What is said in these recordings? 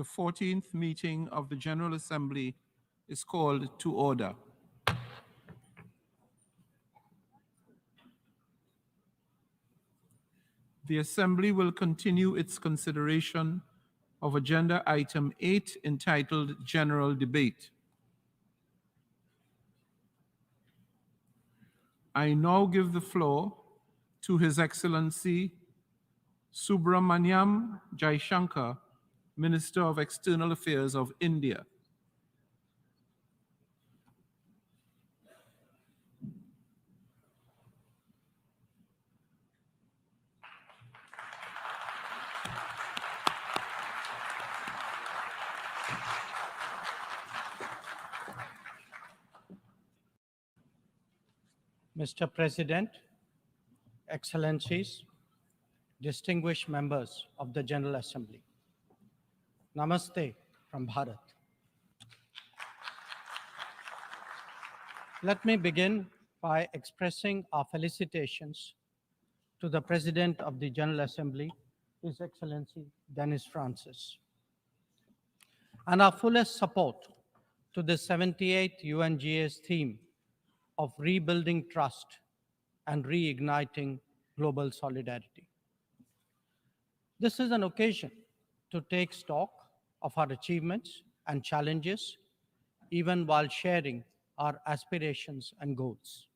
The 14th meeting of the General Assembly is called to order. The Assembly will continue its consideration of Agenda Item 8 entitled General Debate. I now give the floor to His Excellency Subramaniam Jaishankar, Minister of External Affairs of India. Mr. President, Excellencies, distinguished members of the General Assembly, Namaste from Bharat. Let me begin by expressing our felicitations to the President of the General Assembly, His Excellency Dennis Francis, and our fullest support to the 78th UNGA's theme of rebuilding trust and reigniting global solidarity. This is an occasion to take stock of our achievements and challenges, even while sharing our aspirations and goals.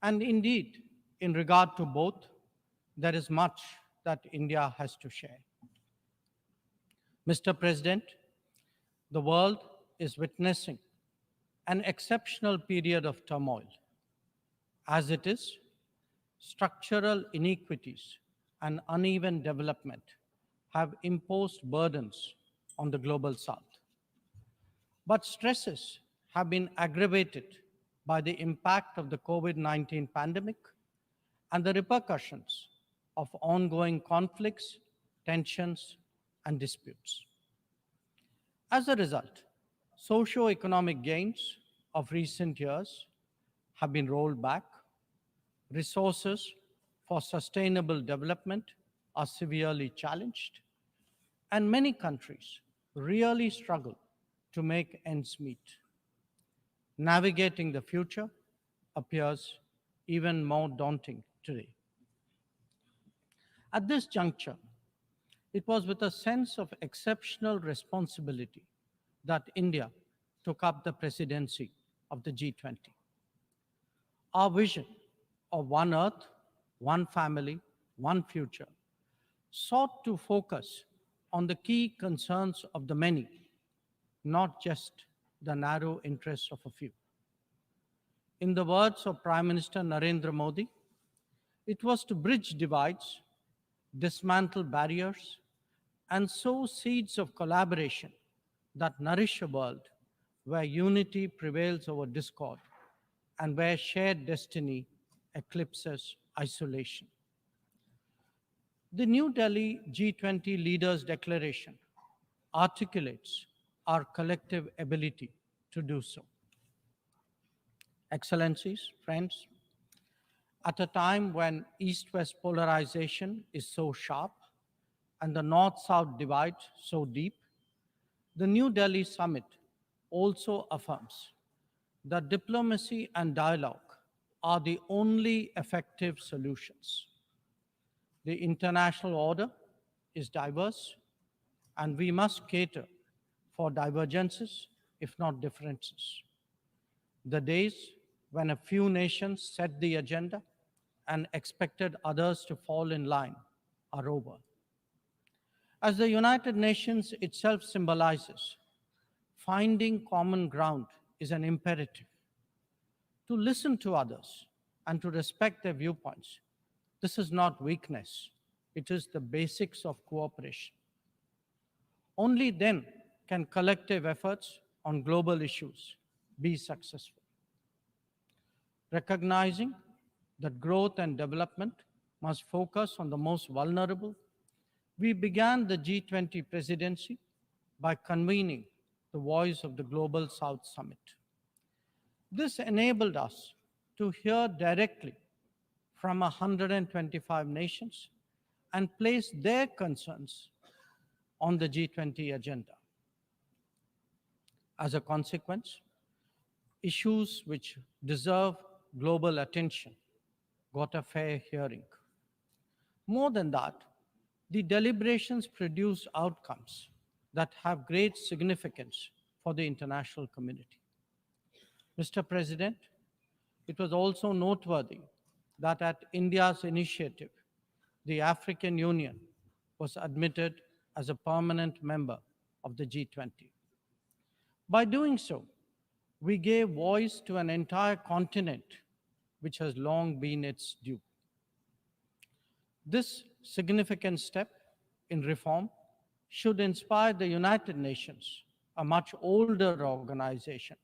And indeed, in regard to both, there is much that India has to share. Mr. President, the world is witnessing an exceptional period of turmoil. As it is, structural inequities and uneven development have imposed burdens on the global south. But stresses have been aggravated by the impact of the COVID-19 pandemic and the repercussions of ongoing conflicts, tensions, and disputes. As a result, socio-economic gains of recent years have been rolled back, resources for sustainable development are severely challenged, and many countries really struggle to make ends meet. Navigating the future appears even more daunting today. At this juncture, it was with a sense of exceptional responsibility that India took up the presidency of the G20. Our vision of one Earth, one family, one future sought to focus on the key concerns of the many, not just the narrow interests of a few. In the words of Prime Minister Narendra Modi, it was to bridge divides, dismantle barriers, and sow seeds of collaboration that nourish a world where unity prevails over discord and where shared destiny eclipses isolation. The New Delhi G20 Leaders' Declaration articulates our collective ability to do so. Excellencies, friends, at a time when East-West polarization is so sharp and the North-South divide so deep, the New Delhi Summit also affirms that diplomacy and dialogue are the only effective solutions. The international order is diverse, and we must cater for divergences, if not differences. The days when a few nations set the agenda and expected others to fall in line are over. As the United Nations itself symbolizes, finding common ground is an imperative. To listen to others and to respect their viewpoints, this is not weakness, it is the basics of cooperation. Only then can collective efforts on global issues be successful. Recognizing that growth and development must focus on the most vulnerable, we began the G20 presidency by convening the Voice of the Global South Summit. This enabled us to hear directly from 125 nations and place their concerns on the G20 agenda. As a consequence, issues which deserve global attention got a fair hearing. More than that, the deliberations produced outcomes that have great significance for the international community. Mr. President, it was also noteworthy that at India's initiative, the African Union was admitted as a permanent member of the G20. By doing so, we gave voice to an entire continent which has long been its due. This significant step in reform should inspire the United Nations, a much older organization,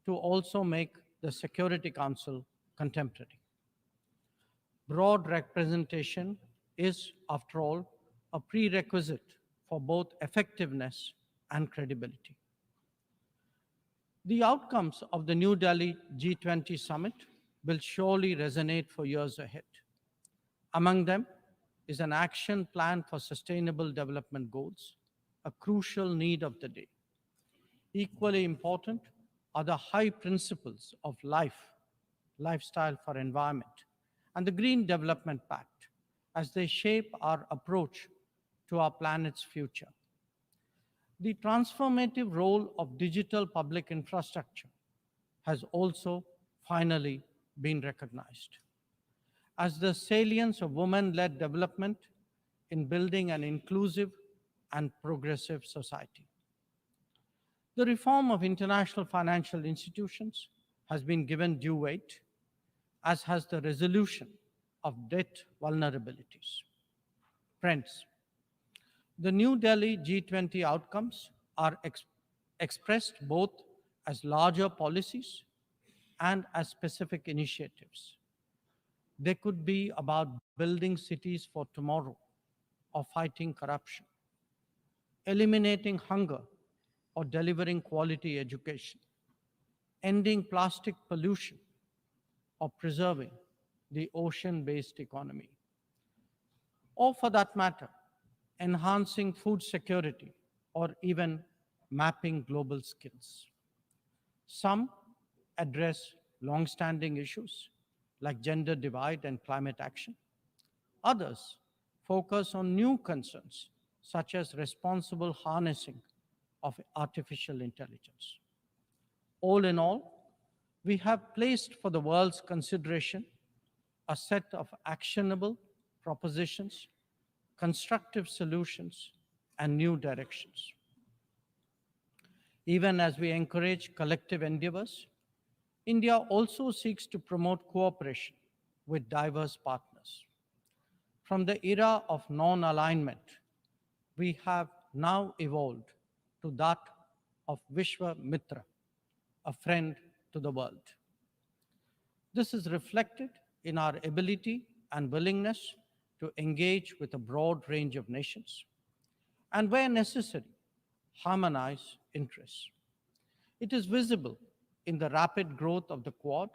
to also make the Security Council contemporary. Broad representation is, after all, a prerequisite for both effectiveness and credibility. The outcomes of the New Delhi G20 summit will surely resonate for years ahead. Among them is an action plan for sustainable development goals, a crucial need of the day. Equally important are the high principles of lifestyle for environment, and the Green Development Pact as they shape our approach to our planet's future. The transformative role of digital public infrastructure has also finally been recognized as the salience of women-led development in building an inclusive and progressive society. The reform of international financial institutions has been given due weight, as has the resolution of debt vulnerabilities. Friends, the New Delhi G20 outcomes are expressed both as larger policies and as specific initiatives. They could be about building cities for tomorrow, or fighting corruption, eliminating hunger, or delivering quality education, ending plastic pollution, or preserving the ocean-based economy, or for that matter, enhancing food security, or even mapping global skills. Some address long-standing issues like gender divide and climate action. Others focus on new concerns such as responsible harnessing of artificial intelligence. All in all, we have placed for the world's consideration a set of actionable propositions, constructive solutions, and new directions. Even as we encourage collective endeavors, India also seeks to promote cooperation with diverse partners. From the era of non-alignment, we have now evolved to that of Vishwa Mitra, a friend to the world. This is reflected in our ability and willingness to engage with a broad range of nations, and where necessary, harmonize interests. It is visible in the rapid growth of the Quad,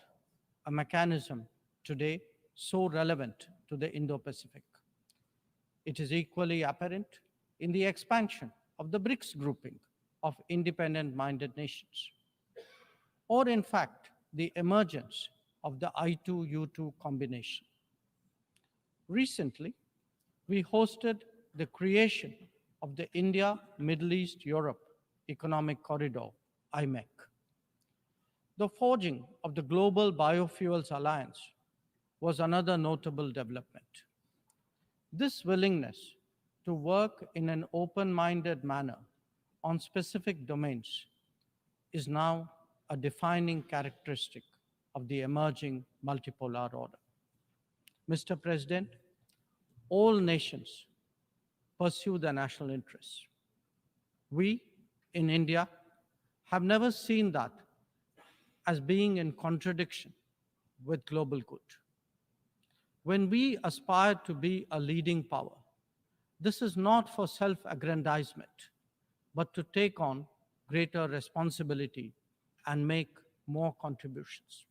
a mechanism today so relevant to the Indo-Pacific. It is equally apparent in the expansion of the BRICS grouping of independent-minded nations, or in fact, the emergence of the I2U2 combination. Recently, we hosted the creation of the India-Middle East-Europe Economic Corridor, IMEC. The forging of the Global Biofuels Alliance was another notable development. This willingness to work in an open-minded manner on specific domains is now a defining characteristic of the emerging multipolar order. Mr. President, all nations pursue their national interests. We, in India, have never seen that as being in contradiction with global good. When we aspire to be a leading power, this is not for self-aggrandizement, but to take on greater responsibility and make more contributions.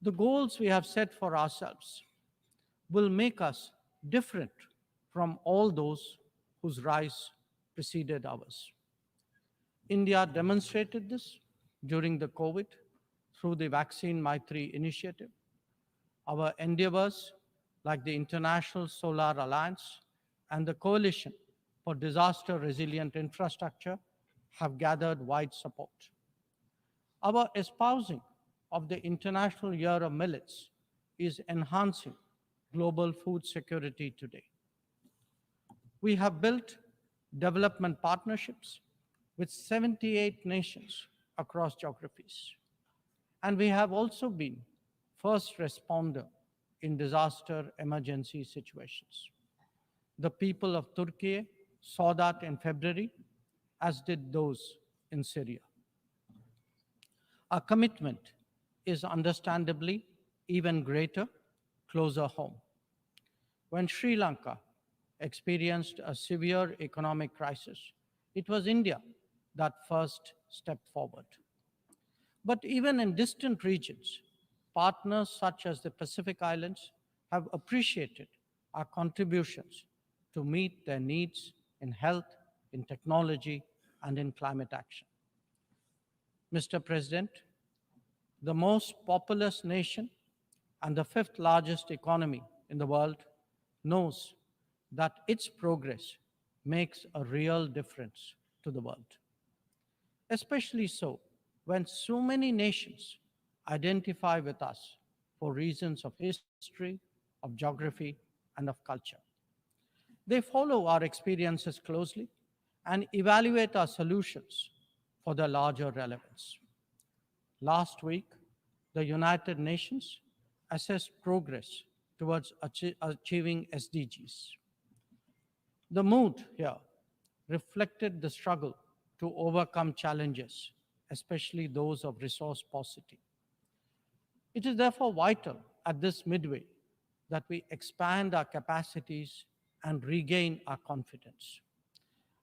The goals we have set for ourselves will make us different from all those whose rise preceded ours. India demonstrated this during the COVID through the Vaccine Maitri initiative. Our endeavors, like the International Solar Alliance and the Coalition for Disaster Resilient Infrastructure, have gathered wide support. Our espousing of the International Year of Millets is enhancing global food security today. We have built development partnerships with 78 nations across geographies. And we have also been first responder in disaster emergency situations. The people of Turkey saw that in February, as did those in Syria. Our commitment is understandably even greater closer home. When Sri Lanka experienced a severe economic crisis, it was India that first stepped forward. But even in distant regions, partners such as the Pacific Islands have appreciated our contributions to meet their needs in health, in technology, and in climate action. Mr. President, the most populous nation and the fifth largest economy in the world knows that its progress makes a real difference to the world. Especially so when so many nations identify with us for reasons of history, of geography, and of culture. They follow our experiences closely and evaluate our solutions for their larger relevance. Last week, the United Nations assessed progress towards achieving SDGs. The mood here reflected the struggle to overcome challenges, especially those of resource paucity. It is therefore vital at this midway that we expand our capacities and regain our confidence.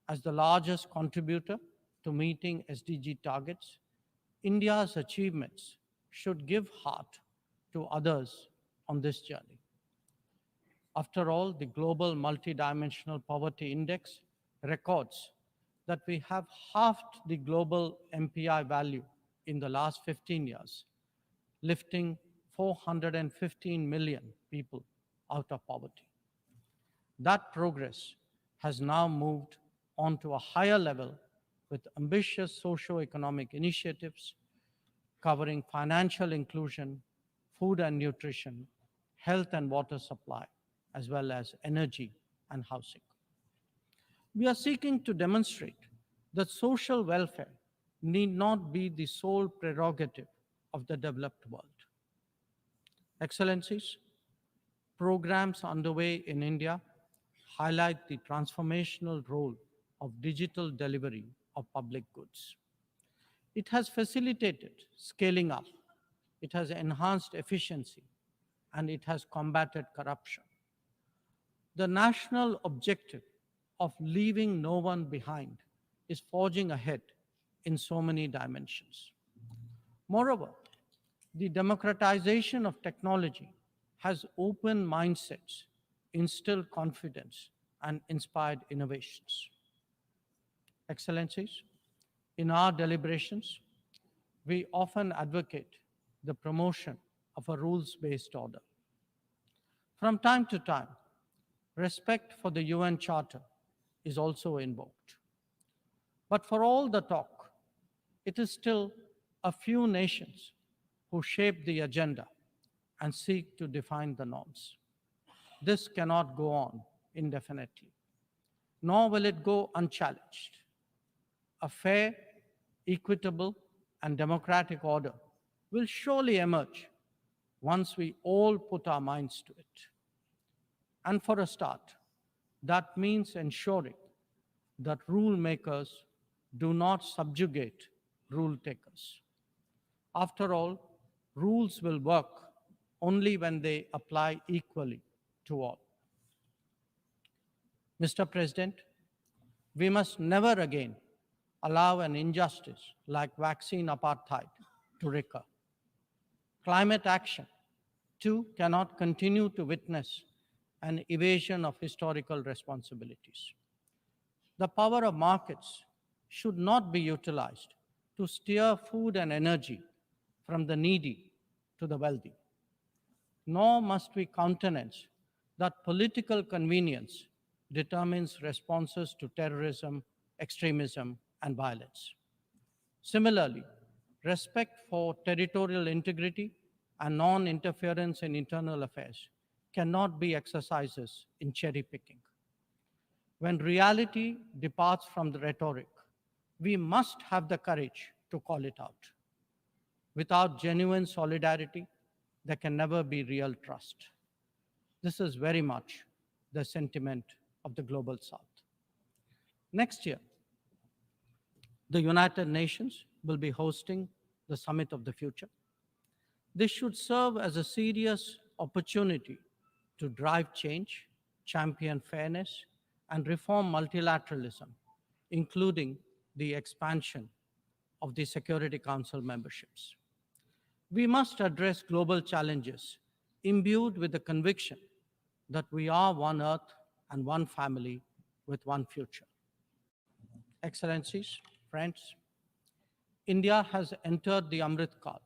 As the largest contributor to meeting SDG targets, India's achievements should give heart to others on this journey. After all, the Global Multidimensional Poverty Index records that we have halved the global MPI value in the last 15 years, lifting 415 million people out of poverty. That progress has now moved on to a higher level with ambitious socio-economic initiatives covering financial inclusion, food and nutrition, health and water supply, as well as energy and housing. We are seeking to demonstrate that social welfare need not be the sole prerogative of the developed world. Excellencies, programs underway in India highlight the transformational role of digital delivery of public goods. It has facilitated scaling up, it has enhanced efficiency, and it has combated corruption. The national objective of leaving no one behind is forging ahead in so many dimensions. Moreover, the democratization of technology has opened mindsets, instilled confidence, and inspired innovations. Excellencies, in our deliberations, we often advocate the promotion of a rules-based order. From time to time, respect for the UN Charter is also invoked. But for all the talk, it is still a few nations who shape the agenda and seek to define the norms. This cannot go on indefinitely, nor will it go unchallenged. A fair, equitable, and democratic order will surely emerge once we all put our minds to it. And for a start, that means ensuring that rule makers do not subjugate rule takers. After all, rules will work only when they apply equally to all. Mr. President, we must never again allow an injustice like vaccine apartheid to recur. Climate action, too, cannot continue to witness an evasion of historical responsibilities. The power of markets should not be utilized to steer food and energy from the needy to the wealthy. Nor must we countenance that political convenience determines responses to terrorism, extremism, and violence. Similarly, respect for territorial integrity and non-interference in internal affairs cannot be exercises in cherry picking. When reality departs from the rhetoric, we must have the courage to call it out. Without genuine solidarity, there can never be real trust. This is very much the sentiment of the Global South. Next year, the United Nations will be hosting the Summit of the Future. This should serve as a serious opportunity to drive change, champion fairness, and reform multilateralism, including the expansion of the Security Council memberships. We must address global challenges imbued with the conviction that we are one Earth and one family with one future. Excellencies, friends, India has entered the Amrit Kal,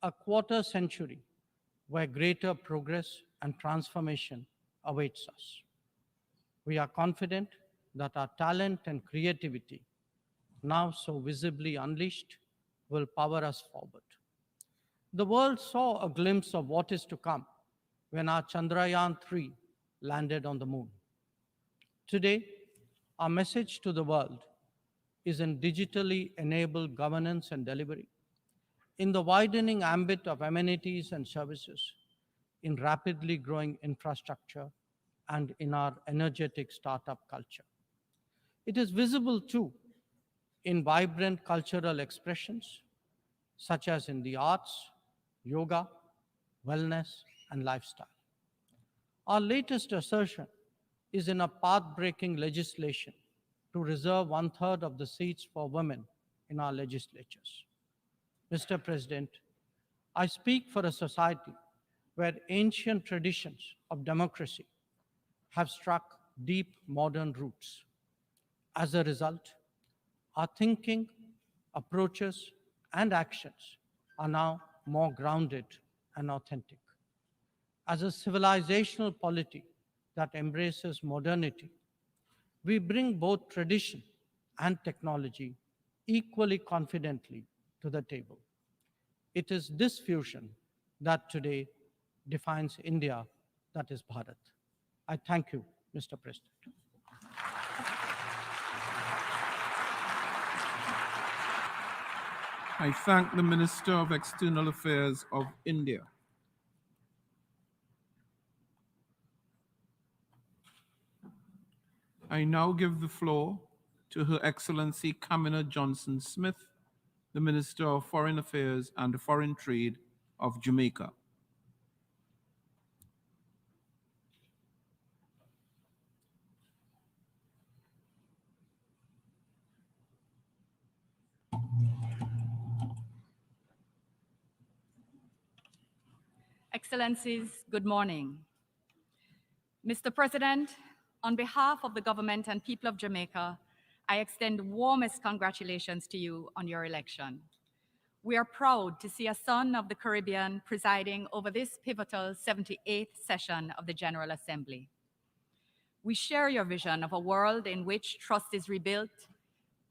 a quarter century where greater progress and transformation awaits us. We are confident that our talent and creativity, now so visibly unleashed, will power us forward. The world saw a glimpse of what is to come when our Chandrayaan-3 landed on the moon. Today, our message to the world is in digitally enabled governance and delivery, in the widening ambit of amenities and services, in rapidly growing infrastructure, and in our energetic startup culture. It is visible too in vibrant cultural expressions, such as in the arts, yoga, wellness, and lifestyle. Our latest assertion is in a path-breaking legislation to reserve 1/3 of the seats for women in our legislatures. Mr. President, I speak for a society where ancient traditions of democracy have struck deep modern roots. As a result, our thinking, approaches, and actions are now more grounded and authentic. As a civilizational polity that embraces modernity, we bring both tradition and technology equally confidently to the table. It is this fusion that today defines India, that is Bharat. I thank you, Mr. President. I thank the Minister of External Affairs of India. I now give the floor to Her Excellency Kamina Johnson-Smith, the Minister of Foreign Affairs and Foreign Trade of Jamaica. Excellencies, good morning. Mr. President, on behalf of the government and people of Jamaica, I extend warmest congratulations to you on your election. We are proud to see a son of the Caribbean presiding over this pivotal 78th session of the General Assembly. We share your vision of a world in which trust is rebuilt,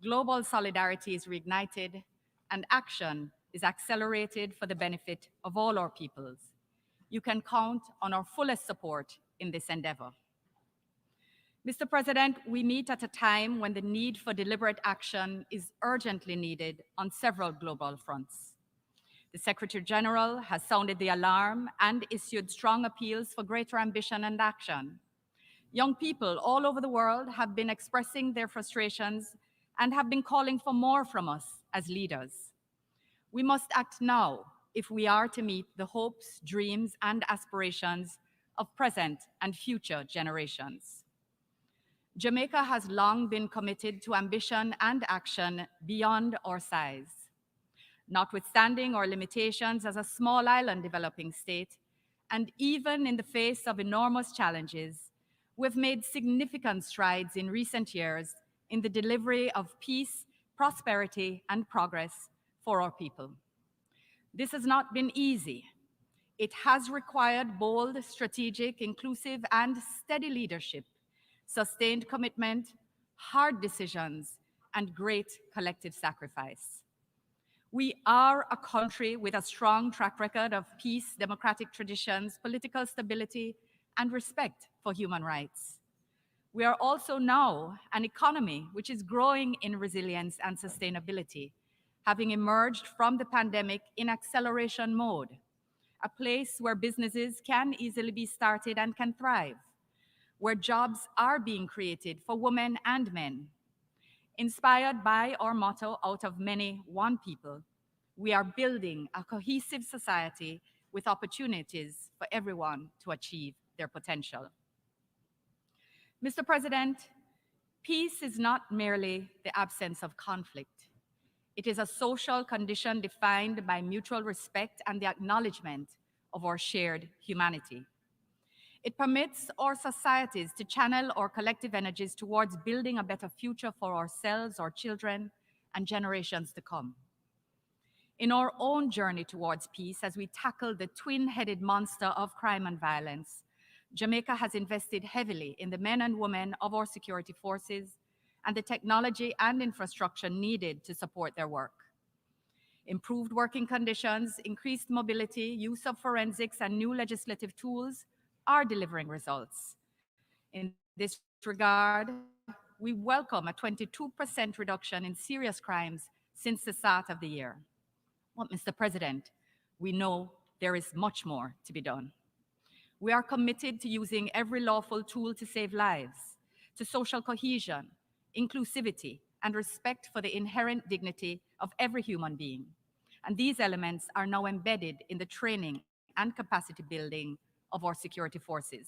global solidarity is reignited, and action is accelerated for the benefit of all our peoples. You can count on our fullest support in this endeavor. Mr. President, we meet at a time when the need for deliberate action is urgently needed on several global fronts. The Secretary General has sounded the alarm and issued strong appeals for greater ambition and action. Young people all over the world have been expressing their frustrations and have been calling for more from us as leaders. We must act now if we are to meet the hopes, dreams, and aspirations of present and future generations. Jamaica has long been committed to ambition and action beyond our size. Notwithstanding our limitations as a small island developing state, and even in the face of enormous challenges, we've made significant strides in recent years in the delivery of peace, prosperity, and progress for our people. This has not been easy. It has required bold, strategic, inclusive, and steady leadership, sustained commitment, hard decisions, and great collective sacrifice. We are a country with a strong track record of peace, democratic traditions, political stability, and respect for human rights. We are also now an economy which is growing in resilience and sustainability, having emerged from the pandemic in acceleration mode, a place where businesses can easily be started and can thrive, where jobs are being created for women and men. Inspired by our motto, out of many, one people, we are building a cohesive society with opportunities for everyone to achieve their potential. Mr. President, peace is not merely the absence of conflict. It is a social condition defined by mutual respect and the acknowledgement of our shared humanity. It permits our societies to channel our collective energies towards building a better future for ourselves, our children, and generations to come. In our own journey towards peace, as we tackle the twin-headed monster of crime and violence, Jamaica has invested heavily in the men and women of our security forces and the technology and infrastructure needed to support their work. Improved working conditions, increased mobility, use of forensics, and new legislative tools are delivering results. In this regard, we welcome a 22% reduction in serious crimes since the start of the year. But, Mr. President, we know there is much more to be done. We are committed to using every lawful tool to save lives, to social cohesion, inclusivity, and respect for the inherent dignity of every human being. And these elements are now embedded in the training and capacity building of our security forces.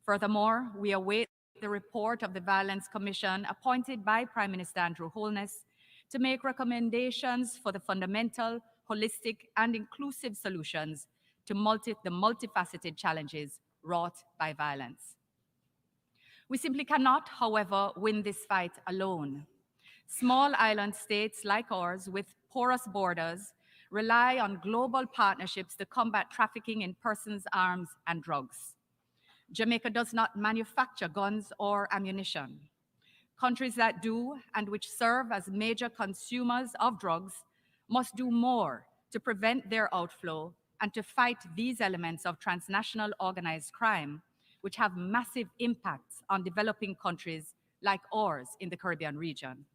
Furthermore, we await the report of the Violence Commission appointed by Prime Minister Andrew Holness to make recommendations for the fundamental, holistic, and inclusive solutions to the multifaceted challenges wrought by violence. We simply cannot, however, win this fight alone. Small island states like ours with porous borders rely on global partnerships to combat trafficking in persons, arms, and drugs. Jamaica does not manufacture guns or ammunition. Countries that do, and which serve as major consumers of drugs, must do more to prevent their outflow and to fight these elements of transnational organized crime, which have massive impacts on developing countries like ours in the Caribbean region.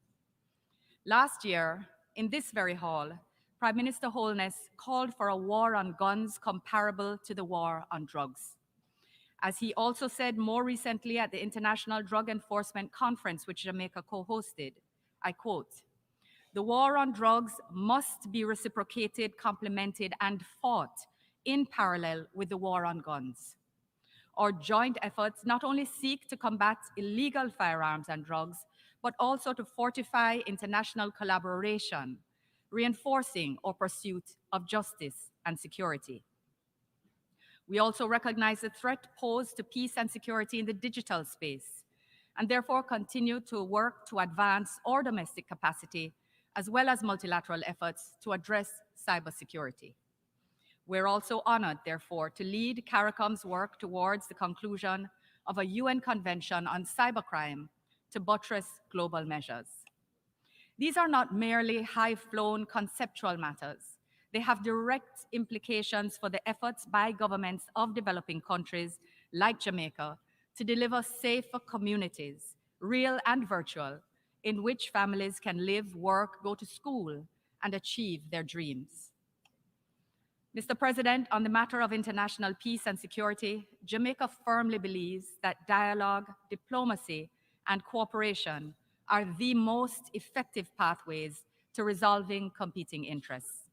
Last year, in this very hall, Prime Minister Holness called for a war on guns comparable to the war on drugs. As he also said more recently at the International Drug Enforcement Conference, which Jamaica co-hosted, I quote, "The war on drugs must be reciprocated, complemented, and fought in parallel with the war on guns. Our joint efforts not only seek to combat illegal firearms and drugs, but also to fortify international collaboration, reinforcing our pursuit of justice and security. We also recognize the threat posed to peace and security in the digital space, and therefore continue to work to advance our domestic capacity, as well as multilateral efforts to address cybersecurity. We're also honored, therefore, to lead CARICOM's work towards the conclusion of a UN Convention on Cybercrime to buttress global measures. These are not merely high-flown conceptual matters. They have direct implications for the efforts by governments of developing countries like Jamaica to deliver safer communities, real and virtual, in which families can live, work, go to school, and achieve their dreams. Mr. President, on the matter of international peace and security, Jamaica firmly believes that dialogue, diplomacy, and cooperation are the most effective pathways to resolving competing interests.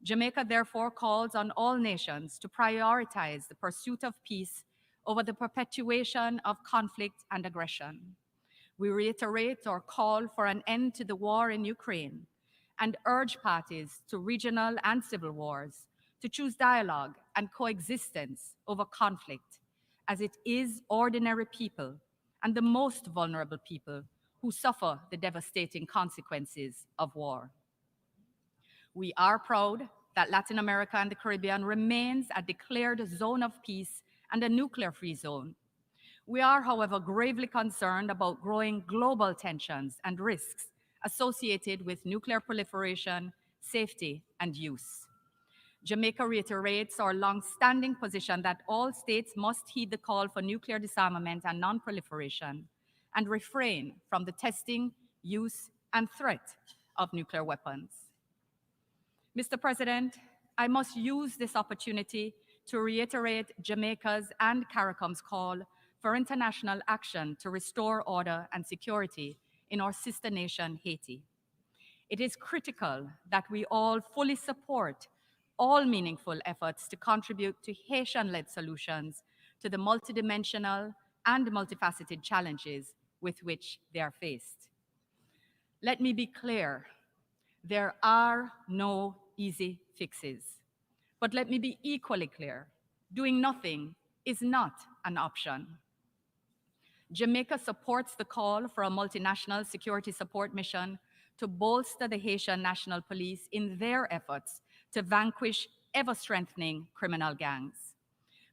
Jamaica therefore calls on all nations to prioritize the pursuit of peace over the perpetuation of conflict and aggression. We reiterate our call for an end to the war in Ukraine and urge parties to regional and civil wars to choose dialogue and coexistence over conflict, as it is ordinary people and the most vulnerable people who suffer the devastating consequences of war. We are proud that Latin America and the Caribbean remains a declared zone of peace and a nuclear-free zone. We are, however, gravely concerned about growing global tensions and risks associated with nuclear proliferation, safety, and use. Jamaica reiterates our long-standing position that all states must heed the call for nuclear disarmament and non-proliferation and refrain from the testing, use, and threat of nuclear weapons. Mr. President, I must use this opportunity to reiterate Jamaica's and CARICOM's call for international action to restore order and security in our sister nation, Haiti. It is critical that we all fully support all meaningful efforts to contribute to Haitian-led solutions to the multidimensional and multifaceted challenges with which they are faced. Let me be clear, there are no easy fixes. But let me be equally clear, doing nothing is not an option. Jamaica supports the call for a multinational security support mission to bolster the Haitian National Police in their efforts to vanquish ever-strengthening criminal gangs.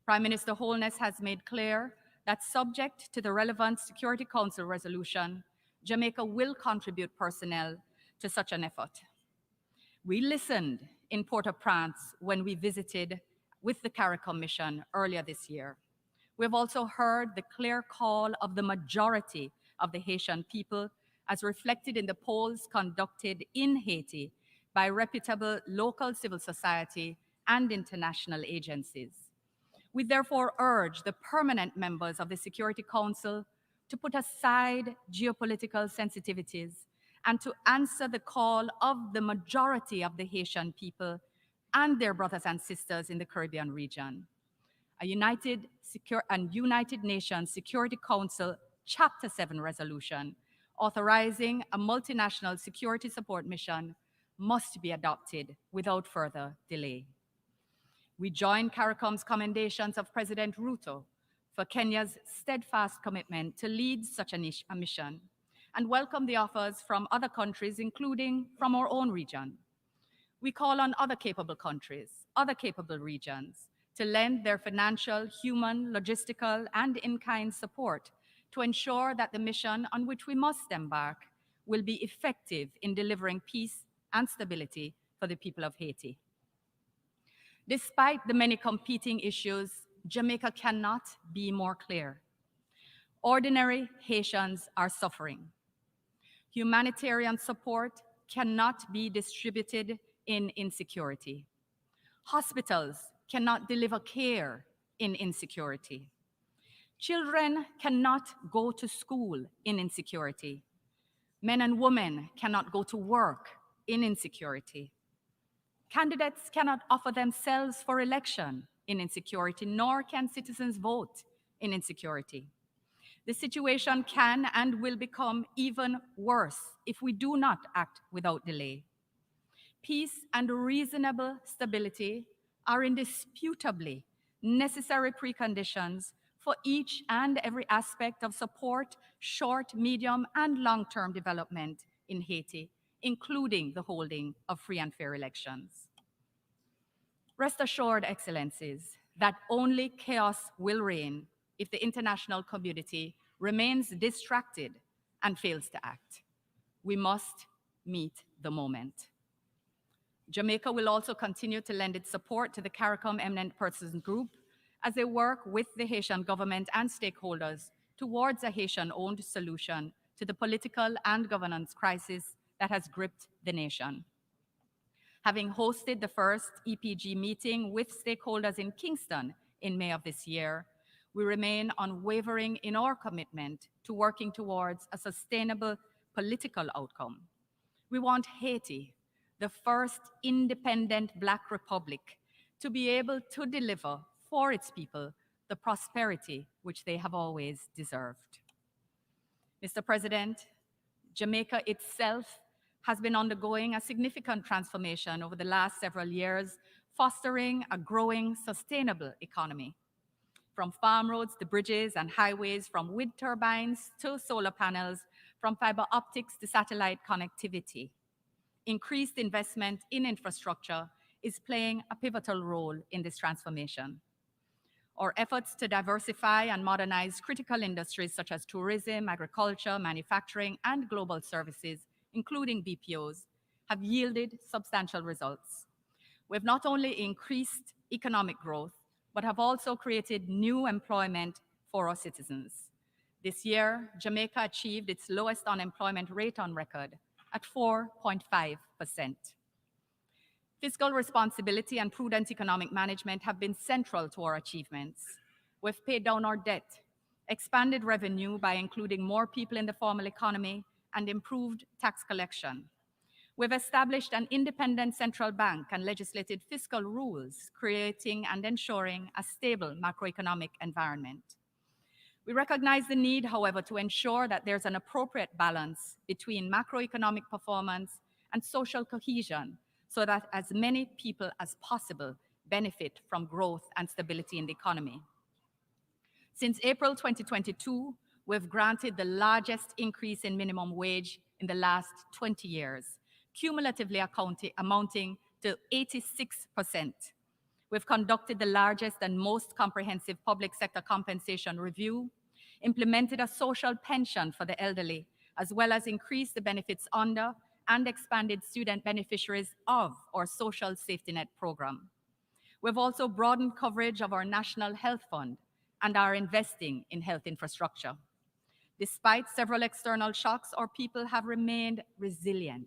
Prime Minister Holness has made clear that subject to the relevant Security Council resolution, Jamaica will contribute personnel to such an effort. We listened in Port-au-Prince when we visited with the CARICOM mission earlier this year. We have also heard the clear call of the majority of the Haitian people as reflected in the polls conducted in Haiti by reputable local civil society and international agencies. We therefore urge the permanent members of the Security Council to put aside geopolitical sensitivities and to answer the call of the majority of the Haitian people and their brothers and sisters in the Caribbean region. A United Nations Security Council Chapter 7 resolution authorizing a multinational security support mission must be adopted without further delay. We join CARICOM's commendations of President Ruto for Kenya's steadfast commitment to lead such a mission and welcome the offers from other countries, including from our own region. We call on other capable countries, other capable regions, to lend their financial, human, logistical, and in-kind support to ensure that the mission on which we must embark will be effective in delivering peace and stability for the people of Haiti. Despite the many competing issues, Jamaica cannot be more clear. Ordinary Haitians are suffering. Humanitarian support cannot be distributed in insecurity. Hospitals cannot deliver care in insecurity. Children cannot go to school in insecurity. Men and women cannot go to work in insecurity. Candidates cannot offer themselves for election in insecurity, nor can citizens vote in insecurity. The situation can and will become even worse if we do not act without delay. Peace and reasonable stability are indisputably necessary preconditions for each and every aspect of support, short, medium, and long-term development in Haiti, including the holding of free and fair elections. Rest assured, Excellencies, that only chaos will reign if the international community remains distracted and fails to act. We must meet the moment. Jamaica will also continue to lend its support to the CARICOM Eminent Persons Group as they work with the Haitian government and stakeholders towards a Haitian-owned solution to the political and governance crisis that has gripped the nation. Having hosted the first EPG meeting with stakeholders in Kingston in May of this year, we remain unwavering in our commitment to working towards a sustainable political outcome. We want Haiti, the first independent Black republic, to be able to deliver for its people the prosperity which they have always deserved. Mr. President, Jamaica itself has been undergoing a significant transformation over the last several years, fostering a growing, sustainable economy. From farm roads to bridges and highways, from wind turbines to solar panels, from fiber optics to satellite connectivity. Increased investment in infrastructure is playing a pivotal role in this transformation. Our efforts to diversify and modernize critical industries such as tourism, agriculture, manufacturing, and global services, including BPOs, have yielded substantial results. We've not only increased economic growth, but have also created new employment for our citizens. This year, Jamaica achieved its lowest unemployment rate on record at 4.5%. Fiscal responsibility and prudent economic management have been central to our achievements. We've paid down our debt, expanded revenue by including more people in the formal economy, and improved tax collection. We've established an independent central bank and legislated fiscal rules, creating and ensuring a stable macroeconomic environment. We recognize the need, however, to ensure that there's an appropriate balance between macroeconomic performance and social cohesion, so that as many people as possible benefit from growth and stability in the economy. Since April 2022, we've granted the largest increase in minimum wage in the last 20 years, cumulatively amounting to 86%. We've conducted the largest and most comprehensive public sector compensation review, implemented a social pension for the elderly, as well as increased the benefits under and expanded student beneficiaries of our social safety net program. We've also broadened coverage of our National Health Fund and are investing in health infrastructure. Despite several external shocks, our people have remained resilient,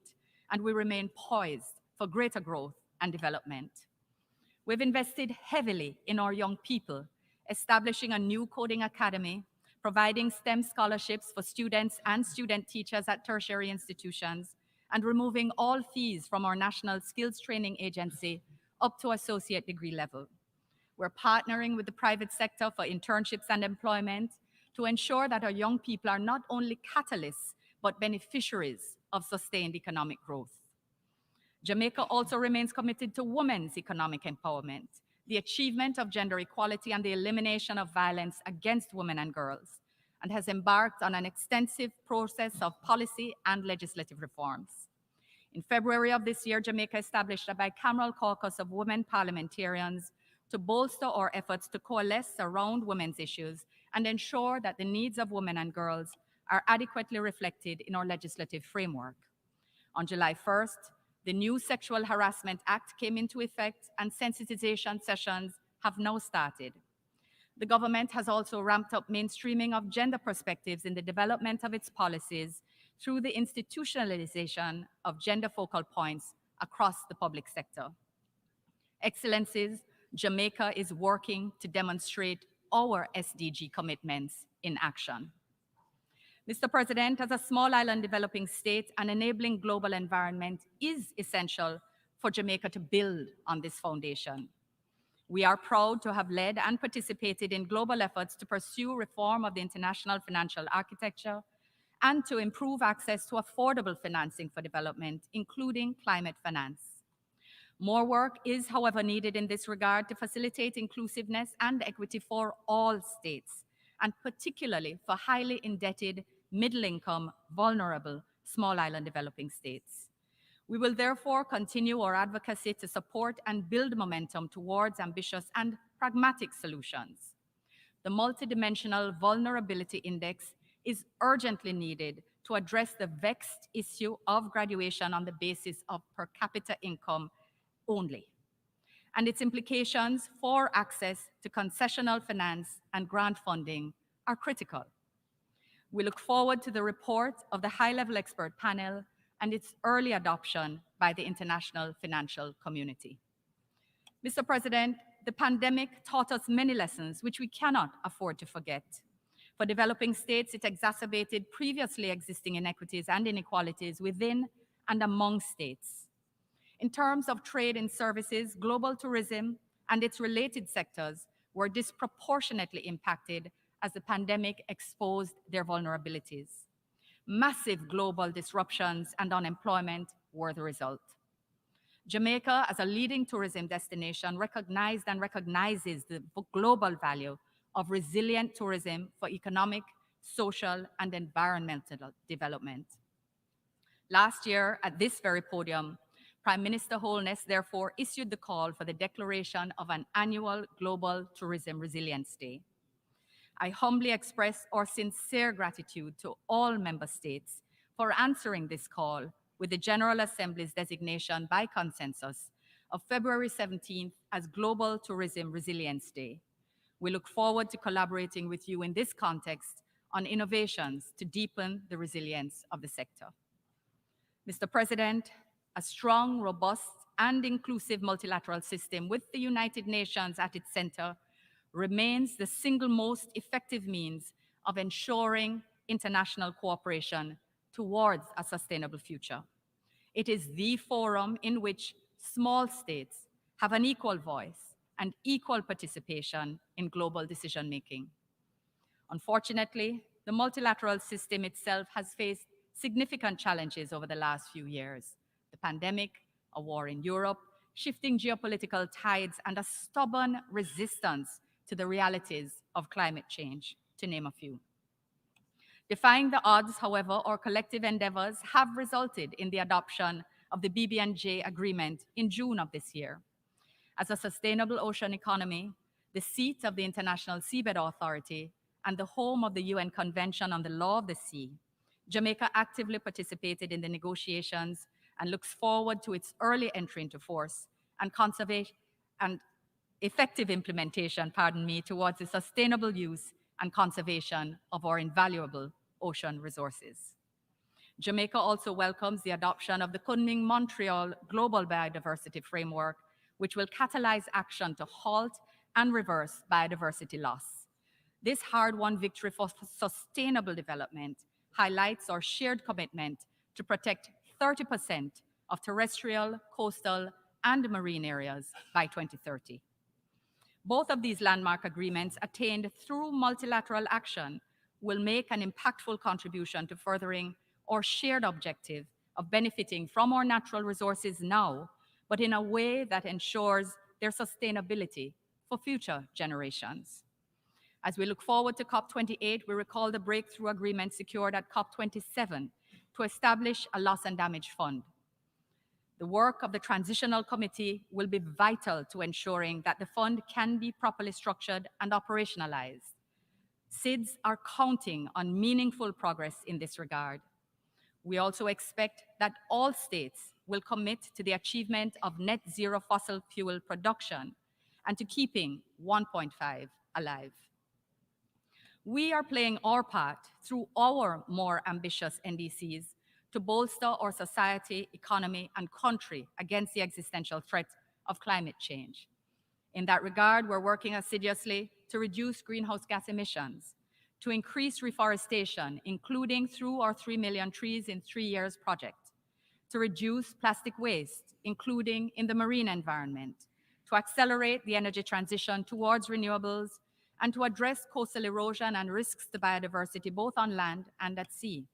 and we remain poised for greater growth and development. We've invested heavily in our young people, establishing a new coding academy, providing STEM scholarships for students and student teachers at tertiary institutions, and removing all fees from our National Skills Training Agency up to associate degree level. We're partnering with the private sector for internships and employment to ensure that our young people are not only catalysts, but beneficiaries of sustained economic growth. Jamaica also remains committed to women's economic empowerment, the achievement of gender equality, and the elimination of violence against women and girls, and has embarked on an extensive process of policy and legislative reforms. In February of this year, Jamaica established a bicameral caucus of women parliamentarians to bolster our efforts to coalesce around women's issues and ensure that the needs of women and girls are adequately reflected in our legislative framework. On July 1st, the new Sexual Harassment Act came into effect, and sensitization sessions have now started. The government has also ramped up mainstreaming of gender perspectives in the development of its policies through the institutionalization of gender focal points across the public sector. Excellencies, Jamaica is working to demonstrate our SDG commitments in action. Mr. President, as a small island developing state, an enabling global environment is essential for Jamaica to build on this foundation. We are proud to have led and participated in global efforts to pursue reform of the international financial architecture and to improve access to affordable financing for development, including climate finance. More work is, however, needed in this regard to facilitate inclusiveness and equity for all states, and particularly for highly indebted, middle-income, vulnerable, small island developing states. We will therefore continue our advocacy to support and build momentum towards ambitious and pragmatic solutions. The Multidimensional Vulnerability Index is urgently needed to address the vexed issue of graduation on the basis of per capita income only, and its implications for access to concessional finance and grant funding are critical. We look forward to the report of the high-level expert panel and its early adoption by the international financial community. Mr. President, the pandemic taught us many lessons which we cannot afford to forget. For developing states, it exacerbated previously existing inequities and inequalities within and among states. In terms of trade and services, global tourism and its related sectors were disproportionately impacted as the pandemic exposed their vulnerabilities. Massive global disruptions and unemployment were the result. Jamaica, as a leading tourism destination, recognized and recognizes the global value of resilient tourism for economic, social, and environmental development. Last year, at this very podium, Prime Minister Holness therefore issued the call for the declaration of an annual Global Tourism Resilience Day. I humbly express our sincere gratitude to all member states for answering this call with the General Assembly's designation by consensus of February 17th as Global Tourism Resilience Day. We look forward to collaborating with you in this context on innovations to deepen the resilience of the sector. Mr. President, a strong, robust, and inclusive multilateral system with the United Nations at its center remains the single most effective means of ensuring international cooperation towards a sustainable future. It is the forum in which small states have an equal voice and equal participation in global decision-making. Unfortunately, the multilateral system itself has faced significant challenges over the last few years: the pandemic, a war in Europe, shifting geopolitical tides, and a stubborn resistance to the realities of climate change, to name a few. Defying the odds, however, our collective endeavors have resulted in the adoption of the BB&J agreement in June of this year. As a sustainable ocean economy, the seat of the International Seabed Authority, and the home of the UN Convention on the Law of the Sea, Jamaica actively participated in the negotiations and looks forward to its early entry into force and effective implementation, towards the sustainable use and conservation of our invaluable ocean resources. Jamaica also welcomes the adoption of the Kunming-Montreal Global Biodiversity Framework, which will catalyze action to halt and reverse biodiversity loss. This hard-won victory for sustainable development highlights our shared commitment to protect 30% of terrestrial, coastal, and marine areas by 2030. Both of these landmark agreements attained through multilateral action will make an impactful contribution to furthering our shared objective of benefiting from our natural resources now, but in a way that ensures their sustainability for future generations. As we look forward to COP28, we recall the breakthrough agreement secured at COP27 to establish a loss and damage fund. The work of the Transitional Committee will be vital to ensuring that the fund can be properly structured and operationalized. SIDS are counting on meaningful progress in this regard. We also expect that all states will commit to the achievement of net zero fossil fuel production and to keeping 1.5 alive. We are playing our part through our more ambitious NDCs to bolster our society, economy, and country against the existential threat of climate change. In that regard, we're working assiduously to reduce greenhouse gas emissions, to increase reforestation, including through our 3 million trees in 3 years project, to reduce plastic waste, including in the marine environment, to accelerate the energy transition towards renewables, and to address coastal erosion and risks to biodiversity both on land and at sea.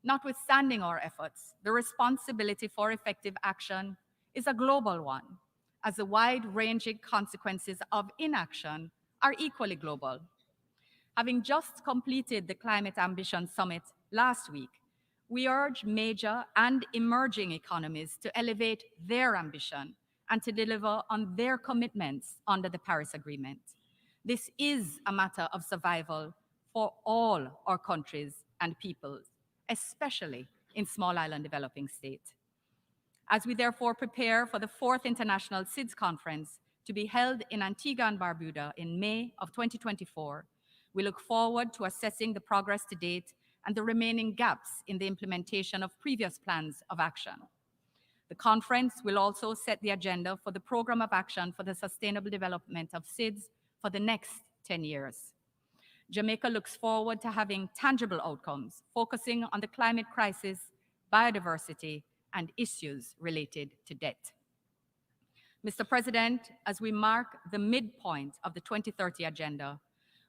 Notwithstanding our efforts, the responsibility for effective action is a global one, as the wide-ranging consequences of inaction are equally global. Having just completed the Climate Ambition Summit last week, we urge major and emerging economies to elevate their ambition and to deliver on their commitments under the Paris Agreement. This is a matter of survival for all our countries and peoples, especially in small island developing states. As we therefore prepare for the 4th International SIDS Conference to be held in Antigua and Barbuda in May of 2024, we look forward to assessing the progress to date and the remaining gaps in the implementation of previous plans of action. The conference will also set the agenda for the program of action for the sustainable development of SIDS for the next 10 years. Jamaica looks forward to having tangible outcomes, focusing on the climate crisis, biodiversity, and issues related to debt. Mr. President, as we mark the midpoint of the 2030 agenda,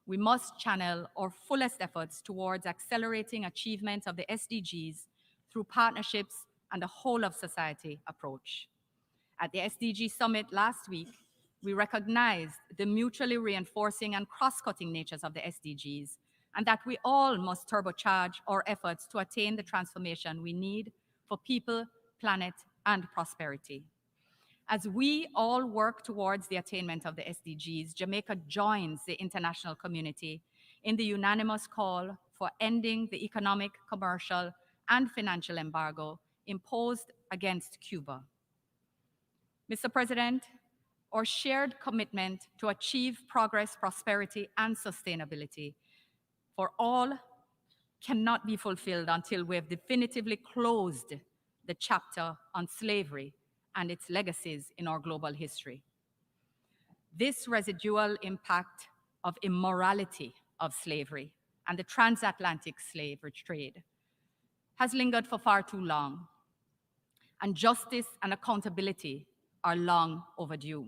we must channel our fullest efforts towards accelerating achievement of the SDGs through partnerships and a whole-of-society approach. At the SDG Summit last week, we recognized the mutually reinforcing and cross-cutting natures of the SDGs, and that we all must turbocharge our efforts to attain the transformation we need for people, planet, and prosperity. As we all work towards the attainment of the SDGs, Jamaica joins the international community in the unanimous call for ending the economic, commercial, and financial embargo imposed against Cuba. Mr. President, our shared commitment to achieve progress, prosperity, and sustainability for all cannot be fulfilled until we have definitively closed the chapter on slavery and its legacies in our global history. This residual impact of immorality of slavery and the transatlantic slave trade has lingered for far too long, and justice and accountability are long overdue.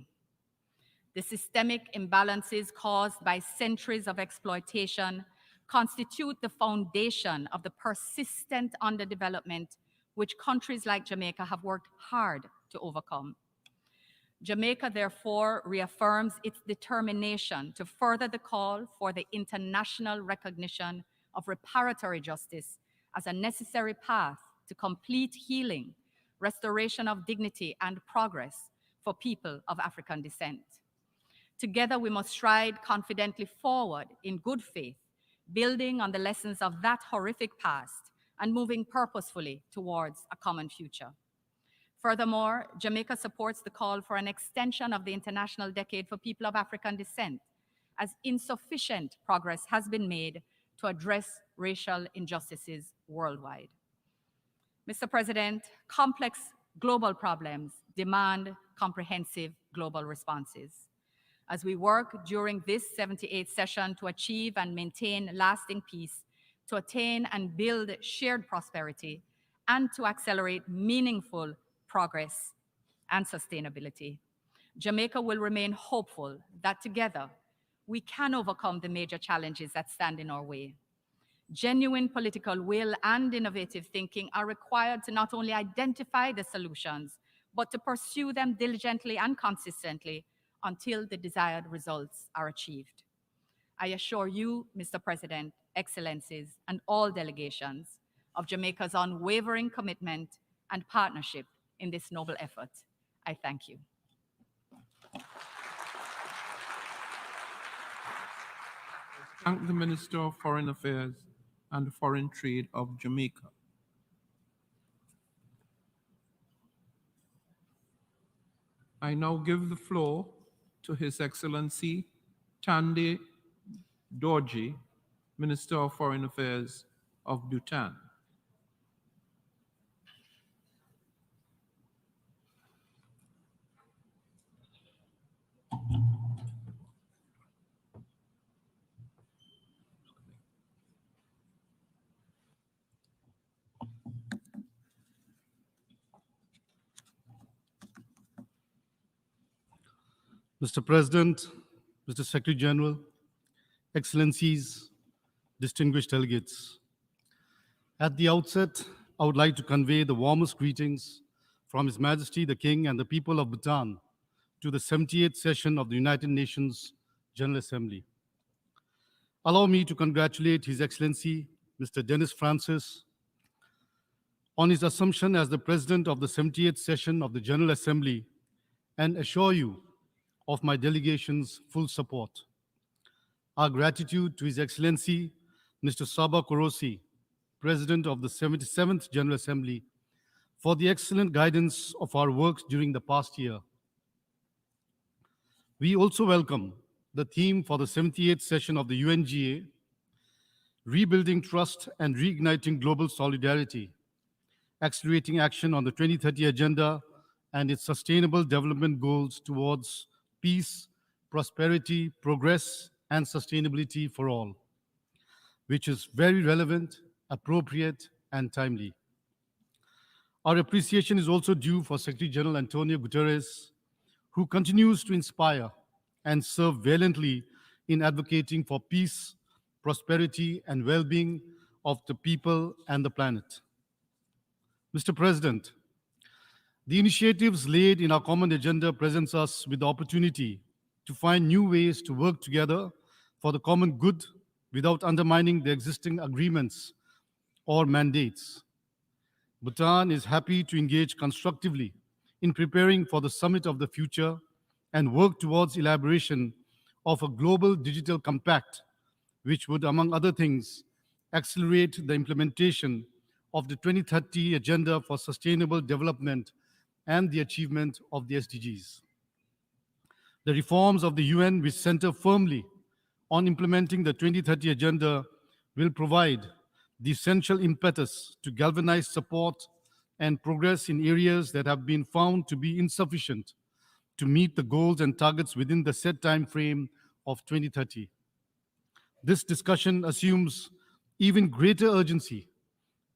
The systemic imbalances caused by centuries of exploitation constitute the foundation of the persistent underdevelopment which countries like Jamaica have worked hard to overcome. Jamaica, therefore, reaffirms its determination to further the call for the international recognition of reparatory justice as a necessary path to complete healing, restoration of dignity, and progress for people of African descent. Together, we must stride confidently forward in good faith, building on the lessons of that horrific past and moving purposefully towards a common future. Furthermore, Jamaica supports the call for an extension of the International Decade for People of African Descent, as insufficient progress has been made to address racial injustices worldwide. Mr. President, complex global problems demand comprehensive global responses. As we work during this 78th session to achieve and maintain lasting peace, to attain and build shared prosperity, and to accelerate meaningful progress and sustainability, Jamaica will remain hopeful that together we can overcome the major challenges that stand in our way. Genuine political will and innovative thinking are required to not only identify the solutions, but to pursue them diligently and consistently until the desired results are achieved. I assure you, Mr. President, Excellencies, and all delegations of Jamaica's unwavering commitment and partnership in this noble effort. I thank you. Thank the Minister of Foreign Affairs and Foreign Trade of Jamaica. I now give the floor to His Excellency Tande Dorji, Minister of Foreign Affairs of Bhutan. Mr. President, Mr. Secretary General, Excellencies, distinguished delegates. At the outset, I would like to convey the warmest greetings from His Majesty the King and the people of Bhutan to the 78th session of the United Nations General Assembly. Allow me to congratulate His Excellency, Mr. Dennis Francis, on his assumption as the President of the 78th session of the General Assembly and assure you of my delegation's full support. Our gratitude to His Excellency, Mr. Saba Korosi, President of the 77th General Assembly, for the excellent guidance of our work during the past year. We also welcome the theme for the 78th session of the UNGA, Rebuilding Trust and Reigniting Global Solidarity, accelerating action on the 2030 Agenda and its sustainable development goals towards peace, prosperity, progress, and sustainability for all, which is very relevant, appropriate, and timely. Our appreciation is also due for Secretary General Antonio Guterres, who continues to inspire and serve valiantly in advocating for peace, prosperity, and well-being of the people and the planet. Mr. President, the initiatives laid in our common agenda presents us with the opportunity to find new ways to work together for the common good without undermining the existing agreements or mandates. Bhutan is happy to engage constructively in preparing for the Summit of the Future and work towards elaboration of a global digital compact, which would, among other things, accelerate the implementation of the 2030 Agenda for Sustainable Development and the achievement of the SDGs. The reforms of the UN, which center firmly on implementing the 2030 Agenda, will provide the essential impetus to galvanize support and progress in areas that have been found to be insufficient to meet the goals and targets within the set time frame of 2030. This discussion assumes even greater urgency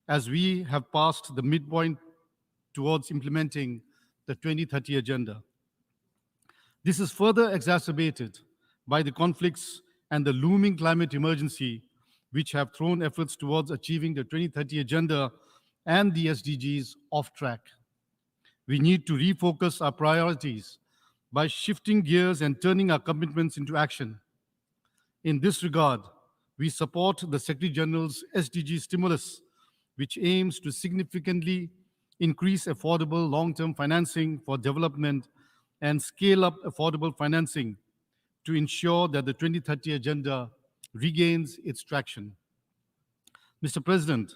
as we have passed the midpoint towards implementing the 2030 Agenda. This is further exacerbated by the conflicts and the looming climate emergency, which have thrown efforts towards achieving the 2030 Agenda and the SDGs off track. We need to refocus our priorities by shifting gears and turning our commitments into action. In this regard, we support the Secretary General's SDG stimulus, which aims to significantly increase affordable long-term financing for development and scale up affordable financing to ensure that the 2030 Agenda regains its traction. Mr. President,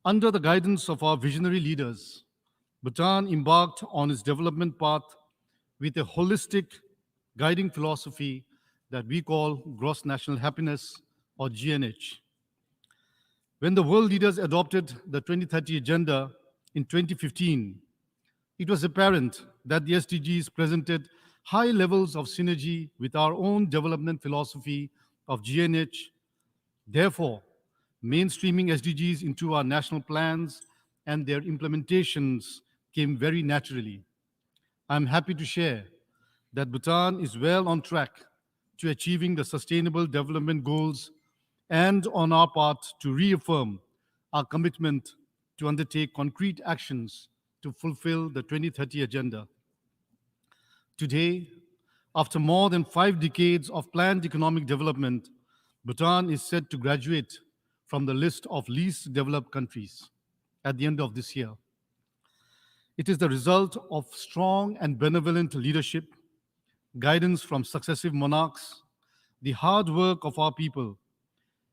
under the guidance of our visionary leaders, Bhutan embarked on its development path with a holistic guiding philosophy that we call gross national happiness, or GNH. When the world leaders adopted the 2030 Agenda in 2015, it was apparent that the SDGs presented high levels of synergy with our own development philosophy of GNH. Therefore, mainstreaming SDGs into our national plans and their implementations came very naturally. I'm happy to share that Bhutan is well on track to achieving the Sustainable Development Goals and on our part to reaffirm our commitment to undertake concrete actions to fulfill the 2030 Agenda. Today, after more than 5 decades of planned economic development, Bhutan is set to graduate from the list of least developed countries at the end of this year. It is the result of strong and benevolent leadership, guidance from successive monarchs, the hard work of our people,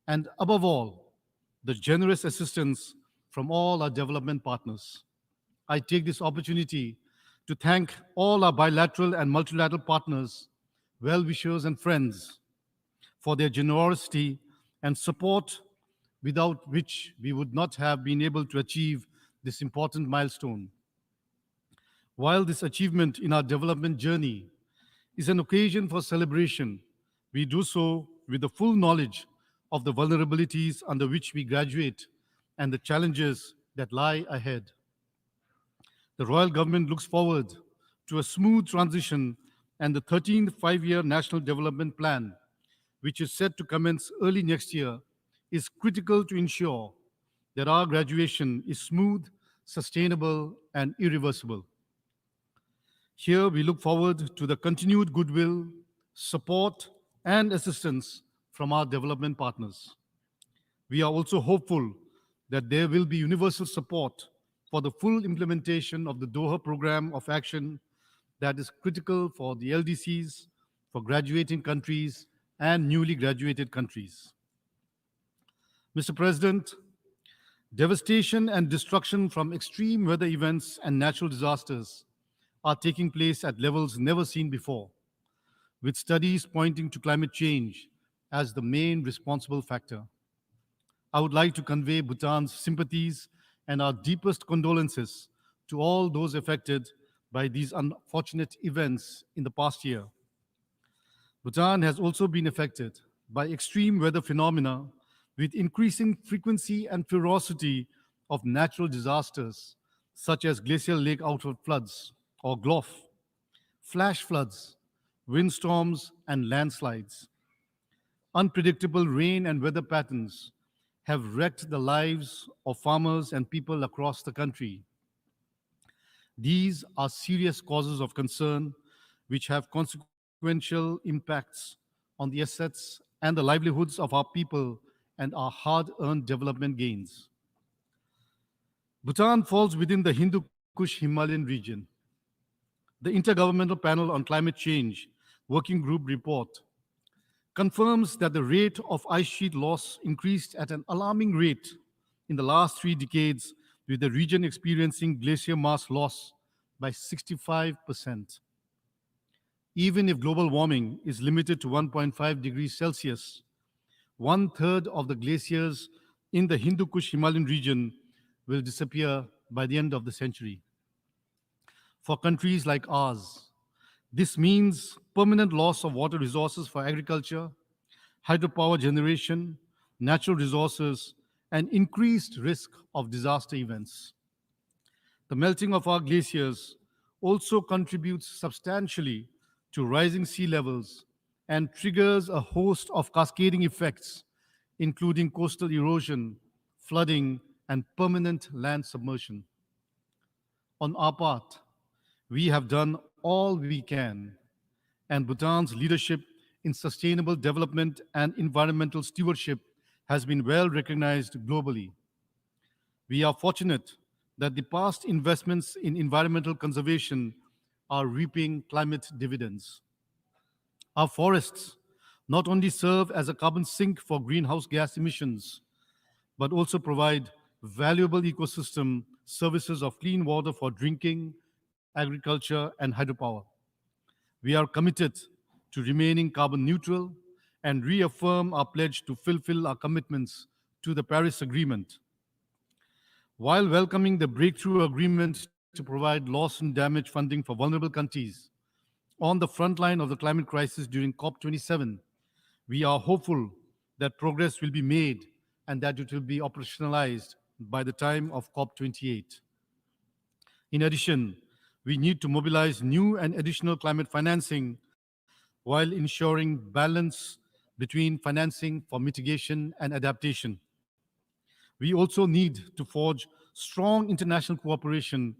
and above all, the generous assistance from all our development partners. I take this opportunity to thank all our bilateral and multilateral partners, well-wishers and friends for their generosity and support, without which we would not have been able to achieve this important milestone. While this achievement in our development journey is an occasion for celebration, we do so with the full knowledge of the vulnerabilities under which we graduate and the challenges that lie ahead. The Royal Government looks forward to a smooth transition, and the 13th Five-Year National Development Plan, which is set to commence early next year, is critical to ensure that our graduation is smooth, sustainable, and irreversible. Here, we look forward to the continued goodwill, support, and assistance from our development partners. We are also hopeful that there will be universal support for the full implementation of the Doha Program of Action that is critical for the LDCs, for graduating countries, and newly graduated countries. Mr. President, devastation and destruction from extreme weather events and natural disasters are taking place at levels never seen before, with studies pointing to climate change as the main responsible factor. I would like to convey Bhutan's sympathies and our deepest condolences to all those affected by these unfortunate events in the past year. Bhutan has also been affected by extreme weather phenomena with increasing frequency and ferocity of natural disasters such as glacial lake outward floods or GLOF, flash floods, windstorms, and landslides. Unpredictable rain and weather patterns have wrecked the lives of farmers and people across the country. These are serious causes of concern which have consequential impacts on the assets and the livelihoods of our people and our hard-earned development gains. Bhutan falls within the Hindu Kush Himalayan region. The Intergovernmental Panel on Climate Change Working Group report confirms that the rate of ice sheet loss increased at an alarming rate in the last 3 decades, with the region experiencing glacier mass loss by 65%. Even if global warming is limited to 1.5 degrees Celsius, 1/3 of the glaciers in the Hindu Kush Himalayan region will disappear by the end of the century. For countries like ours, this means permanent loss of water resources for agriculture, hydropower generation, natural resources, and increased risk of disaster events. The melting of our glaciers also contributes substantially to rising sea levels and triggers a host of cascading effects, including coastal erosion, flooding, and permanent land submersion. On our part, we have done all we can, and Bhutan's leadership in sustainable development and environmental stewardship has been well recognized globally. We are fortunate that the past investments in environmental conservation are reaping climate dividends. Our forests not only serve as a carbon sink for greenhouse gas emissions, but also provide valuable ecosystem services of clean water for drinking, agriculture, and hydropower. We are committed to remaining carbon neutral and reaffirm our pledge to fulfill our commitments to the Paris Agreement. While welcoming the breakthrough agreement to provide loss and damage funding for vulnerable countries on the front line of the climate crisis during COP27, we are hopeful that progress will be made and that it will be operationalized by the time of COP28. In addition, we need to mobilize new and additional climate financing while ensuring balance between financing for mitigation and adaptation. We also need to forge strong international cooperation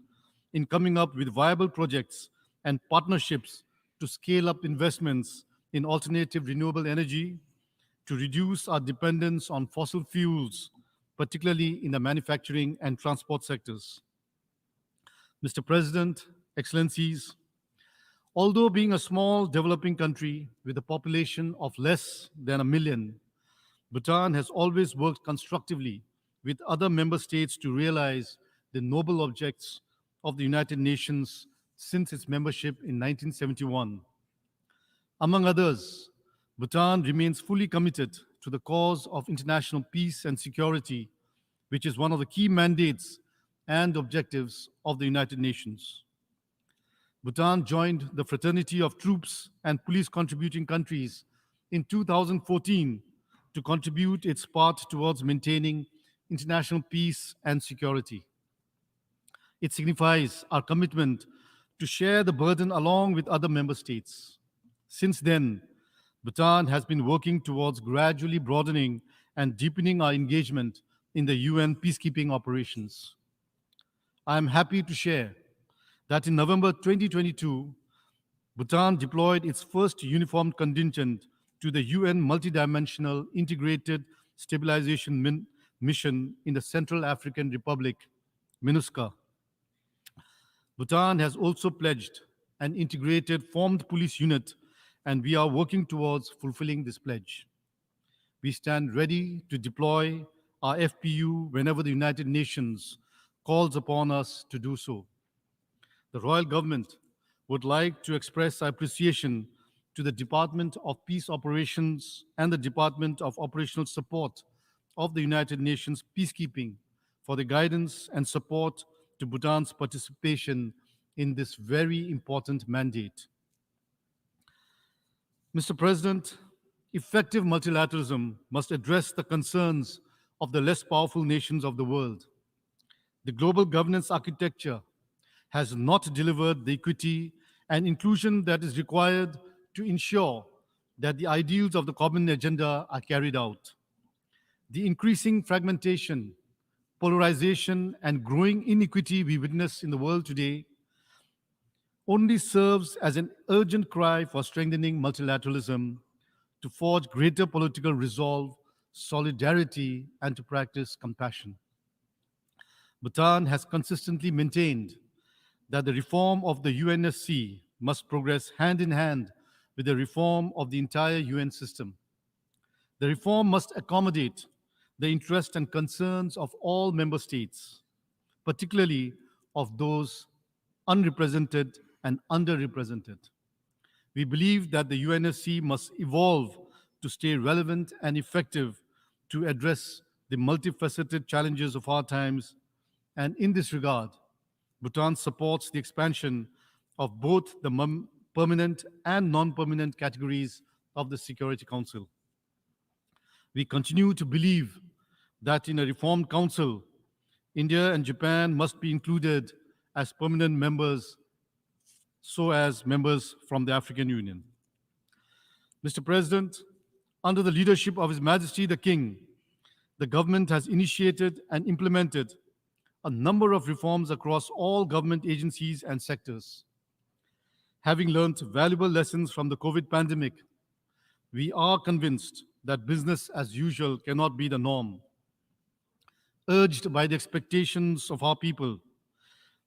in coming up with viable projects and partnerships to scale up investments in alternative renewable energy, to reduce our dependence on fossil fuels, particularly in the manufacturing and transport sectors. Mr. President, Excellencies, although being a small developing country with a population of less than 1 million, Bhutan has always worked constructively with other member states to realize the noble objects of the United Nations since its membership in 1971. Among others, Bhutan remains fully committed to the cause of international peace and security, which is one of the key mandates and objectives of the United Nations. Bhutan joined the Fraternity of Troops and Police Contributing Countries in 2014 to contribute its part towards maintaining international peace and security. It signifies our commitment to share the burden along with other member states. Since then, Bhutan has been working towards gradually broadening and deepening our engagement in the UN peacekeeping operations. I am happy to share that in November 2022, Bhutan deployed its first uniformed contingent to the UN Multidimensional Integrated Stabilization Mission in the Central African Republic, MINUSCA. Bhutan has also pledged an integrated formed police unit, and we are working towards fulfilling this pledge. We stand ready to deploy our FPU whenever the United Nations calls upon us to do so. The Royal Government would like to express our appreciation to the Department of Peace Operations and the Department of Operational Support of the United Nations Peacekeeping for the guidance and support to Bhutan's participation in this very important mandate. Mr. President, effective multilateralism must address the concerns of the less powerful nations of the world. The global governance architecture has not delivered the equity and inclusion that is required to ensure that the ideals of the common agenda are carried out. The increasing fragmentation, polarization, and growing inequity we witness in the world today only serves as an urgent cry for strengthening multilateralism to forge greater political resolve, solidarity, and to practice compassion. Bhutan has consistently maintained that the reform of the UNSC must progress hand in hand with the reform of the entire UN system. The reform must accommodate the interests and concerns of all member states, particularly of those unrepresented and underrepresented. We believe that the UNSC must evolve to stay relevant and effective to address the multifaceted challenges of our times, and in this regard, Bhutan supports the expansion of both the permanent and non-permanent categories of the Security Council. We continue to believe that in a reformed council, India and Japan must be included as permanent members, so as members from the African Union. Mr. President, under the leadership of His Majesty the King, the government has initiated and implemented a number of reforms across all government agencies and sectors. Having learned valuable lessons from the COVID pandemic, we are convinced that business as usual cannot be the norm. Urged by the expectations of our people,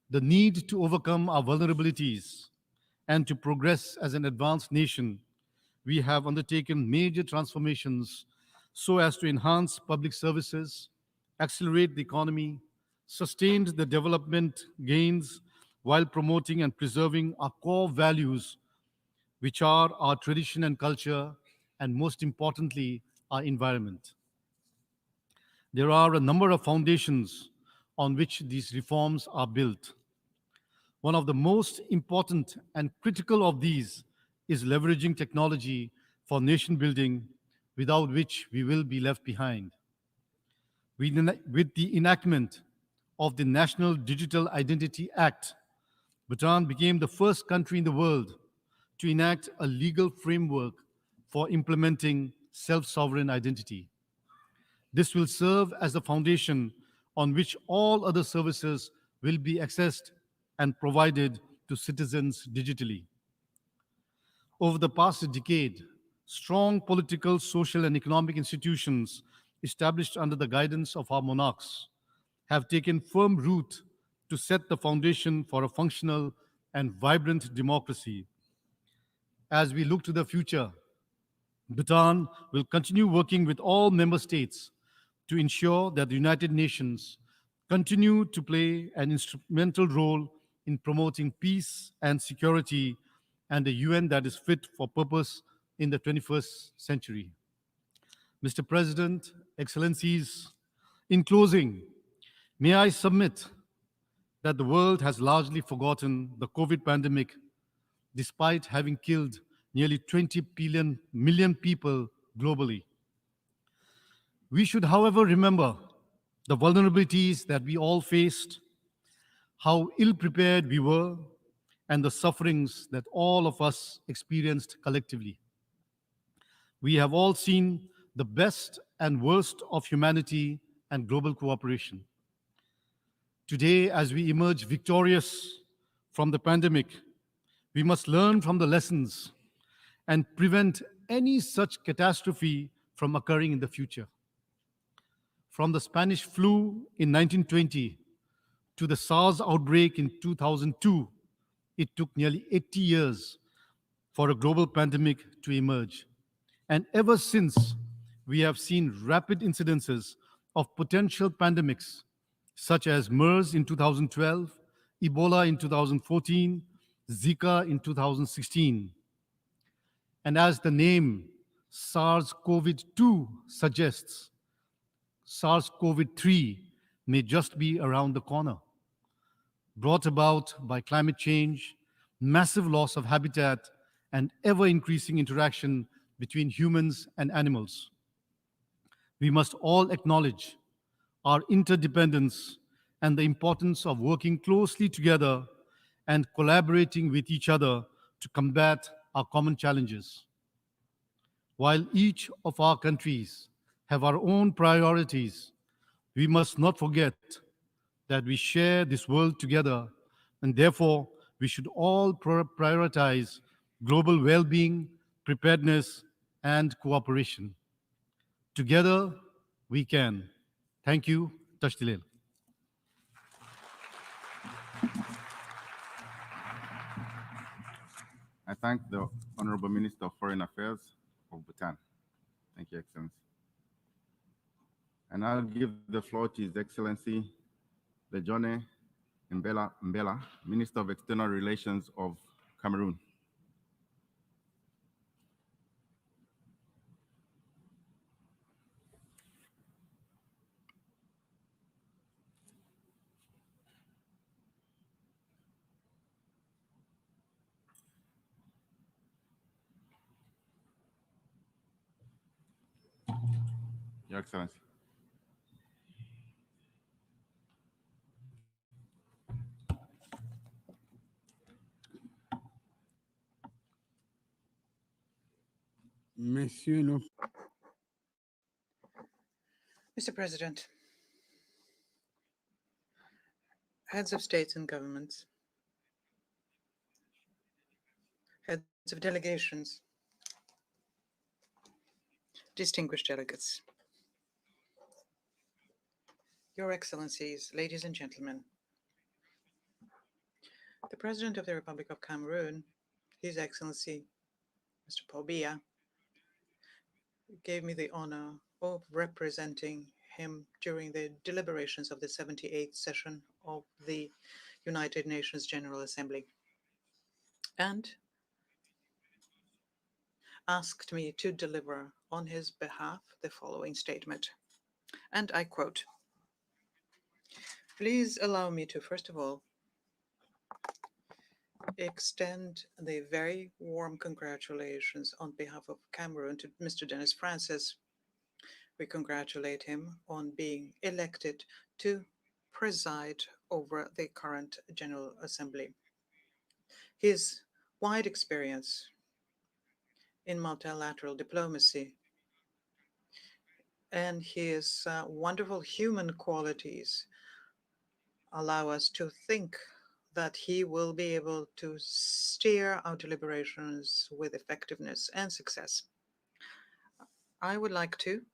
the need to overcome our vulnerabilities, and to progress as an advanced nation, we have undertaken major transformations so as to enhance public services, accelerate the economy, sustained the development gains while promoting and preserving our core values, which are our tradition and culture, and most importantly, our environment. There are a number of foundations on which these reforms are built. One of the most important and critical of these is leveraging technology for nation building, without which we will be left behind. With the enactment of the National Digital Identity Act, Bhutan became the first country in the world to enact a legal framework for implementing self-sovereign identity. This will serve as the foundation on which all other services will be accessed and provided to citizens digitally. Over the past decade, strong political, social, and economic institutions established under the guidance of our monarchs have taken firm root to set the foundation for a functional and vibrant democracy. As we look to the future, Bhutan will continue working with all member states to ensure that the United Nations continue to play an instrumental role in promoting peace and security, and a UN that is fit for purpose in the 21st century. Mr. President, Excellencies, in closing, may I submit that the world has largely forgotten the COVID pandemic, despite having killed nearly 20 million people globally. We should, however, remember the vulnerabilities that we all faced, how ill-prepared we were, and the sufferings that all of us experienced collectively. We have all seen the best and worst of humanity and global cooperation. Today, as we emerge victorious from the pandemic, we must learn from the lessons and prevent any such catastrophe from occurring in the future. From the Spanish flu in 1920 to the SARS outbreak in 2002, it took nearly 80 years for a global pandemic to emerge. And ever since, we have seen rapid incidences of potential pandemics, such as MERS in 2012, Ebola in 2014, Zika in 2016. And as the name SARS-CoV-2 suggests, SARS-CoV-3 may just be around the corner, brought about by climate change, massive loss of habitat, and ever-increasing interaction between humans and animals. We must all acknowledge our interdependence and the importance of working closely together and collaborating with each other to combat our common challenges. While each of our countries have our own priorities, we must not forget that we share this world together, and therefore we should all prioritize global well-being, preparedness, and cooperation. Together, we can. Thank you. Tashtilel. I thank the Honorable Minister of Foreign Affairs of Bhutan. Thank you, Excellency. And I'll give the floor to His Excellency, Lejone Mbela, Minister of External Relations of Cameroon. Your Excellency. Mr. President, heads of states and governments, heads of delegations, distinguished delegates, Your Excellencies, ladies and gentlemen, the President of the Republic of Cameroon, His Excellency, Mr. Paul Biya, gave me the honor of representing him during the deliberations of the 78th session of the United Nations General Assembly, and asked me to deliver on his behalf the following statement. And I quote, "Please allow me to, first of all, extend the very warm congratulations on behalf of Cameroon to Mr. Denis Francis. We congratulate him on being elected to preside over the current General Assembly. His wide experience in multilateral diplomacy and his wonderful human qualities allow us to think that he will be able to steer our deliberations with effectiveness and success. I would like to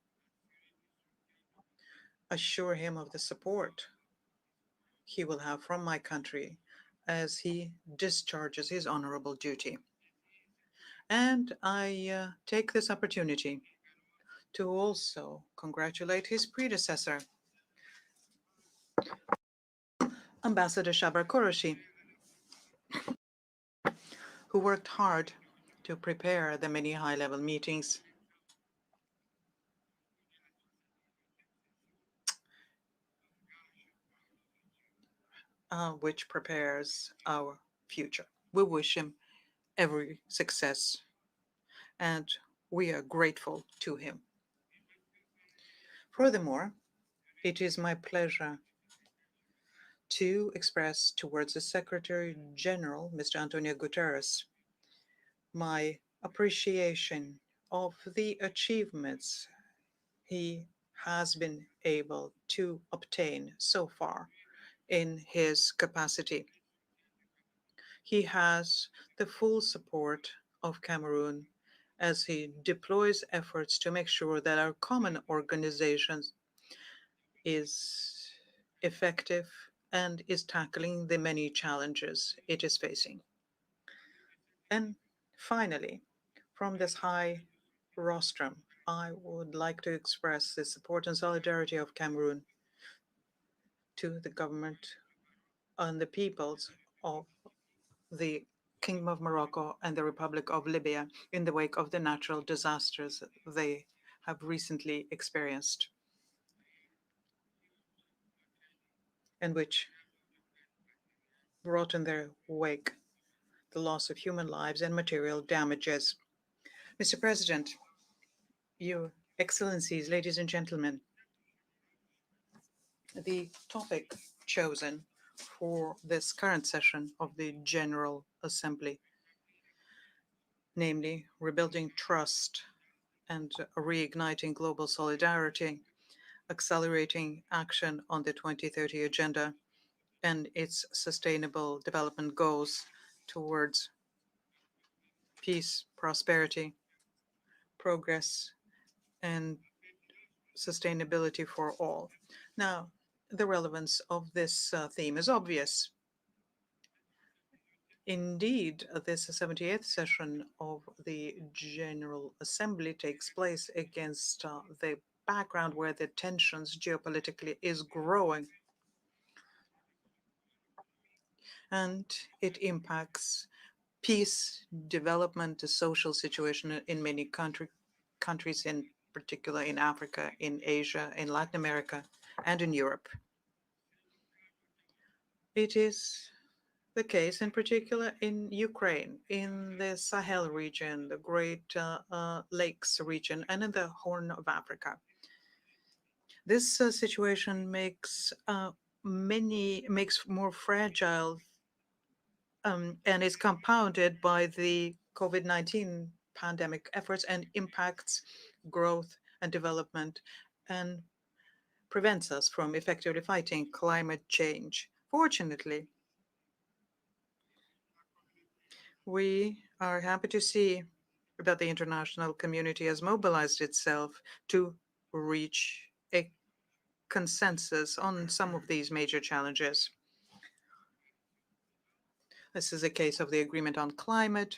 assure him of the support he will have from my country as he discharges his honorable duty. And I take this opportunity to also congratulate his predecessor, Ambassador Shabar Qureshi, who worked hard to prepare the many high-level meetings which prepares our future. We wish him every success, and we are grateful to him. Furthermore, it is my pleasure to express towards the Secretary General, Mr. Antonio Guterres, my appreciation of the achievements he has been able to obtain so far in his capacity. He has the full support of Cameroon as he deploys efforts to make sure that our common organization is effective and is tackling the many challenges it is facing. And finally, from this high rostrum, I would like to express the support and solidarity of Cameroon to the government and the peoples of the Kingdom of Morocco and the Republic of Libya in the wake of the natural disasters they have recently experienced, and which brought in their wake the loss of human lives and material damages. Mr. President, Your Excellencies, ladies and gentlemen, the topic chosen for this current session of the General Assembly, namely rebuilding trust and reigniting global solidarity, accelerating action on the 2030 Agenda and its sustainable development goals towards peace, prosperity, progress and sustainability for all. Now, the relevance of this theme is obvious. Indeed, this 78th session of the General Assembly takes place against the background where the tensions geopolitically is growing, and it impacts peace, development, the social situation in many countries, in particular in Africa, in Asia, in Latin America, and in Europe. It is the case in particular in Ukraine, in the Sahel region, the Great Lakes region, and in the Horn of Africa. This situation makes more fragile and is compounded by the COVID-19 pandemic efforts and impacts growth and development and prevents us from effectively fighting climate change. Fortunately, we are happy to see that the international community has mobilized itself to reach a consensus on some of these major challenges. This is a case of the Agreement on Climate.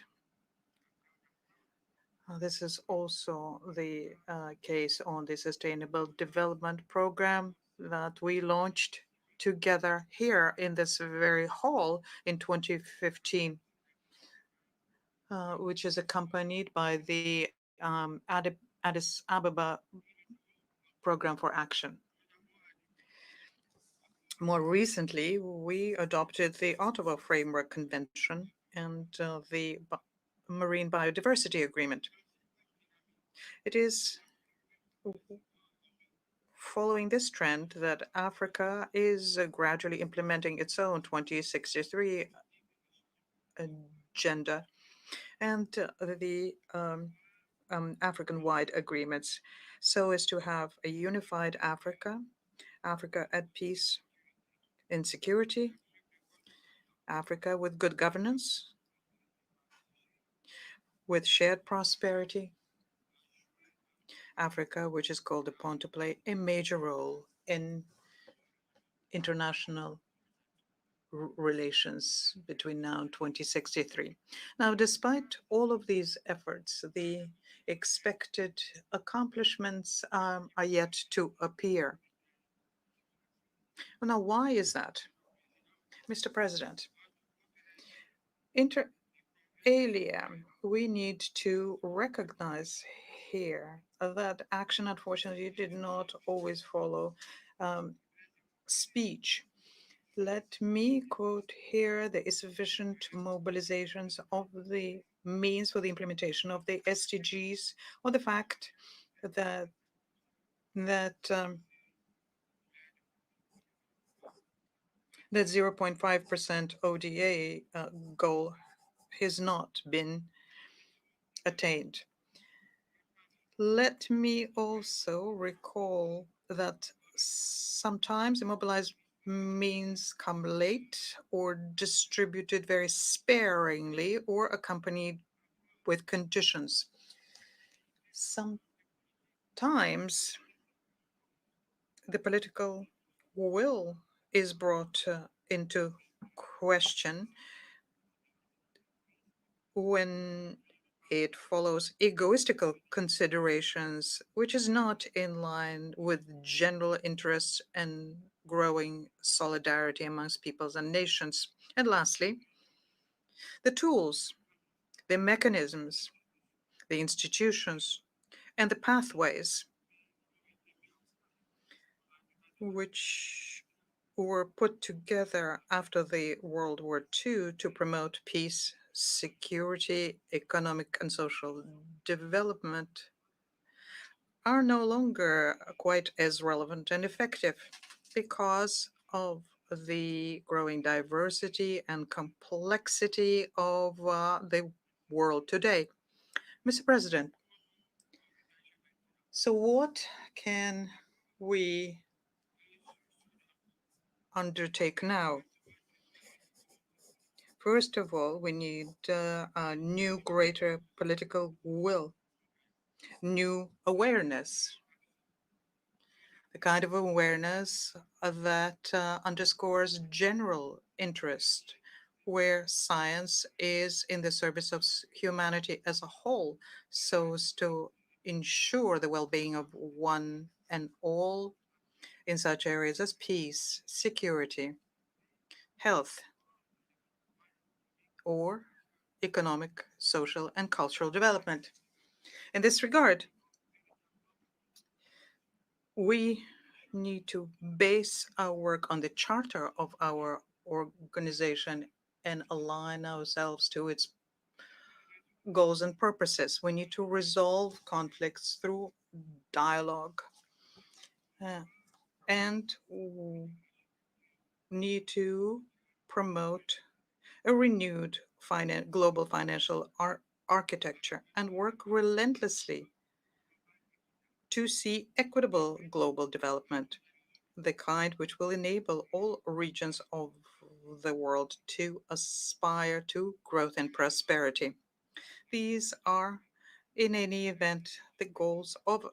This is also the case on the Sustainable Development Program that we launched together here in this very hall in 2015, which is accompanied by the Addis Ababa Program for Action. More recently, we adopted the Ottawa Framework Convention and the Marine Biodiversity Agreement. It is following this trend that Africa is gradually implementing its own 2063 agenda and the African-wide agreements, so as to have a unified Africa, Africa at peace and security, Africa with good governance, with shared prosperity, Africa which is called upon to play a major role in international relations between now and 2063. Now, despite all of these efforts, the expected accomplishments are yet to appear. Now, why is that? Mr. President, inter alia, we need to recognize here that action, unfortunately, did not always follow speech. Let me quote here the insufficient mobilizations of the means for the implementation of the SDGs, or the fact that that 0.5% ODA goal has not been attained. Let me also recall that sometimes immobilized means come late or distributed very sparingly or accompanied with conditions. Sometimes the political will is brought into question when it follows egoistical considerations, which is not in line with general interests and growing solidarity amongst peoples and nations. And lastly, the tools, the mechanisms, the institutions, and the pathways which were put together after the World War II to promote peace, security, economic and social development are no longer quite as relevant and effective because of the growing diversity and complexity of the world today. Mr. President, so what can we undertake now? First of all, we need a new, greater political will new awareness, the kind of awareness that underscores general interest, where science is in the service of humanity as a whole, so as to ensure the well-being of one and all in such areas as peace, security, health, or economic, social, and cultural development. In this regard, we need to base our work on the charter of our organization and align ourselves to its goals and purposes. We need to resolve conflicts through dialogue and need to promote a renewed global financial architecture and work relentlessly to see equitable global development, the kind which will enable all regions of the world to aspire to growth and prosperity. These are, in any event, the goals of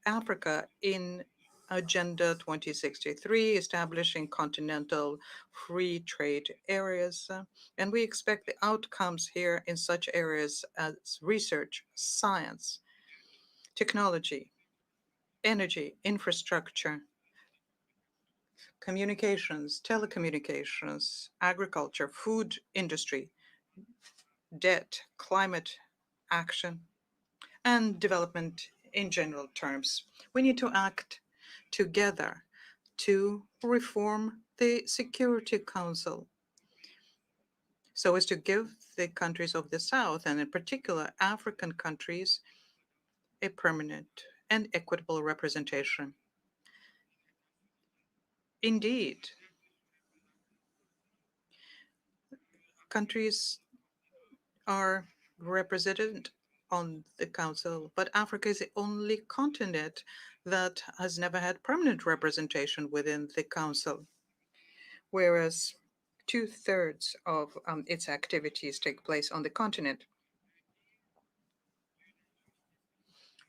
Africa in Agenda 2063, establishing continental free trade areas. And we expect the outcomes here in such areas as research, science, technology, energy, infrastructure, communications, telecommunications, agriculture, food industry, debt, climate action, and development in general terms. We need to act together to reform the Security Council so as to give the countries of the South, and in particular African countries, a permanent and equitable representation. Indeed, countries are represented on the Council, but Africa is the only continent that has never had permanent representation within the Council, whereas two-thirds of its activities take place on the continent.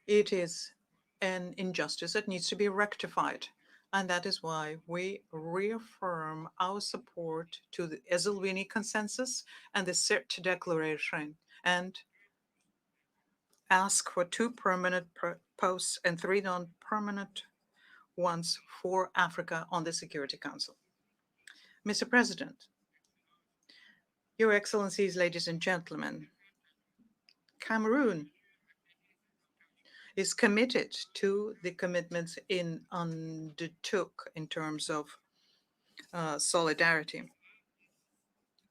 It is an injustice that needs to be rectified. And that is why we reaffirm our support to the Esselwini Consensus and the CERT Declaration and ask for 2 permanent posts and 3 non-permanent ones for Africa on the Security Council. Mr. President, Your Excellencies, ladies and gentlemen, Cameroon is committed to the commitments it undertook in terms of solidarity,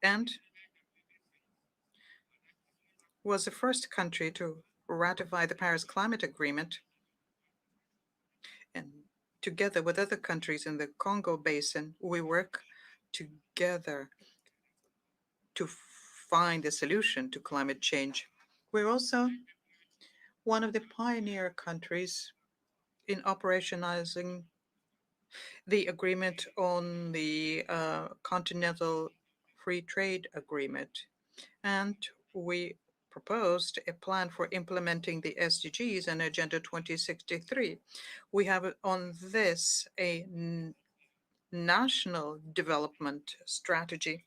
and was the first country to ratify the Paris Climate Agreement, and together with other countries in the Congo Basin, we work together to find a solution to climate change. We're also one of the pioneer countries in operationalizing the agreement on the Continental Free Trade Agreement. And we proposed a plan for implementing the SDGs and Agenda 2063. We have on this a national development strategy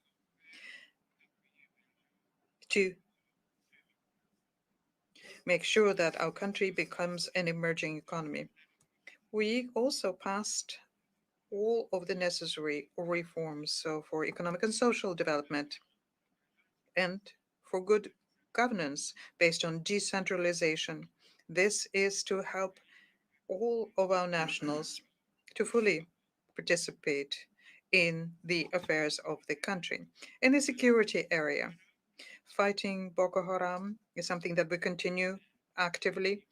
to make sure that our country becomes an emerging economy. We also passed all of the necessary reforms for economic and social development and for good governance based on decentralization. This is to help all of our nationals to fully participate in the affairs of the country. In the security area, fighting Boko Haram is something that we continue actively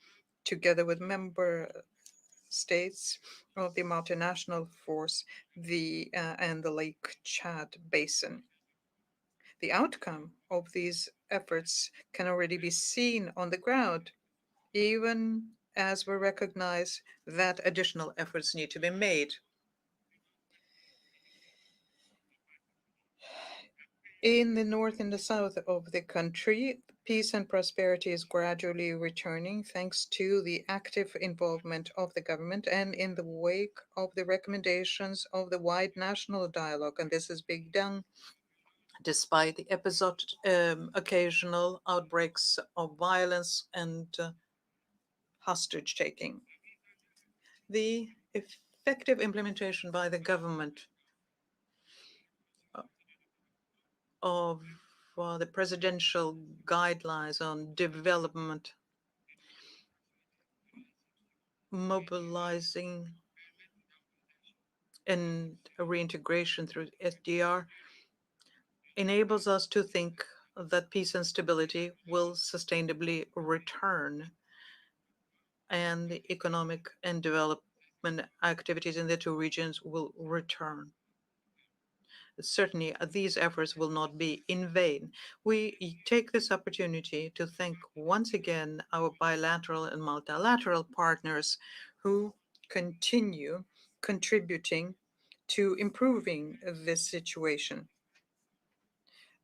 together with member states of the multinational force and the Lake Chad Basin. The outcome of these efforts can already be seen on the ground, even as we recognize that additional efforts need to be made. In the north and the south of the country, peace and prosperity is gradually returning thanks to the active involvement of the government and in the wake of the recommendations of the wide national dialogue. And this is being done despite the occasional outbreaks of violence and hostage taking. The effective implementation by the government of the presidential guidelines on development, mobilizing and reintegration through SDR enables us to think that peace and stability will sustainably return, and the economic and development activities in the two regions will return. Certainly, these efforts will not be in vain. We take this opportunity to thank once again our bilateral and multilateral partners who continue contributing to improving this situation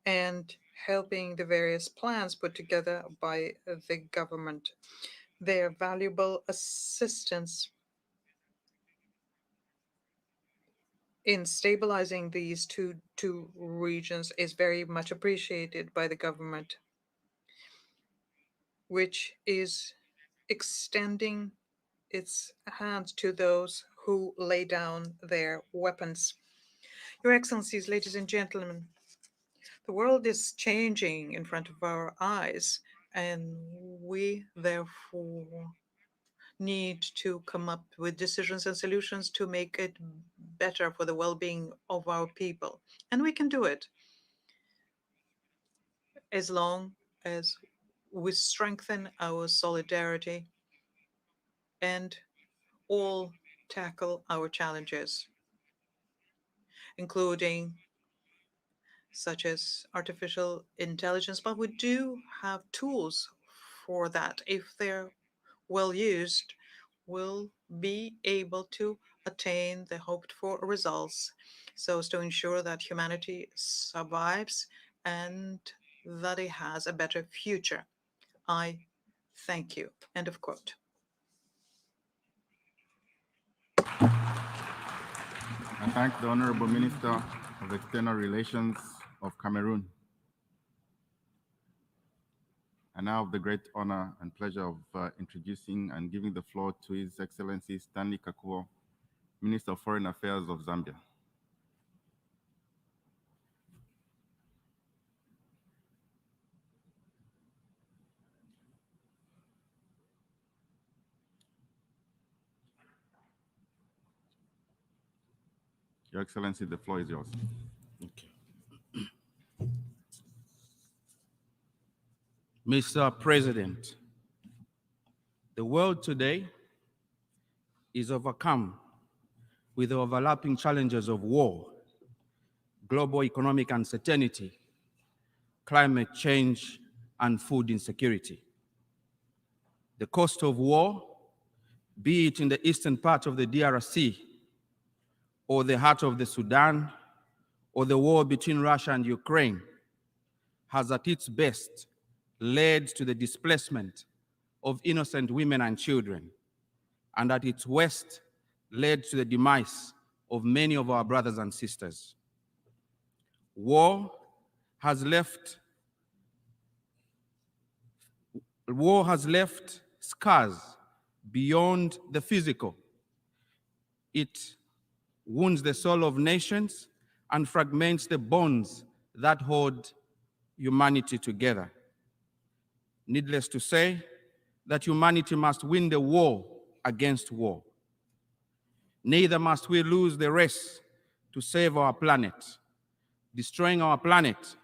and helping the various plans put together by the government. Their valuable assistance in stabilizing these two regions is very much appreciated by the government, which is extending its hand to those who lay down their weapons. Your Excellencies, ladies and gentlemen, the world is changing in front of our eyes, and we therefore need to come up with decisions and solutions to make it better for the well-being of our people. And we can do it as long as we strengthen our solidarity and all tackle our challenges, including such as artificial intelligence. But we do have tools for that. If they're well used, we'll be able to attain the hoped for results so as to ensure that humanity survives and that it has a better future. I thank you. End of quote. I thank the Honorable Minister of External Relations of Cameroon. I now have the great honor and pleasure of introducing and giving the floor to His Excellency Stanley Kakuo, Minister of Foreign Affairs of Zambia. Your Excellency, the floor is yours. Okay. Mr. President, the world today is overcome with the overlapping challenges of war, global economic uncertainty, climate change, and food insecurity. The cost of war, be it in the eastern part of the DRC, or the heart of the Sudan, or the war between Russia and Ukraine, has at its best led to the displacement of innocent women and children, and at its worst led to the demise of many of our brothers and sisters. War has left scars beyond the physical. It wounds the soul of nations and fragments the bonds that hold humanity together. Needless to say, that humanity must win the war against war. Neither must we lose the race to save our planet. Destroying our planet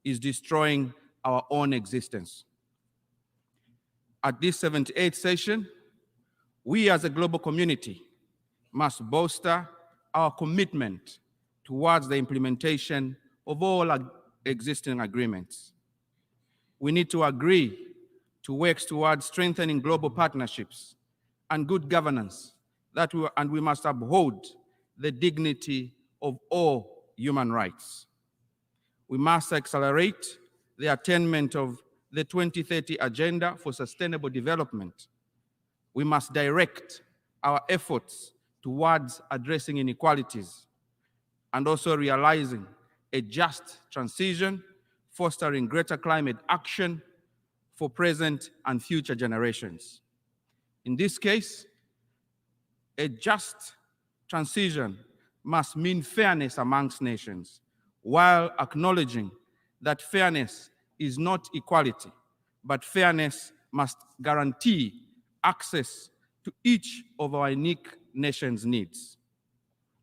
is destroying our own existence. At this 78th session, we as a global community must bolster our commitment towards the implementation of all existing agreements. We need to agree to work towards strengthening global partnerships and good governance, and we must uphold the dignity of all human rights. We must accelerate the attainment of the 2030 Agenda for Sustainable Development, we must direct our efforts towards addressing inequalities and also realizing a just transition, fostering greater climate action for present and future generations. In this case, a just transition must mean fairness amongst nations, while acknowledging that fairness is not equality, but fairness must guarantee access to each of our unique nations' needs.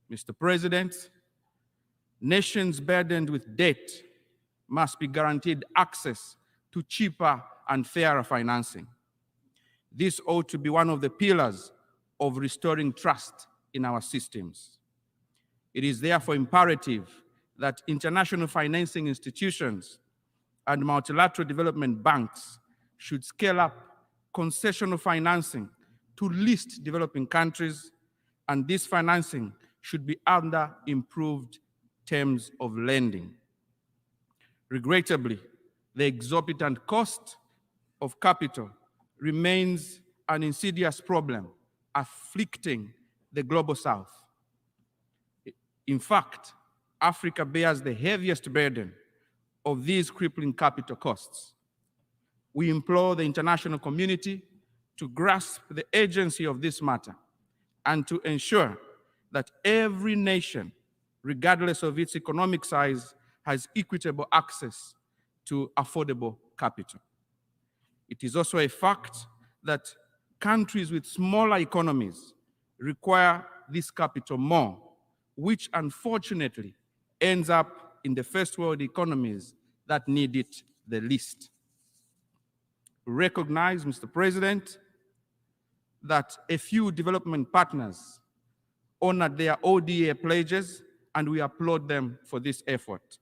Mr. President, nations burdened with debt must be guaranteed access to cheaper and fairer financing. This ought to be one of the pillars of restoring trust in our systems. It is therefore imperative that international financing institutions and multilateral development banks should scale up concessional financing to least developing countries, and this financing should be under improved terms of lending. Regrettably, the exorbitant cost of capital remains an insidious problem afflicting the global South. In fact, Africa bears the heaviest burden of these crippling capital costs. We implore the international community to grasp the urgency of this matter and to ensure that every nation, regardless of its economic size, has equitable access to affordable capital. It is also a fact that countries with smaller economies require this capital more, which unfortunately ends up in the first world economies that need it the least. We recognize, Mr. President, that a few development partners honored their ODA pledges, and we applaud them for this effort.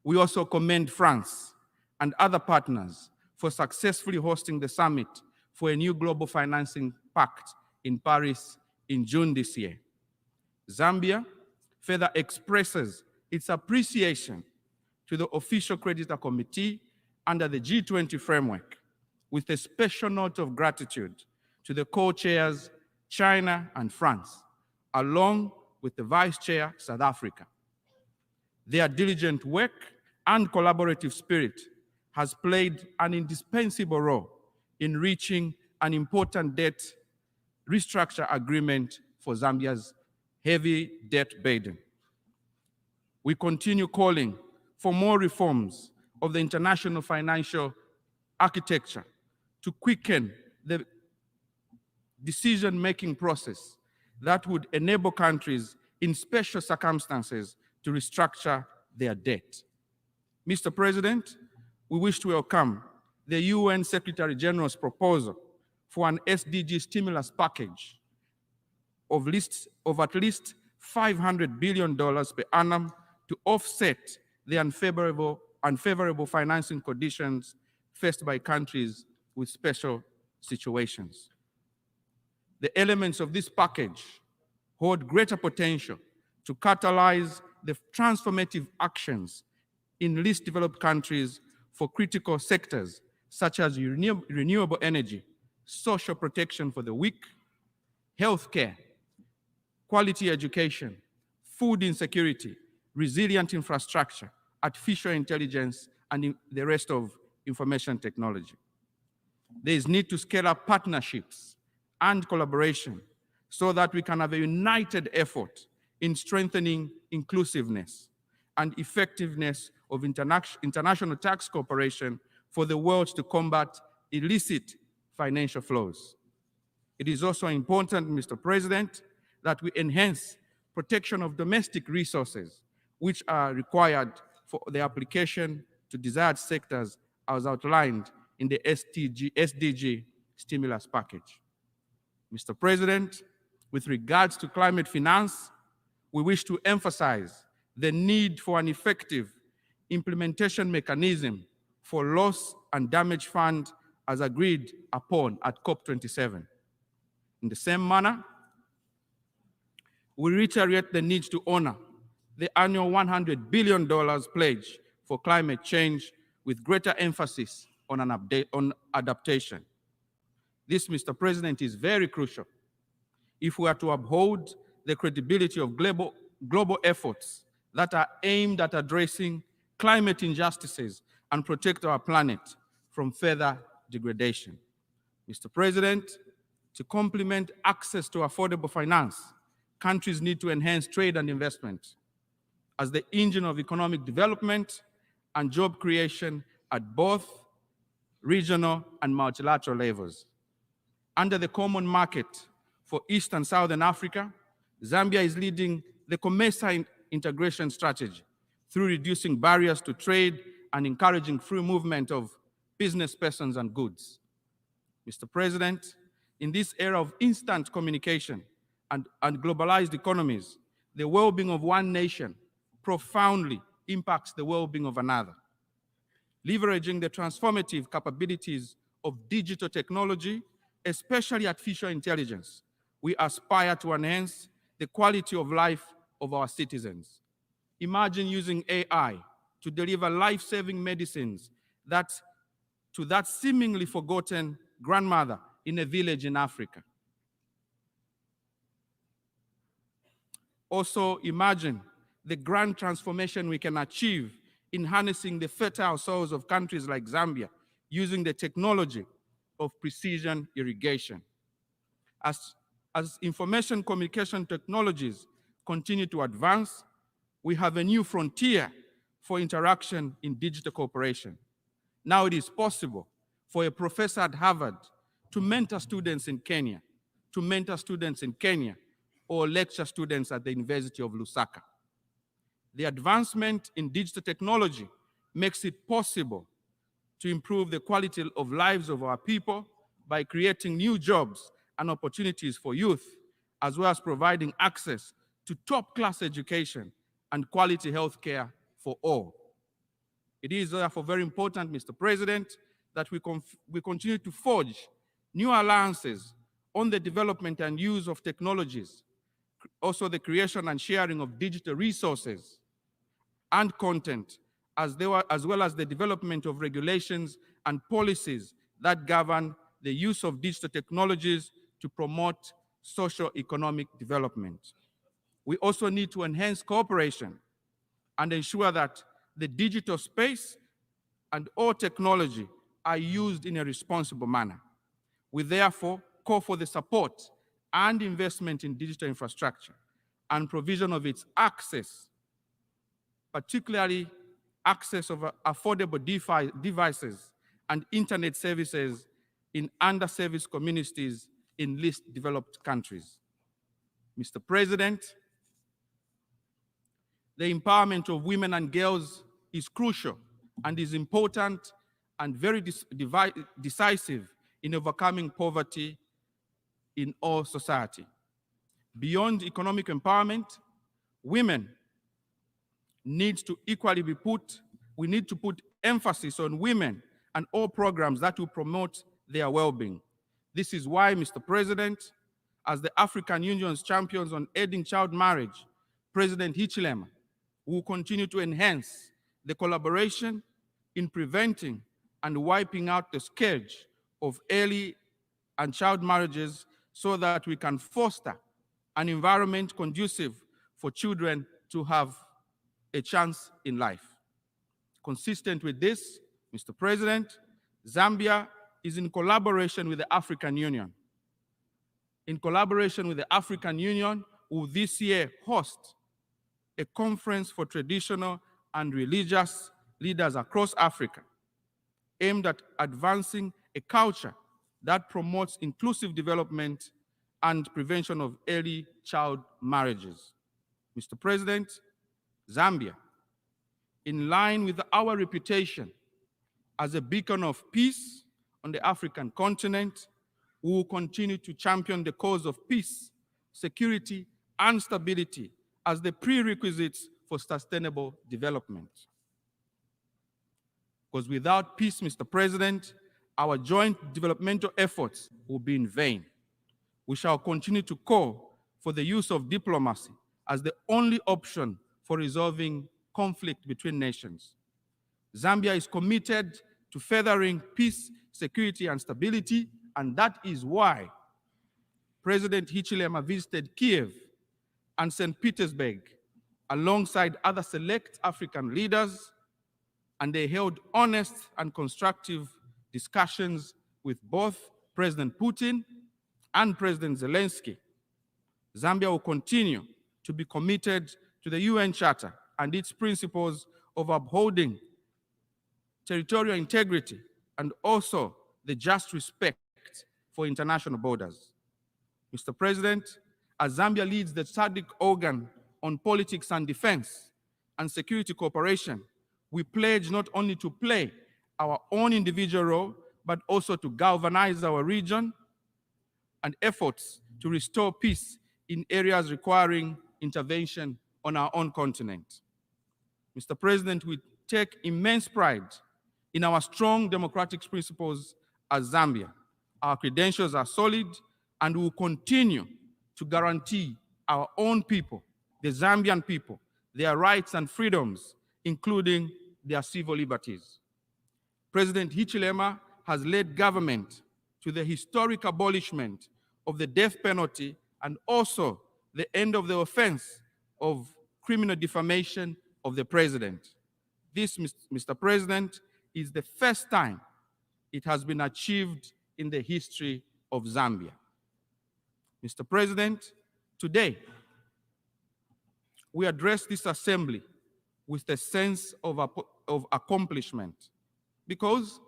We also commend France and other partners for successfully hosting the summit for a new global financing pact in Paris in June this year. Zambia further expresses its appreciation to the Official Creditor Committee under the G20 framework, with a special note of gratitude to the co-chairs, China and France, along with the Vice Chair, South Africa. Their diligent work and collaborative spirit has played an indispensable role in reaching an important debt restructure agreement for Zambia's heavy debt burden. We continue calling for more reforms of the international financial architecture to quicken the decision-making process that would enable countries in special circumstances to restructure their debt. Mr. President, we wish to welcome the UN Secretary General's proposal for an SDG stimulus package of at least $500 billion per annum to offset the unfavorable financing conditions faced by countries with special situations. The elements of this package hold greater potential to catalyze the transformative actions in least developed countries for critical sectors such as renewable energy, social protection for the weak, healthcare, quality education, food insecurity, resilient infrastructure, artificial intelligence, and the rest of information technology. There is need to scale up partnerships and collaboration so that we can have a united effort in strengthening inclusiveness and effectiveness of international tax cooperation for the world to combat illicit financial flows. It is also important, Mr. President, that we enhance protection of domestic resources which are required for the application to desired sectors as outlined in the SDG stimulus package. Mr. President, with regards to climate finance, we wish to emphasize the need for an effective implementation mechanism for loss and damage fund as agreed upon at COP27. In the same manner, we reiterate the need to honor the annual $100 billion pledge for climate change with greater emphasis on adaptation. This, Mr. President, is very crucial if we are to uphold the credibility of global efforts that are aimed at addressing climate injustices and protect our planet from further degradation. Mr. President, to complement access to affordable finance, countries need to enhance trade and investment as the engine of economic development and job creation at both regional and multilateral levels. Under the Common Market for East and Southern Africa, Zambia is leading the COMESA integration strategy through reducing barriers to trade and encouraging free movement of business persons and goods. Mr. President, in this era of instant communication and globalized economies, the well-being of one nation profoundly impacts the well-being of another. Leveraging the transformative capabilities of digital technology, especially artificial intelligence, we aspire to enhance the quality of life of our citizens. Imagine using AI to deliver life-saving medicines to that seemingly forgotten grandmother in a village in Africa. Also, imagine the grand transformation we can achieve in harnessing the fertile soils of countries like Zambia using the technology of precision irrigation. As information communication technologies continue to advance, we have a new frontier for interaction in digital cooperation. Now it is possible for a professor at Harvard to mentor students in Kenya, or lecture students at the University of Lusaka. The advancement in digital technology makes it possible to improve the quality of lives of our people by creating new jobs and opportunities for youth, as well as providing access to top-class education and quality health care for all. It is therefore very important, Mr. President, that we continue to forge new alliances on the development and use of technologies, also the creation and sharing of digital resources and content, as well as the development of regulations and policies that govern the use of digital technologies to promote socio-economic development. We also need to enhance cooperation and ensure that the digital space and all technology are used in a responsible manner. We therefore call for the support and investment in digital infrastructure and provision of its access, particularly access of affordable devices and internet services in underserviced communities in least developed countries. Mr. President, the empowerment of women and girls is crucial and is important and very decisive in overcoming poverty in all society. Beyond economic empowerment, women need to we need to put emphasis on women and all programs that will promote their well-being. This is why, Mr. President, as the African Union's champions on ending child marriage, President Hichilema will continue to enhance the collaboration in preventing and wiping out the scourge of early and child marriages so that we can foster an environment conducive for children to have a chance in life. Consistent with this, Mr. President, Zambia is in collaboration with the African Union. In collaboration with the African Union, will this year host a conference for traditional and religious leaders across Africa aimed at advancing a culture that promotes inclusive development and prevention of early child marriages. Mr. President, Zambia, in line with our reputation as a beacon of peace on the African continent, we will continue to champion the cause of peace, security, and stability as the prerequisites for sustainable development. Because without peace, Mr. President, our joint developmental efforts will be in vain. We shall continue to call for the use of diplomacy as the only option for resolving conflict between nations. Zambia is committed to furthering peace, security, and stability, and that is why President Hichilema visited Kiev and St. Petersburg alongside other select African leaders, and they held honest and constructive discussions with both President Putin and President Zelensky. Zambia will continue to be committed to the UN Charter and its principles of upholding territorial integrity and also the just respect for international borders. Mr. President, as Zambia leads the SADC organ on politics and defense and security cooperation, we pledge not only to play our own individual role, but also to galvanize our region and efforts to restore peace in areas requiring intervention on our own continent. Mr. President, we take immense pride in our strong democratic principles as Zambia. Our credentials are solid, and we will continue to guarantee our own people, the Zambian people, their rights and freedoms, including their civil liberties. President Hichilema has led government to the historic abolishment of the death penalty and also the end of the offense of criminal defamation of the president. This, Mr. President, is the first time it has been achieved in the history of Zambia. Mr. President, today, we address this assembly with a sense of accomplishment because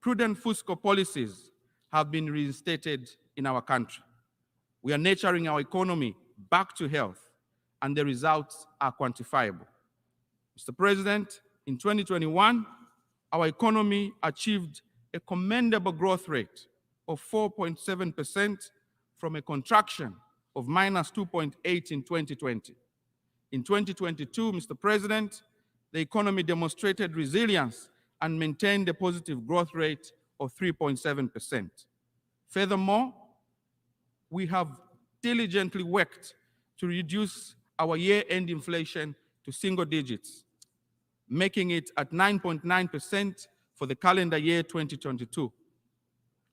prudent fiscal policies have been reinstated in our country. We are nurturing our economy back to health, and the results are quantifiable. Mr. President, in 2021, our economy achieved a commendable growth rate of 4.7% from a contraction of -2.8 in 2020. In 2022, Mr. President, the economy demonstrated resilience and maintained a positive growth rate of 3.7%. Furthermore, we have diligently worked to reduce our year-end inflation to single digits, making it at 9.9% for the calendar year 2022.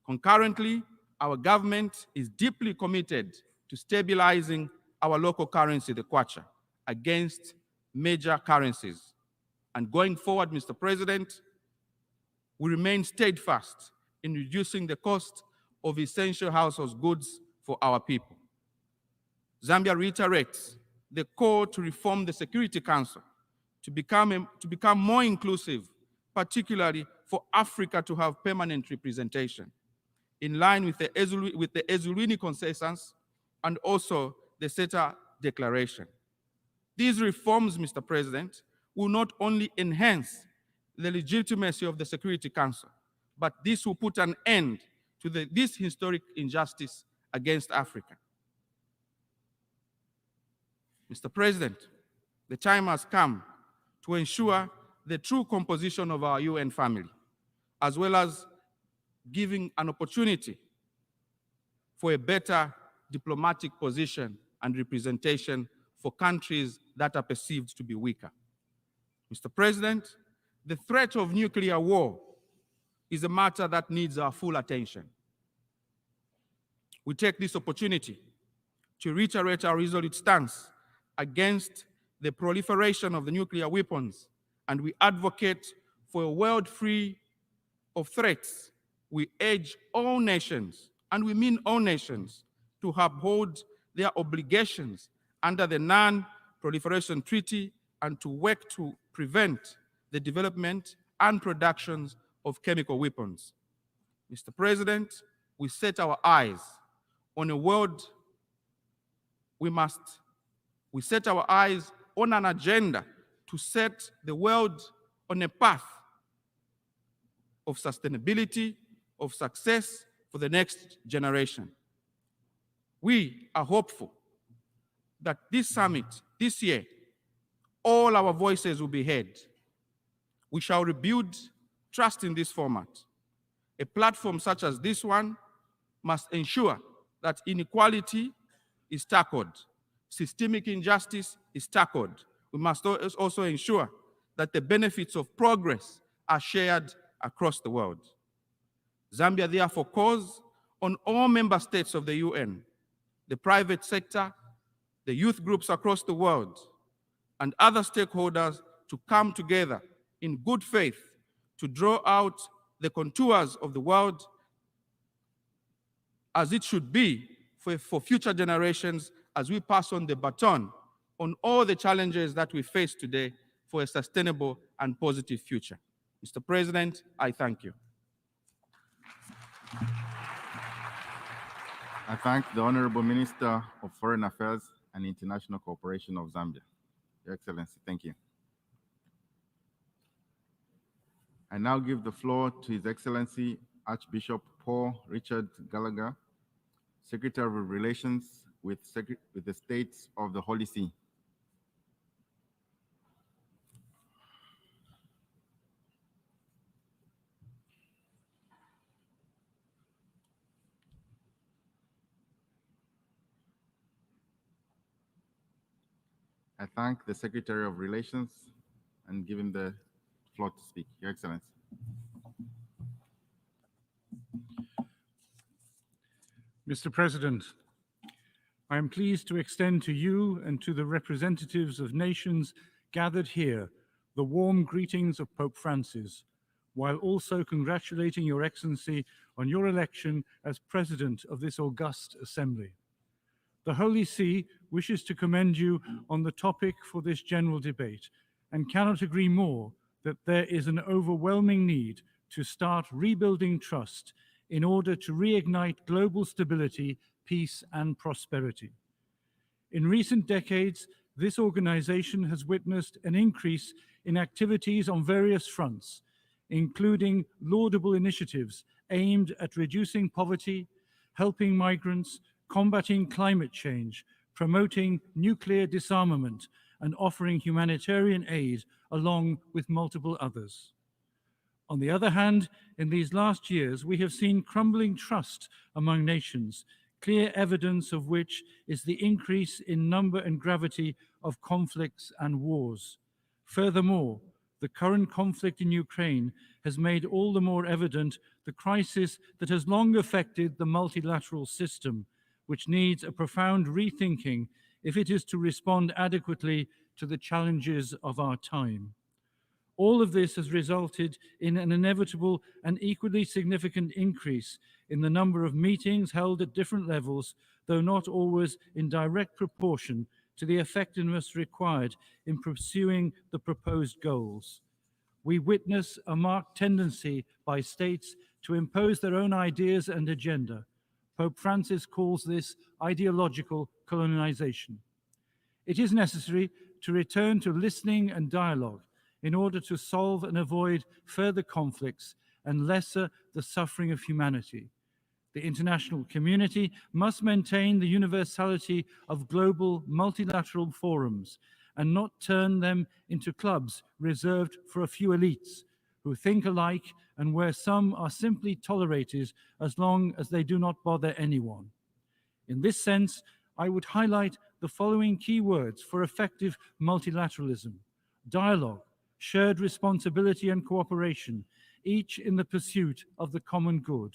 Concurrently, our government is deeply committed to stabilizing our local currency, the kwacha, against major currencies. And going forward, Mr. President, we remain steadfast in reducing the cost of essential household goods for our people. Zambia reiterates the call to reform the Security Council to become more inclusive, particularly for Africa to have permanent representation, in line with the Ezulwini Consensus and also the CETA Declaration. These reforms, Mr. President, will not only enhance the legitimacy of the Security Council, but this will put an end to this historic injustice against Africa. Mr. President, the time has come to ensure the true composition of our UN family, as well as giving an opportunity for a better diplomatic position and representation for countries that are perceived to be weaker. Mr. President, the threat of nuclear war is a matter that needs our full attention. We take this opportunity to reiterate our resolute stance against the proliferation of the nuclear weapons, and we advocate for a world free of threats. We urge all nations, and we mean all nations, to uphold their obligations under the Non-Proliferation Treaty and to work to prevent the development and productions of chemical weapons. Mr. President, we set our eyes on a world, we set our eyes on an agenda to set the world on a path of sustainability, of success for the next generation. We are hopeful that this summit, this year, all our voices will be heard. We shall rebuild trust in this format. A platform such as this one must ensure that inequality is tackled, systemic injustice is tackled. We must also ensure that the benefits of progress are shared across the world. Zambia therefore calls on all member states of the UN, the private sector, the youth groups across the world, and other stakeholders to come together in good faith to draw out the contours of the world as it should be for future generations as we pass on the baton on all the challenges that we face today for a sustainable and positive future. Mr. President, I thank you. I thank the Honorable Minister of Foreign Affairs and International Cooperation of Zambia. Your Excellency, thank you. I now give the floor to His Excellency Archbishop Paul Richard Gallagher, Secretary of Relations with the States of the Holy See. I thank the Secretary of Relations and give him the floor to speak. Your Excellency. Mr. President, I am pleased to extend to you and to the representatives of nations gathered here the warm greetings of Pope Francis, while also congratulating Your Excellency on your election as President of this august assembly. The Holy See wishes to commend you on the topic for this general debate and cannot agree more that there is an overwhelming need to start rebuilding trust in order to reignite global stability, peace, and prosperity. In recent decades, this organization has witnessed an increase in activities on various fronts, including laudable initiatives aimed at reducing poverty, helping migrants, combating climate change, promoting nuclear disarmament, and offering humanitarian aid, along with multiple others. On the other hand, in these last years, we have seen crumbling trust among nations, clear evidence of which is the increase in number and gravity of conflicts and wars. Furthermore, the current conflict in Ukraine has made all the more evident the crisis that has long affected the multilateral system, which needs a profound rethinking if it is to respond adequately to the challenges of our time. All of this has resulted in an inevitable and equally significant increase in the number of meetings held at different levels, though not always in direct proportion to the effectiveness required in pursuing the proposed goals. We witness a marked tendency by states to impose their own ideas and agenda. Pope Francis calls this ideological colonization. It is necessary to return to listening and dialogue in order to solve and avoid further conflicts and lesser the suffering of humanity. The international community must maintain the universality of global multilateral forums and not turn them into clubs reserved for a few elites who think alike and where some are simply tolerated as long as they do not bother anyone. In this sense, I would highlight the following key words for effective multilateralism: dialogue, shared responsibility and cooperation, each in the pursuit of the common good.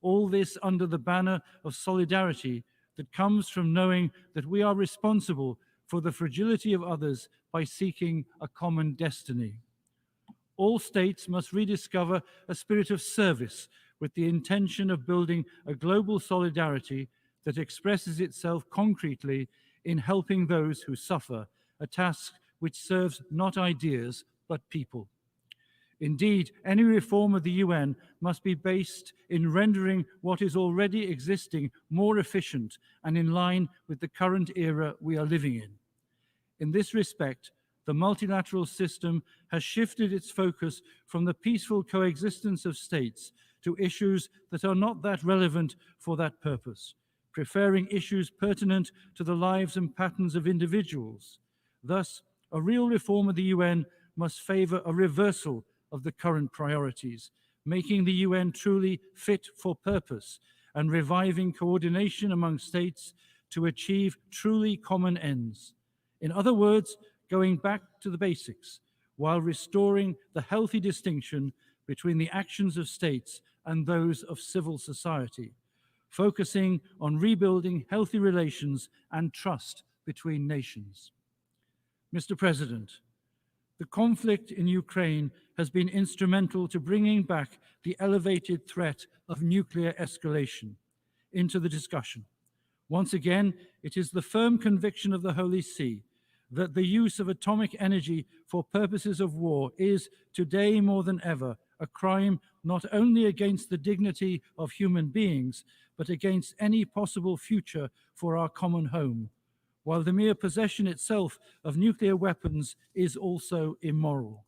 All this under the banner of solidarity that comes from knowing that we are responsible for the fragility of others by seeking a common destiny. All states must rediscover a spirit of service with the intention of building a global solidarity that expresses itself concretely in helping those who suffer, a task which serves not ideas, but people. Indeed, any reform of the UN must be based in rendering what is already existing more efficient and in line with the current era we are living in. In this respect, the multilateral system has shifted its focus from the peaceful coexistence of states to issues that are not that relevant for that purpose, preferring issues pertinent to the lives and patterns of individuals. Thus, a real reform of the UN must favor a reversal of the current priorities, making the UN truly fit for purpose and reviving coordination among states to achieve truly common ends. In other words, going back to the basics, while restoring the healthy distinction between the actions of states and those of civil society, focusing on rebuilding healthy relations and trust between nations. Mr. President, the conflict in Ukraine has been instrumental to bringing back the elevated threat of nuclear escalation into the discussion. Once again, it is the firm conviction of the Holy See that the use of atomic energy for purposes of war is, today more than ever, a crime not only against the dignity of human beings, but against any possible future for our common home, while the mere possession itself of nuclear weapons is also immoral.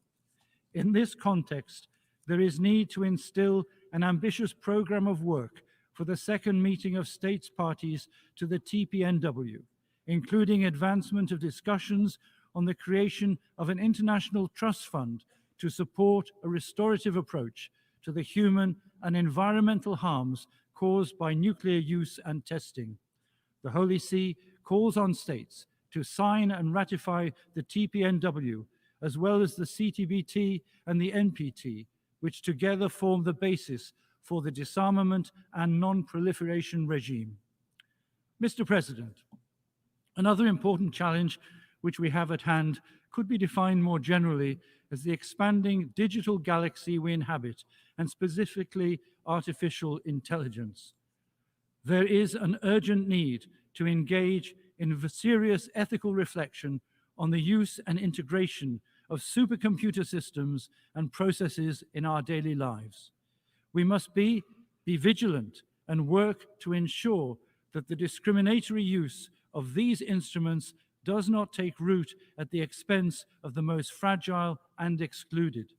In this context, there is need to instill an ambitious program of work for the second meeting of states parties to the TPNW, including advancement of discussions on the creation of an international trust fund to support a restorative approach to the human and environmental harms caused by nuclear use and testing. The Holy See calls on states to sign and ratify the TPNW, as well as the CTBT and the NPT, which together form the basis for the disarmament and non-proliferation regime. Mr. President, another important challenge which we have at hand could be defined more generally as the expanding digital galaxy we inhabit, and specifically artificial intelligence. There is an urgent need to engage in serious ethical reflection on the use and integration of supercomputer systems and processes in our daily lives. We must be vigilant and work to ensure that the discriminatory use of these instruments does not take root at the expense of the most fragile and excluded.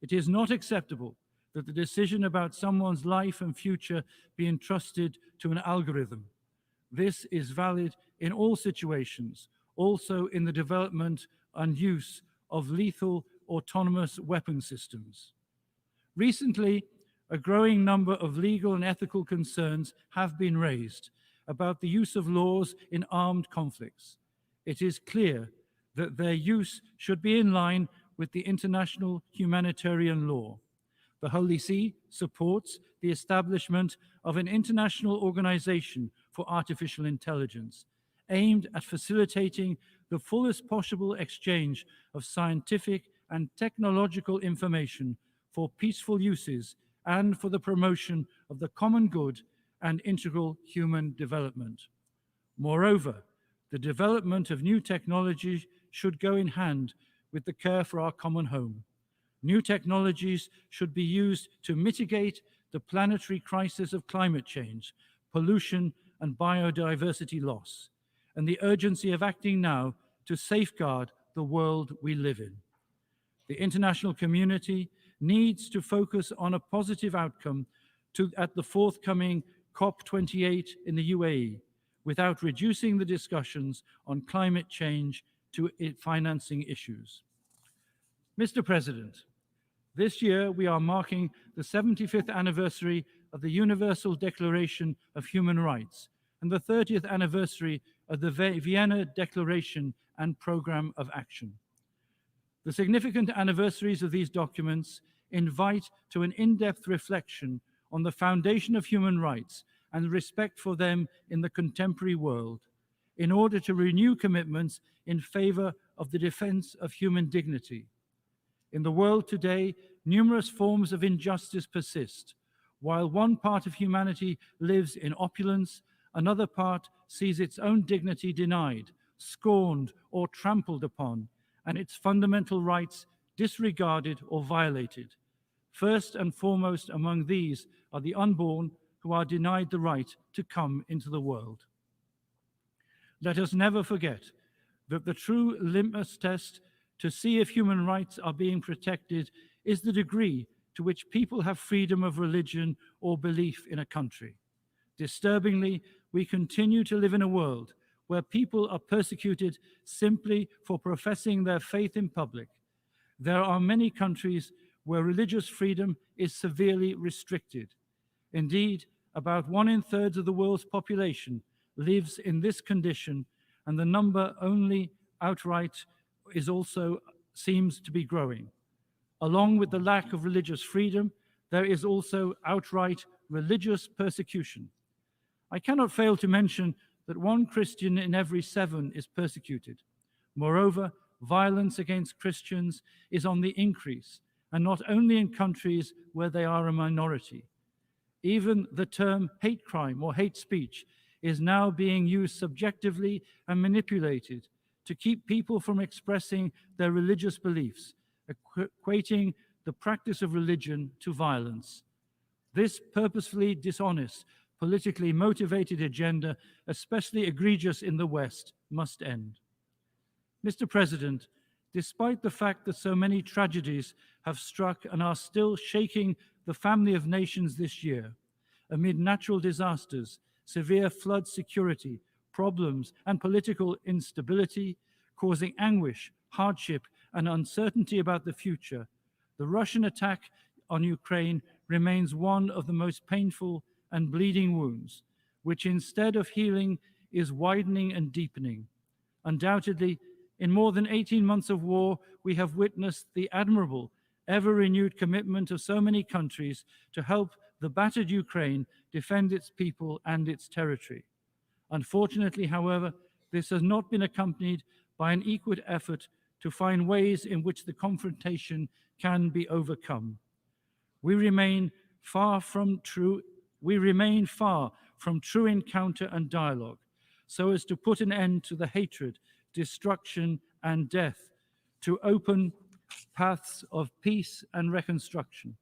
It is not acceptable that the decision about someone's life and future be entrusted to an algorithm. This is valid in all situations, also in the development and use of lethal autonomous weapon systems. Recently, a growing number of legal and ethical concerns have been raised about the use of laws in armed conflicts. It is clear that their use should be in line with the international humanitarian law. The Holy See supports the establishment of an international organization for artificial intelligence, aimed at facilitating the fullest possible exchange of scientific and technological information for peaceful uses and for the promotion of the common good and integral human development. Moreover, the development of new technology should go in hand with the care for our common home. New technologies should be used to mitigate the planetary crisis of climate change, pollution, and biodiversity loss, and the urgency of acting now to safeguard the world we live in. The international community needs to focus on a positive outcome at the forthcoming COP28 in the UAE, without reducing the discussions on climate change to financing issues. Mr. President, this year we are marking the 75th anniversary of the Universal Declaration of Human Rights and the 30th anniversary of the Vienna Declaration and Programme of Action. The significant anniversaries of these documents invite to an in-depth reflection on the foundation of human rights and respect for them in the contemporary world, in order to renew commitments in favor of the defense of human dignity. In the world today, numerous forms of injustice persist. While one part of humanity lives in opulence, another part sees its own dignity denied, scorned, or trampled upon, and its fundamental rights disregarded or violated. First and foremost among these are the unborn, who are denied the right to come into the world. Let us never forget that the true litmus test to see if human rights are being protected is the degree to which people have freedom of religion or belief in a country. Disturbingly, we continue to live in a world where people are persecuted simply for professing their faith in public. There are many countries where religious freedom is severely restricted. Indeed, about 1/3 of the world's population lives in this condition, and the number only outright is also seems to be growing. Along with the lack of religious freedom, there is also outright religious persecution. I cannot fail to mention that 1 Christian in every 7 is persecuted. Moreover, violence against Christians is on the increase, and not only in countries where they are a minority. Even the term hate crime or hate speech is now being used subjectively and manipulated to keep people from expressing their religious beliefs, equating the practice of religion to violence. This purposefully dishonest, politically motivated agenda, especially egregious in the West, must end. Mr. President, despite the fact that so many tragedies have struck and are still shaking the family of nations this year, amid natural disasters, severe flood security, problems, and political instability, causing anguish, hardship, and uncertainty about the future, the Russian attack on Ukraine remains one of the most painful and bleeding wounds, which instead of healing is widening and deepening. Undoubtedly, in more than 18 months of war, we have witnessed the admirable, ever-renewed commitment of so many countries to help the battered Ukraine defend its people and its territory. Unfortunately, however, this has not been accompanied by an equal effort to find ways in which the confrontation can be overcome. We remain far from true encounter and dialogue, so as to put an end to the hatred, destruction, and death, to open paths of peace and reconstruction.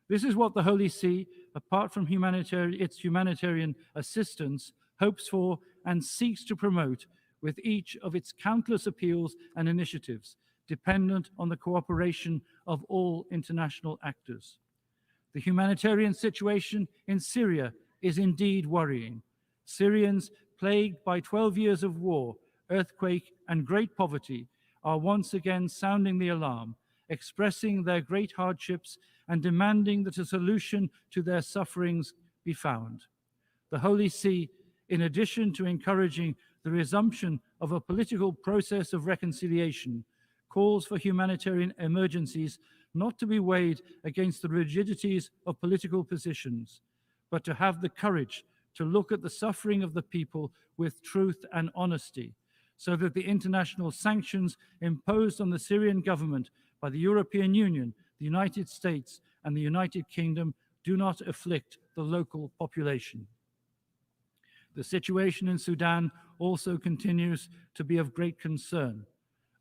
This is what the Holy See, apart from its humanitarian assistance, hopes for and seeks to promote with each of its countless appeals and initiatives, dependent on the cooperation of all international actors. The humanitarian situation in Syria is indeed worrying. Syrians plagued by 12 years of war, earthquake, and great poverty are once again sounding the alarm, expressing their great hardships and demanding that a solution to their sufferings be found. The Holy See, in addition to encouraging the resumption of a political process of reconciliation, calls for humanitarian emergencies not to be weighed against the rigidities of political positions, but to have the courage to look at the suffering of the people with truth and honesty, so that the international sanctions imposed on the Syrian government by the European Union, the United States, and the United Kingdom do not afflict the local population. The situation in Sudan also continues to be of great concern.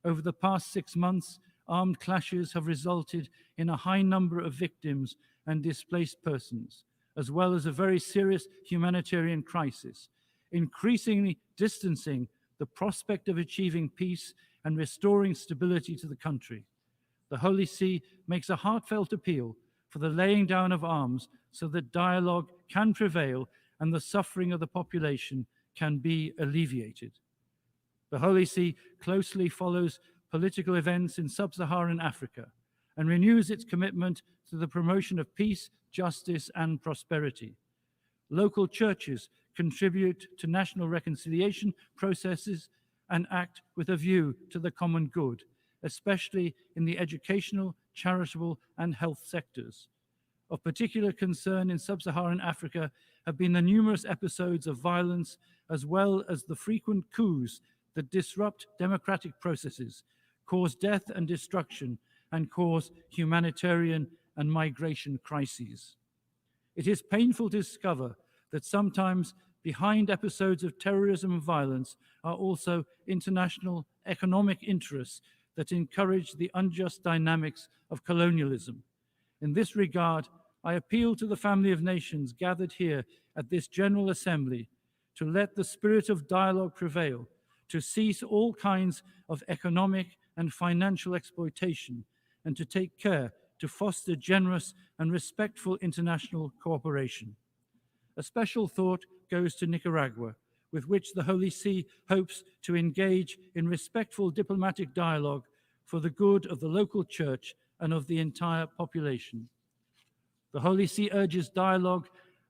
Over the past 6 months, armed clashes have resulted in a high number of victims and displaced persons, as well as a very serious humanitarian crisis, increasingly distancing the prospect of achieving peace and restoring stability to the country. The Holy See makes a heartfelt appeal for the laying down of arms so that dialogue can prevail and the suffering of the population can be alleviated. The Holy See closely follows political events in sub-Saharan Africa and renews its commitment to the promotion of peace, justice, and prosperity. Local churches contribute to national reconciliation processes and act with a view to the common good, especially in the educational, charitable, and health sectors. Of particular concern in sub-Saharan Africa have been the numerous episodes of violence, as well as the frequent coups that disrupt democratic processes, cause death and destruction, and cause humanitarian and migration crises. It is painful to discover that sometimes behind episodes of terrorism and violence are also international economic interests that encourage the unjust dynamics of colonialism. In this regard, I appeal to the family of nations gathered here at this General Assembly to let the spirit of dialogue prevail, to cease all kinds of economic and financial exploitation, and to take care to foster generous and respectful international cooperation. A special thought goes to Nicaragua, with which the Holy See hopes to engage in respectful diplomatic dialogue for the good of the local church and of the entire population. The Holy See urges dialogue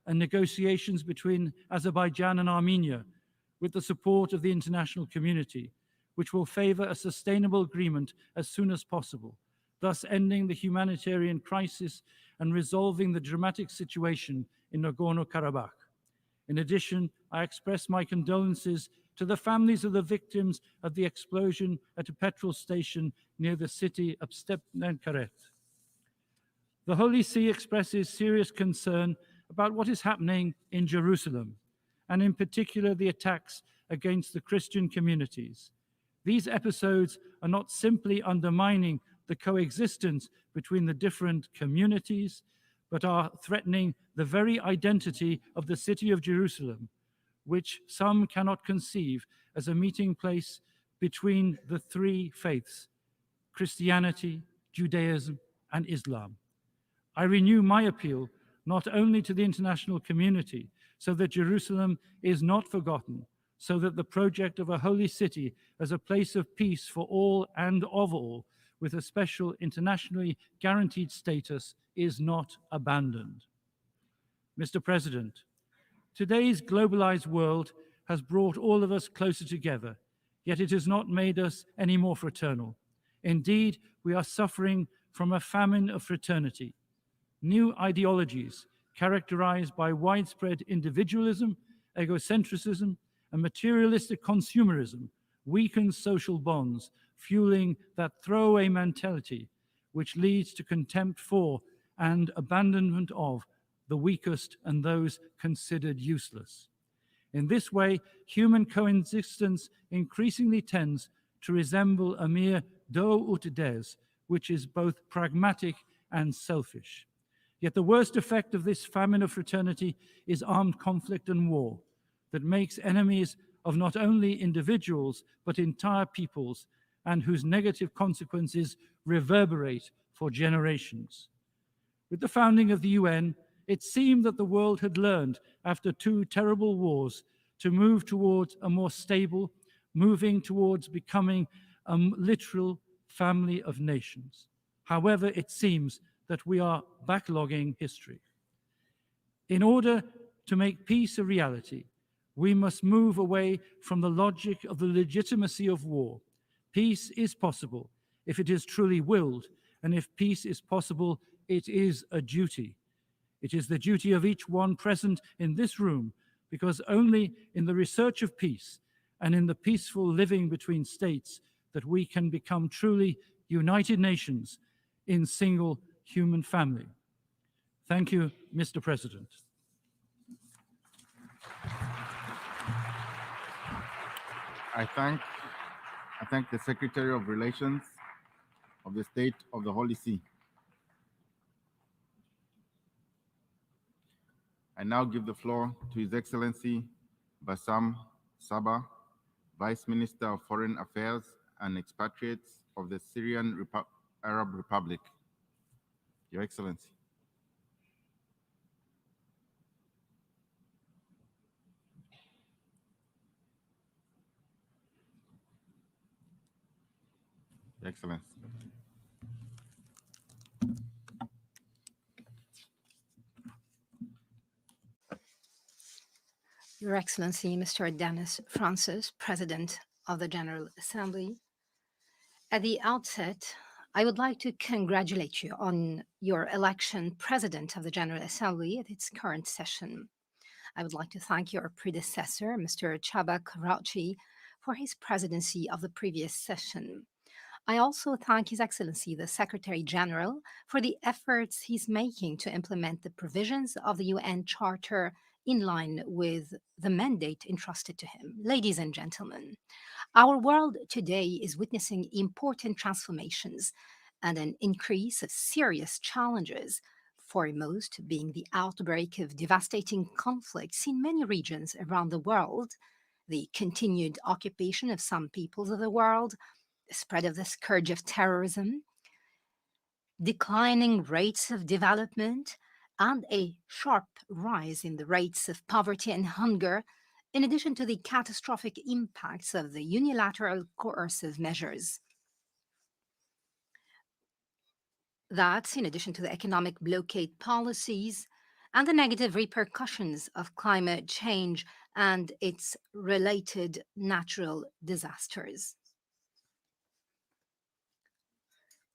and negotiations between Azerbaijan and Armenia with the support of the international community, which will favor a sustainable agreement as soon as possible, thus ending the humanitarian crisis and resolving the dramatic situation in Nagorno-Karabakh. In addition, I express my condolences to the families of the victims of the explosion at a petrol station near the city of Stepnenkaret. The Holy See expresses serious concern about what is happening in Jerusalem, and in particular the attacks against the Christian communities. These episodes are not simply undermining the coexistence between the different communities, but are threatening the very identity of the city of Jerusalem, which some cannot conceive as a meeting place between the three faiths, Christianity, Judaism, and Islam. I renew my appeal not only to the international community, so that Jerusalem is not forgotten, so that the project of a holy city as a place of peace for all and of all, with a special internationally guaranteed status, is not abandoned. Mr. President, today's globalized world has brought all of us closer together, yet it has not made us any more fraternal. Indeed, we are suffering from a famine of fraternity. New ideologies characterized by widespread individualism, egocentrism, and materialistic consumerism weaken social bonds, fueling that throwaway mentality which leads to contempt for and abandonment of the weakest and those considered useless. In this way, human coexistence increasingly tends to resemble a mere do ut des, which is both pragmatic and selfish. Yet the worst effect of this famine of fraternity is armed conflict and war that makes enemies of not only individuals, but entire peoples, and whose negative consequences reverberate for generations. With the founding of the UN, it seemed that the world had learned, after two terrible wars, to move towards a more stable, moving towards becoming a literal family of nations. However, it seems that we are backlogging history. In order to make peace a reality, we must move away from the logic of the legitimacy of war. Peace is possible if it is truly willed, and if peace is possible, it is a duty. It is the duty of each one present in this room, because only in the research of peace and in the peaceful living between states that we can become truly united nations in single human family. Thank you, Mr. President. I thank the Secretary of Relations of the State of the Holy See. I now give the floor to His Excellency Bassam Sabah, Vice Minister of Foreign Affairs and Expatriates of the Syrian Arab Republic. Your Excellency. Your Excellency. Your Excellency, Mr. Dennis Francis, President of the General Assembly. At the outset, I would like to congratulate you on your election President of the General Assembly at its current session. I would like to thank your predecessor, Mr. Chaba Karachi, for his presidency of the previous session. I also thank His Excellency, the Secretary General, for the efforts he's making to implement the provisions of the UN Charter in line with the mandate entrusted to him. Ladies and gentlemen, our world today is witnessing important transformations and an increase of serious challenges, foremost being the outbreak of devastating conflicts in many regions around the world, the continued occupation of some peoples of the world, the spread of the scourge of terrorism, declining rates of development, and a sharp rise in the rates of poverty and hunger, in addition to the catastrophic impacts of the unilateral coercive measures. That's in addition to the economic blockade policies and the negative repercussions of climate change and its related natural disasters.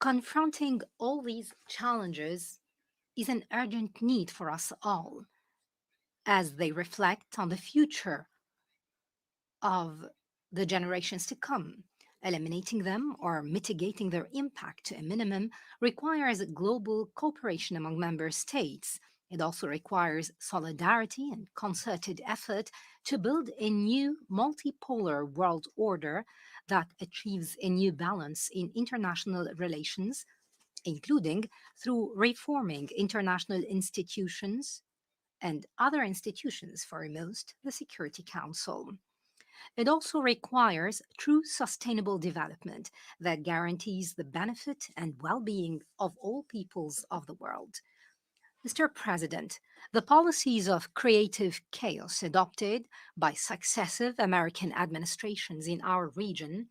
Confronting all these challenges is an urgent need for us all, as they reflect on the future of the generations to come. Eliminating them or mitigating their impact to a minimum requires global cooperation among member states. It also requires solidarity and concerted effort to build a new multipolar world order that achieves a new balance in international relations, including through reforming international institutions and other institutions, foremost the Security Council. It also requires true sustainable development that guarantees the benefit and well being of all peoples of the world. Mr. President, the policies of creative chaos adopted by successive American administrations in our region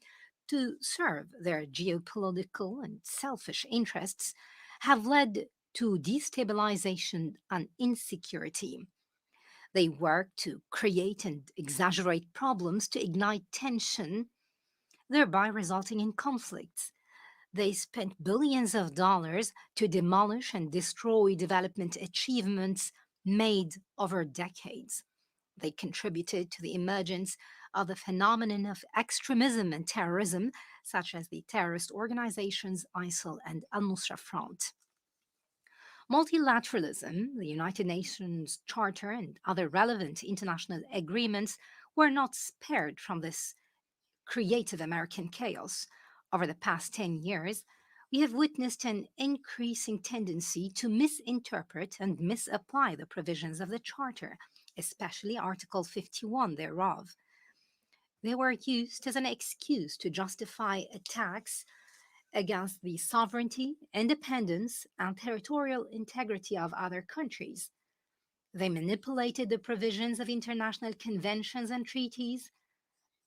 to serve their geopolitical and selfish interests have led to destabilization and insecurity. They work to create and exaggerate problems to ignite tension, thereby resulting in conflicts. They spent billions of dollars to demolish and destroy development achievements made over decades. They contributed to the emergence of the phenomenon of extremism and terrorism, such as the terrorist organizations ISIL and Al Nusra Front. Multilateralism, the United Nations Charter, and other relevant international agreements were not spared from this creative American chaos. Over the past 10 years, we have witnessed an increasing tendency to misinterpret and misapply the provisions of the Charter, especially Article 51 thereof. They were used as an excuse to justify attacks against the sovereignty, independence, and territorial integrity of other countries. They manipulated the provisions of international conventions and treaties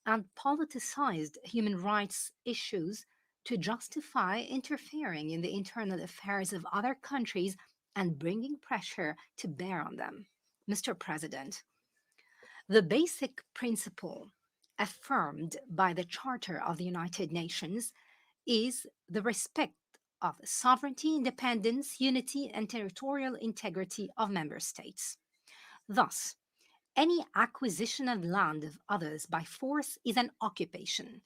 and politicized human rights issues to justify interfering in the internal affairs of other countries and bringing pressure to bear on them. Mr. President, the basic principle affirmed by the Charter of the United Nations is the respect of the sovereignty, independence, unity, and territorial integrity of member states. Thus, any acquisition of land of others by force is an occupation.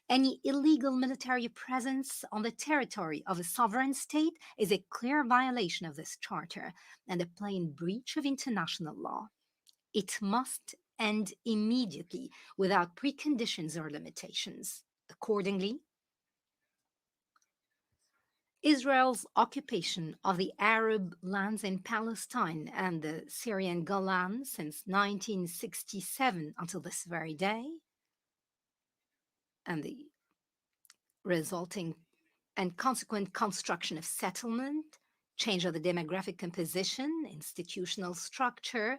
Any illegal military presence on the territory of a sovereign state is a clear violation of this charter and a plain breach of international law. It must end immediately without preconditions or limitations. Accordingly, Israel's occupation of the Arab lands in Palestine and the Syrian Golan since 1967 until this very day, and the resulting and consequent construction of settlement, change of the demographic composition, institutional structure,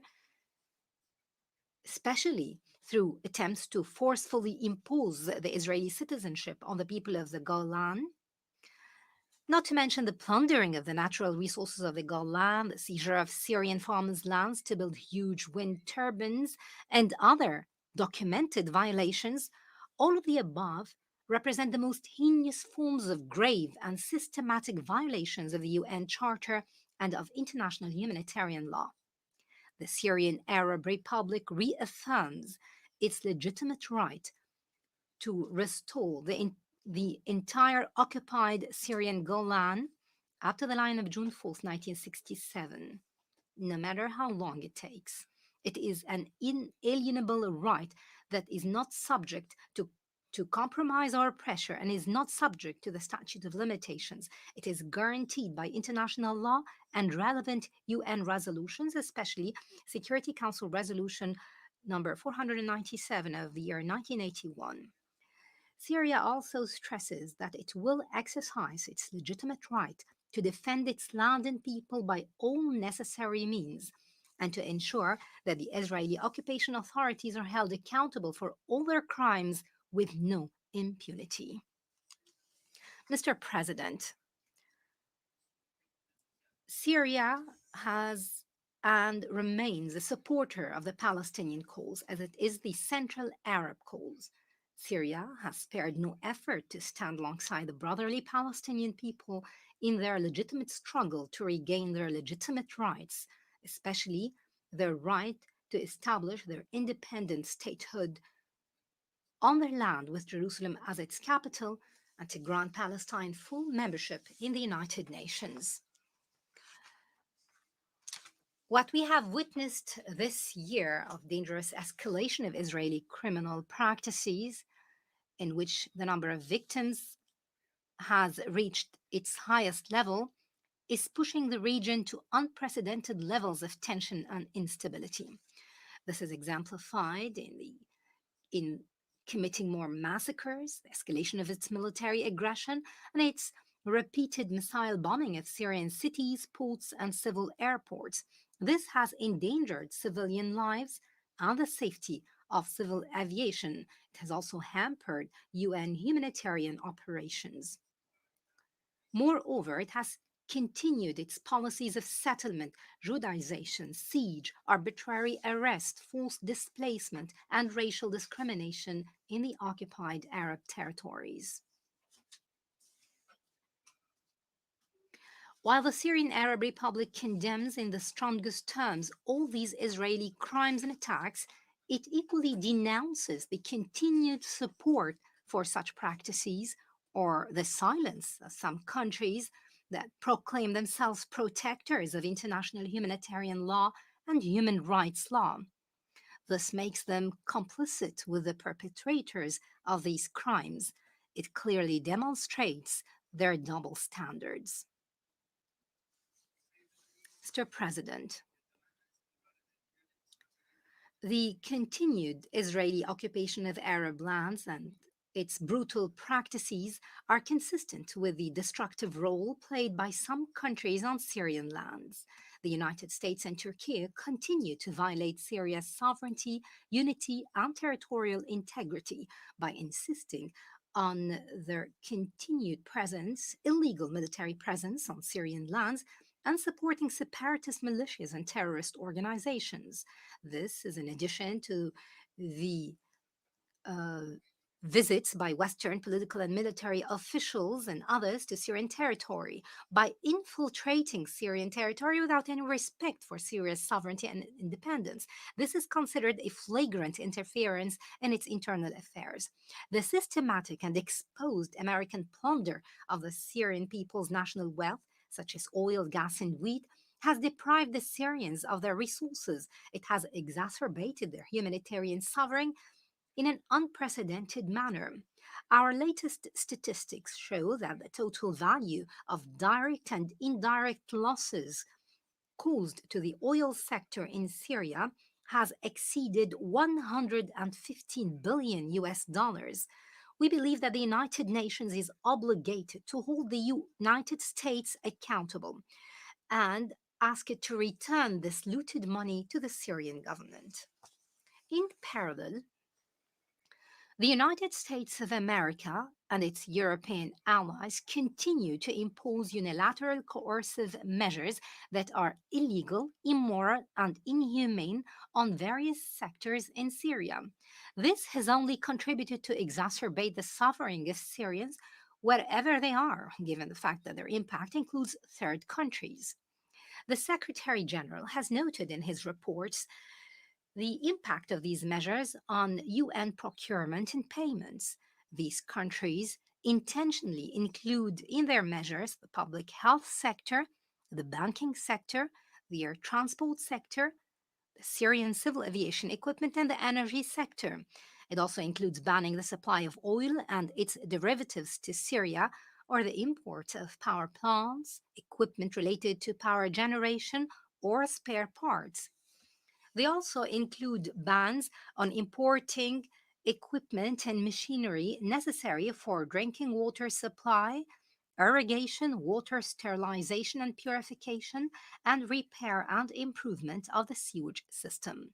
especially through attempts to forcefully impose the Israeli citizenship on the people of the Golan, not to mention the plundering of the natural resources of the Golan, the seizure of Syrian farmers' lands to build huge wind turbines, and other documented violations. All of the above represent the most heinous forms of grave and systematic violations of the UN Charter and of international humanitarian law. The Syrian Arab Republic reaffirms its legitimate right to restore the entire occupied Syrian Golan after the line of June 4th, 1967, no matter how long it takes. It is an inalienable right that is not subject to compromise or pressure and is not subject to the statute of limitations. It is guaranteed by international law and relevant UN resolutions, especially Security Council Resolution number 497 of the year 1981. Syria also stresses that it will exercise its legitimate right to defend its land and people by all necessary means and to ensure that the Israeli occupation authorities are held accountable for all their crimes with no impunity. Mr. President, Syria has and remains a supporter of the Palestinian cause as it is the Central Arab cause. Syria has spared no effort to stand alongside the brotherly Palestinian people in their legitimate struggle to regain their legitimate rights, especially their right to establish their independent statehood on their land with Jerusalem as its capital and to grant Palestine full membership in the United Nations. What we have witnessed this year of dangerous escalation of Israeli criminal practices, in which the number of victims has reached its highest level, is pushing the region to unprecedented levels of tension and instability. This is exemplified in committing more massacres, the escalation of its military aggression, and its repeated missile bombing of Syrian cities, ports, and civil airports. This has endangered civilian lives and the safety of civil aviation. It has also hampered UN humanitarian operations. Moreover, it has continued its policies of settlement, Judaization, siege, arbitrary arrest, forced displacement, and racial discrimination in the occupied Arab territories. While the Syrian Arab Republic condemns in the strongest terms all these Israeli crimes and attacks, it equally denounces the continued support for such practices or the silence of some countries that proclaim themselves protectors of international humanitarian law and human rights law. This makes them complicit with the perpetrators of these crimes. It clearly demonstrates their double standards. Mr. President, the continued Israeli occupation of Arab lands and its brutal practices are consistent with the destructive role played by some countries on Syrian lands. The United States and Turkey continue to violate Syria's sovereignty, unity, and territorial integrity by insisting on their continued presence, illegal military presence on Syrian lands, and supporting separatist militias and terrorist organizations. This is in addition to the visits by Western political and military officials and others to Syrian territory by infiltrating Syrian territory without any respect for Syria's sovereignty and independence. This is considered a flagrant interference in its internal affairs. The systematic and exposed American plunder of the Syrian people's national wealth, such as oil, gas, and wheat, has deprived the Syrians of their resources. It has exacerbated their humanitarian suffering in an unprecedented manner. Our latest statistics show that the total value of direct and indirect losses caused to the oil sector in Syria has exceeded 115 billion US dollars. We believe that the United Nations is obligated to hold the United States accountable and ask it to return this looted money to the Syrian government. In parallel, the United States of America and its European allies continue to impose unilateral coercive measures that are illegal, immoral, and inhumane on various sectors in Syria. This has only contributed to exacerbate the suffering of Syrians wherever they are, given the fact that their impact includes third countries. The Secretary General has noted in his reports the impact of these measures on UN procurement and payments. These countries intentionally include in their measures the public health sector, the banking sector, the air transport sector, the Syrian civil aviation equipment, and the energy sector. It also includes banning the supply of oil and its derivatives to Syria, or the import of power plants, equipment related to power generation, or spare parts. They also include bans on importing equipment and machinery necessary for drinking water supply, irrigation, water sterilization and purification, and repair and improvement of the sewage system.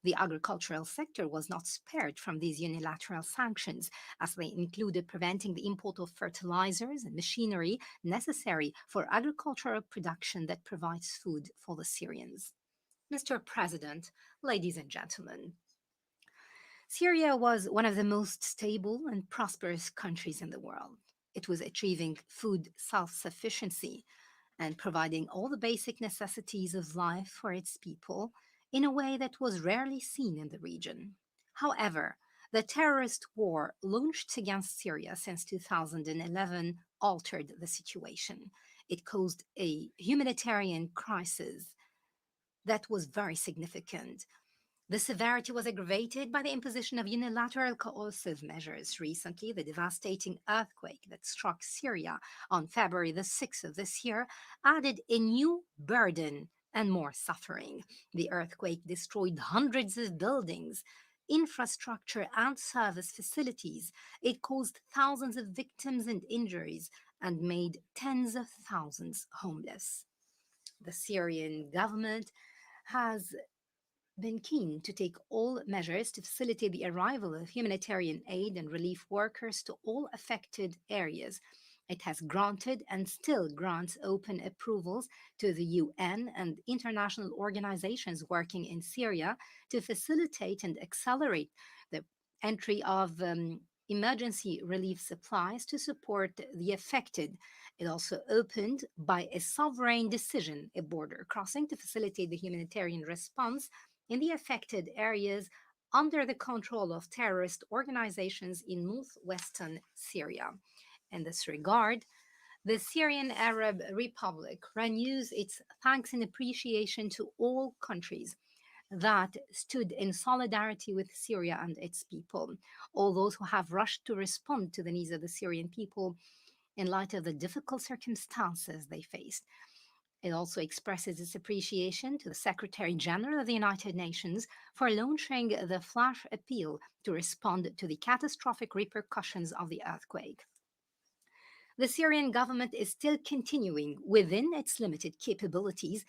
The agricultural sector was not spared from these unilateral sanctions, as they included preventing the import of fertilizers and machinery necessary for agricultural production that provides food for the Syrians. Mr. President, ladies and gentlemen, Syria was one of the most stable and prosperous countries in the world. It was achieving food self sufficiency and providing all the basic necessities of life for its people in a way that was rarely seen in the region. However, the terrorist war launched against Syria since 2011 altered the situation. It caused a humanitarian crisis that was very significant. The severity was aggravated by the imposition of unilateral coercive measures. Recently, the devastating earthquake that struck Syria on February the 6th of this year added a new burden and more suffering. The earthquake destroyed hundreds of buildings, infrastructure, and service facilities. It caused thousands of victims and injuries and made tens of thousands homeless. The Syrian government has been keen to take all measures to facilitate the arrival of humanitarian aid and relief workers to all affected areas. It has granted and still grants open approvals to the UN and international organizations working in Syria to facilitate and accelerate the entry of emergency relief supplies to support the affected. It also opened by a sovereign decision a border crossing to facilitate the humanitarian response in the affected areas under the control of terrorist organizations in northwestern Syria. In this regard, the Syrian Arab Republic renews its thanks and appreciation to all countries that stood in solidarity with Syria and its people, all those who have rushed to respond to the needs of the Syrian people in light of the difficult circumstances they faced. It also expresses its appreciation to the Secretary General of the United Nations for launching the flash appeal to respond to the catastrophic repercussions of the earthquake. The Syrian government is still continuing within its limited capabilities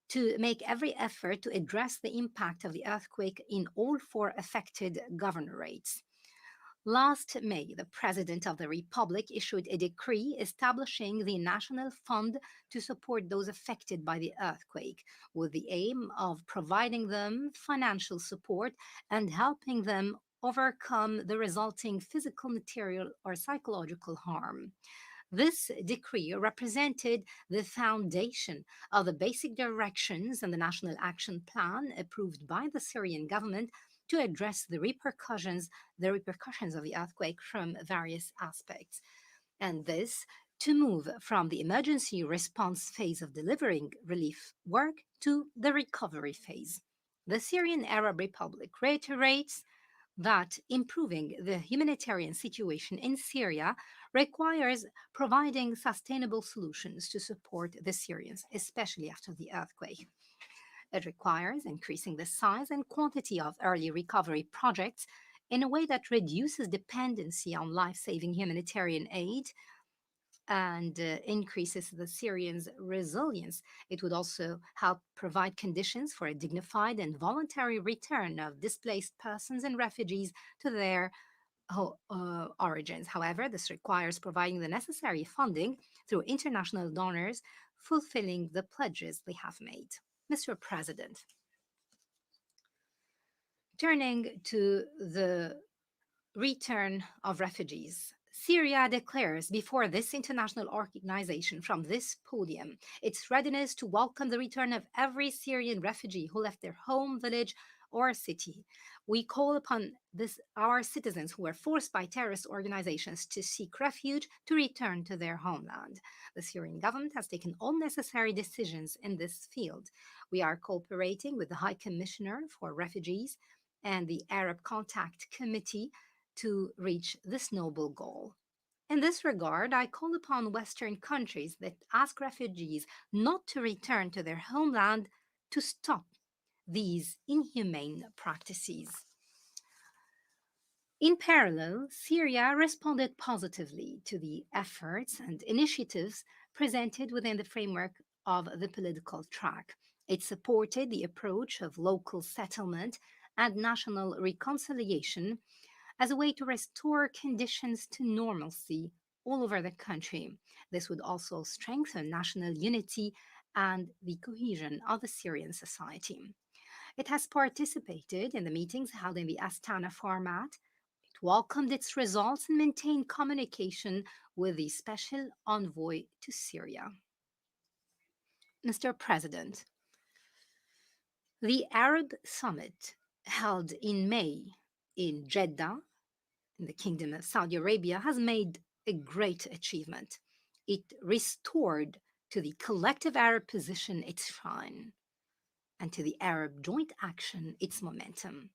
to make every effort to address the impact of the earthquake in all four affected governorates. Last May, the President of the Republic issued a decree establishing the National Fund to support those affected by the earthquake, with the aim of providing them financial support and helping them overcome the resulting physical, material, or psychological harm. This decree represented the foundation of the basic directions and the National Action Plan approved by the Syrian government to address the repercussions of the earthquake from various aspects. And this to move from the emergency response phase of delivering relief work to the recovery phase. The Syrian Arab Republic reiterates that improving the humanitarian situation in Syria requires providing sustainable solutions to support the Syrians, especially after the earthquake. It requires increasing the size and quantity of early recovery projects in a way that reduces dependency on life saving humanitarian aid and increases the Syrians' resilience. It would also help provide conditions for a dignified and voluntary return of displaced persons and refugees to their origins. However, this requires providing the necessary funding through international donors, fulfilling the pledges they have made. Mr. President, turning to the return of refugees, Syria declares before this international organization from this podium its readiness to welcome the return of every Syrian refugee who left their home, village, or city. We call upon our citizens who were forced by terrorist organizations to seek refuge to return to their homeland. The Syrian government has taken all necessary decisions in this field. We are cooperating with the High Commissioner for Refugees and the Arab Contact Committee to reach this noble goal. In this regard, I call upon Western countries that ask refugees not to return to their homeland to stop these inhumane practices. In parallel, Syria responded positively to the efforts and initiatives presented within the framework of the political track. It supported the approach of local settlement and national reconciliation as a way to restore conditions to normalcy all over the country. This would also strengthen national unity and the cohesion of the Syrian society. It has participated in the meetings held in the Astana format. It welcomed its results and maintained communication with the Special Envoy to Syria. Mr. President, the Arab Summit held in May in Jeddah, in the Kingdom of Saudi Arabia, has made a great achievement. It restored to the collective Arab position its shine, and to the Arab joint action its momentum.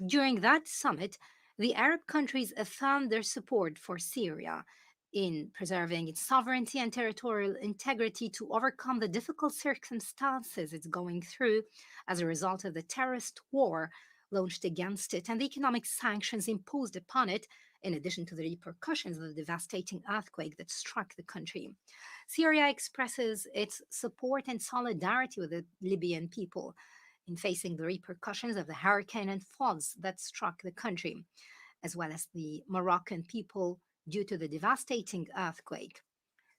During that summit, the Arab countries affirmed their support for Syria in preserving its sovereignty and territorial integrity to overcome the difficult circumstances it's going through as a result of the terrorist war launched against it and the economic sanctions imposed upon it, in addition to the repercussions of the devastating earthquake that struck the country. Syria expresses its support and solidarity with the Libyan people in facing the repercussions of the hurricane and floods that struck the country, as well as the Moroccan people due to the devastating earthquake.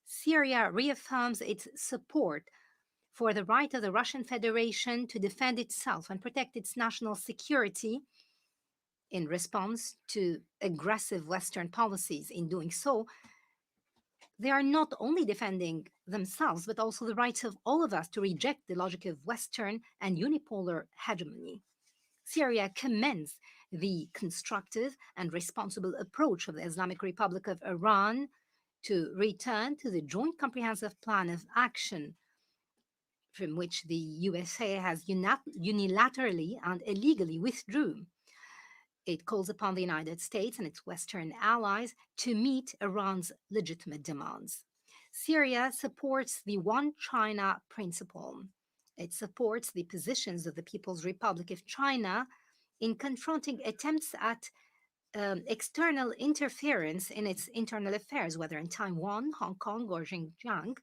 Syria reaffirms its support for the right of the Russian Federation to defend itself and protect its national security in response to aggressive Western policies. In doing so, they are not only defending themselves, but also the rights of all of us to reject the logic of Western and unipolar hegemony. Syria commends the constructive and responsible approach of the Islamic Republic of Iran to return to the Joint Comprehensive Plan of Action from which the USA has unilaterally and illegally withdrew. It calls upon the United States and its Western allies to meet Iran's legitimate demands. Syria supports the One China principle. It supports the positions of the People's Republic of China in confronting attempts at external interference in its internal affairs, whether in Taiwan, Hong Kong, or Xinjiang.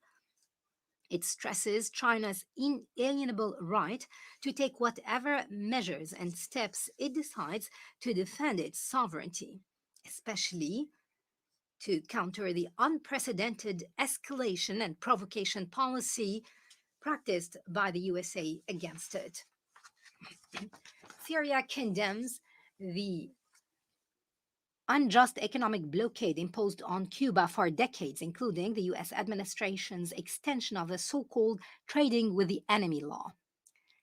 It stresses China's inalienable right to take whatever measures and steps it decides to defend its sovereignty, especially to counter the unprecedented escalation and provocation policy practiced by the USA against it. Syria condemns the unjust economic blockade imposed on Cuba for decades, including the US administration's extension of the so-called trading with the enemy law.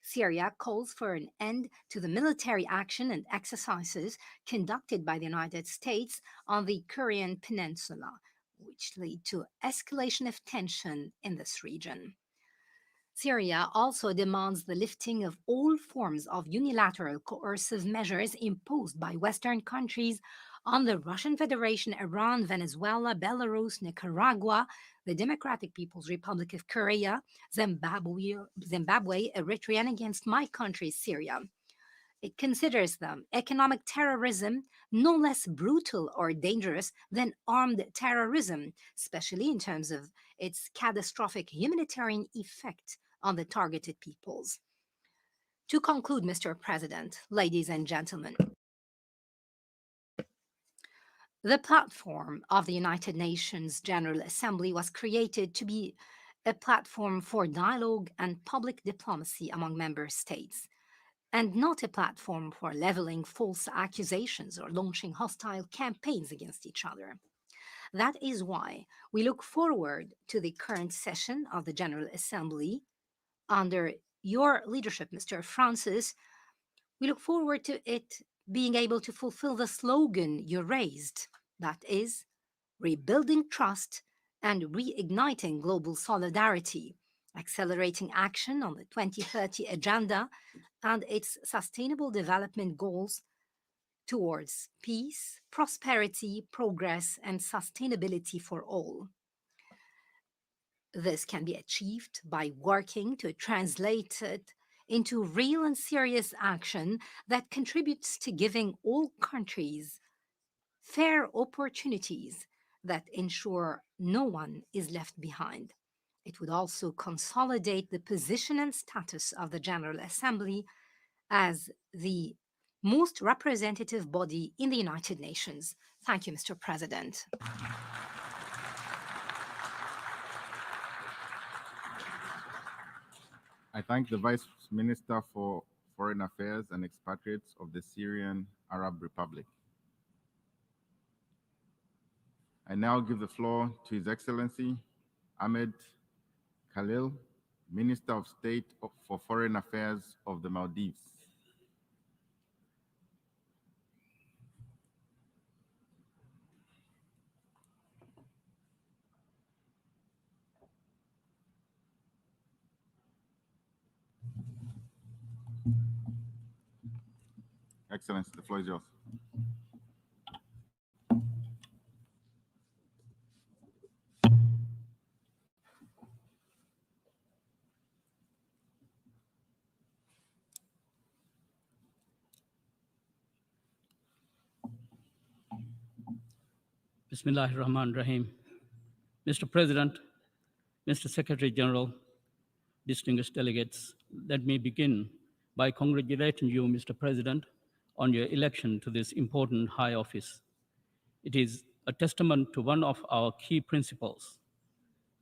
Syria calls for an end to the military action and exercises conducted by the United States on the Korean Peninsula, which lead to escalation of tension in this region. Syria also demands the lifting of all forms of unilateral coercive measures imposed by Western countries on the Russian Federation, Iran, Venezuela, Belarus, Nicaragua, the Democratic People's Republic of Korea, Zimbabwe, Eritrea, and against my country, Syria. It considers them economic terrorism no less brutal or dangerous than armed terrorism, especially in terms of its catastrophic humanitarian effect on the targeted peoples. To conclude, Mr. President, ladies and gentlemen, the platform of the United Nations General Assembly was created to be a platform for dialogue and public diplomacy among member states, and not a platform for leveling false accusations or launching hostile campaigns against each other. That is why we look forward to the current session of the General Assembly. Under your leadership, Mr. Francis, we look forward to it being able to fulfill the slogan you raised, that is, rebuilding trust and reigniting global solidarity, accelerating action on the 2030 Agenda and its sustainable development goals towards peace, prosperity, progress, and sustainability for all. This can be achieved by working to translate it into real and serious action that contributes to giving all countries fair opportunities that ensure no one is left behind. It would also consolidate the position and status of the General Assembly as the most representative body in the United Nations. Thank you, Mr. President. I thank the Vice Minister for Foreign Affairs and Expatriates of the Syrian Arab Republic. I now give the floor to His Excellency Ahmed Khalil, Minister of State for Foreign Affairs of the Maldives. Excellency, the floor is yours. Bismillahir Rahmanir Rahim. Mr. President, Mr. Secretary General, distinguished delegates, let me begin by congratulating you, Mr. President, on your election to this important high office. It is a testament to one of our key principles,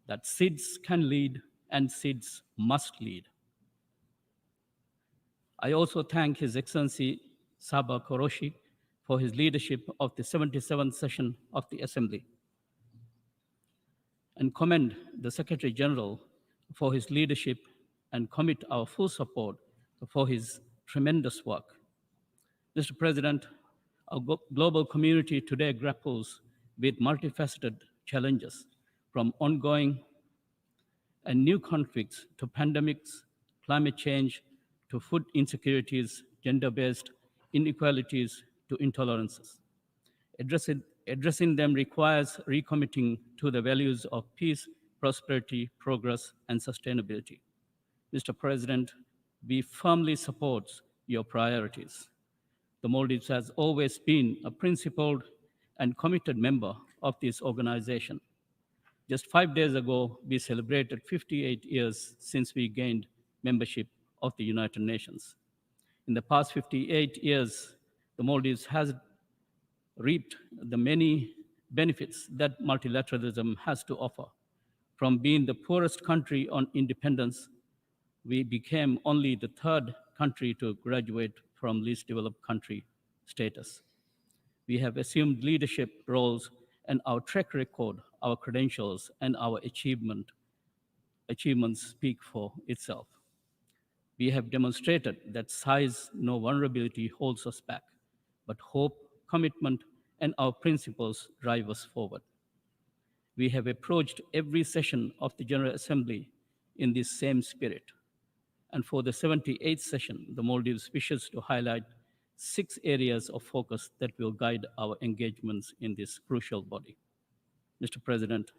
that seeds can lead and seeds must lead. I also thank His Excellency Saba Koroshi for his leadership of the 77th session of the Assembly, and commend the Secretary General for his leadership and commit our full support for his tremendous work. Mr. President, our global community today grapples with multifaceted challenges, from ongoing and new conflicts to pandemics, climate change, to food insecurities, gender-based inequalities, to intolerances. Addressing them requires recommitting to the values of peace, prosperity, progress, and sustainability. Mr. President, we firmly support your priorities. The Maldives has always been a principled and committed member of this organization. Just 5 days ago, we celebrated 58 years since we gained membership of the United Nations. In the past 58 years, the Maldives has reaped the many benefits that multilateralism has to offer. From being the poorest country on independence, we became only the third country to graduate from least developed country status. We have assumed leadership roles, and our track record, our credentials, and our achievements speak for itself. We have demonstrated that size, no vulnerability holds us back, but hope, commitment, and our principles drive us forward. We have approached every session of the General Assembly in this same spirit. And for the 78th session, the Maldives wishes to highlight 6 areas of focus that will guide our engagements in this crucial body. Mr. President,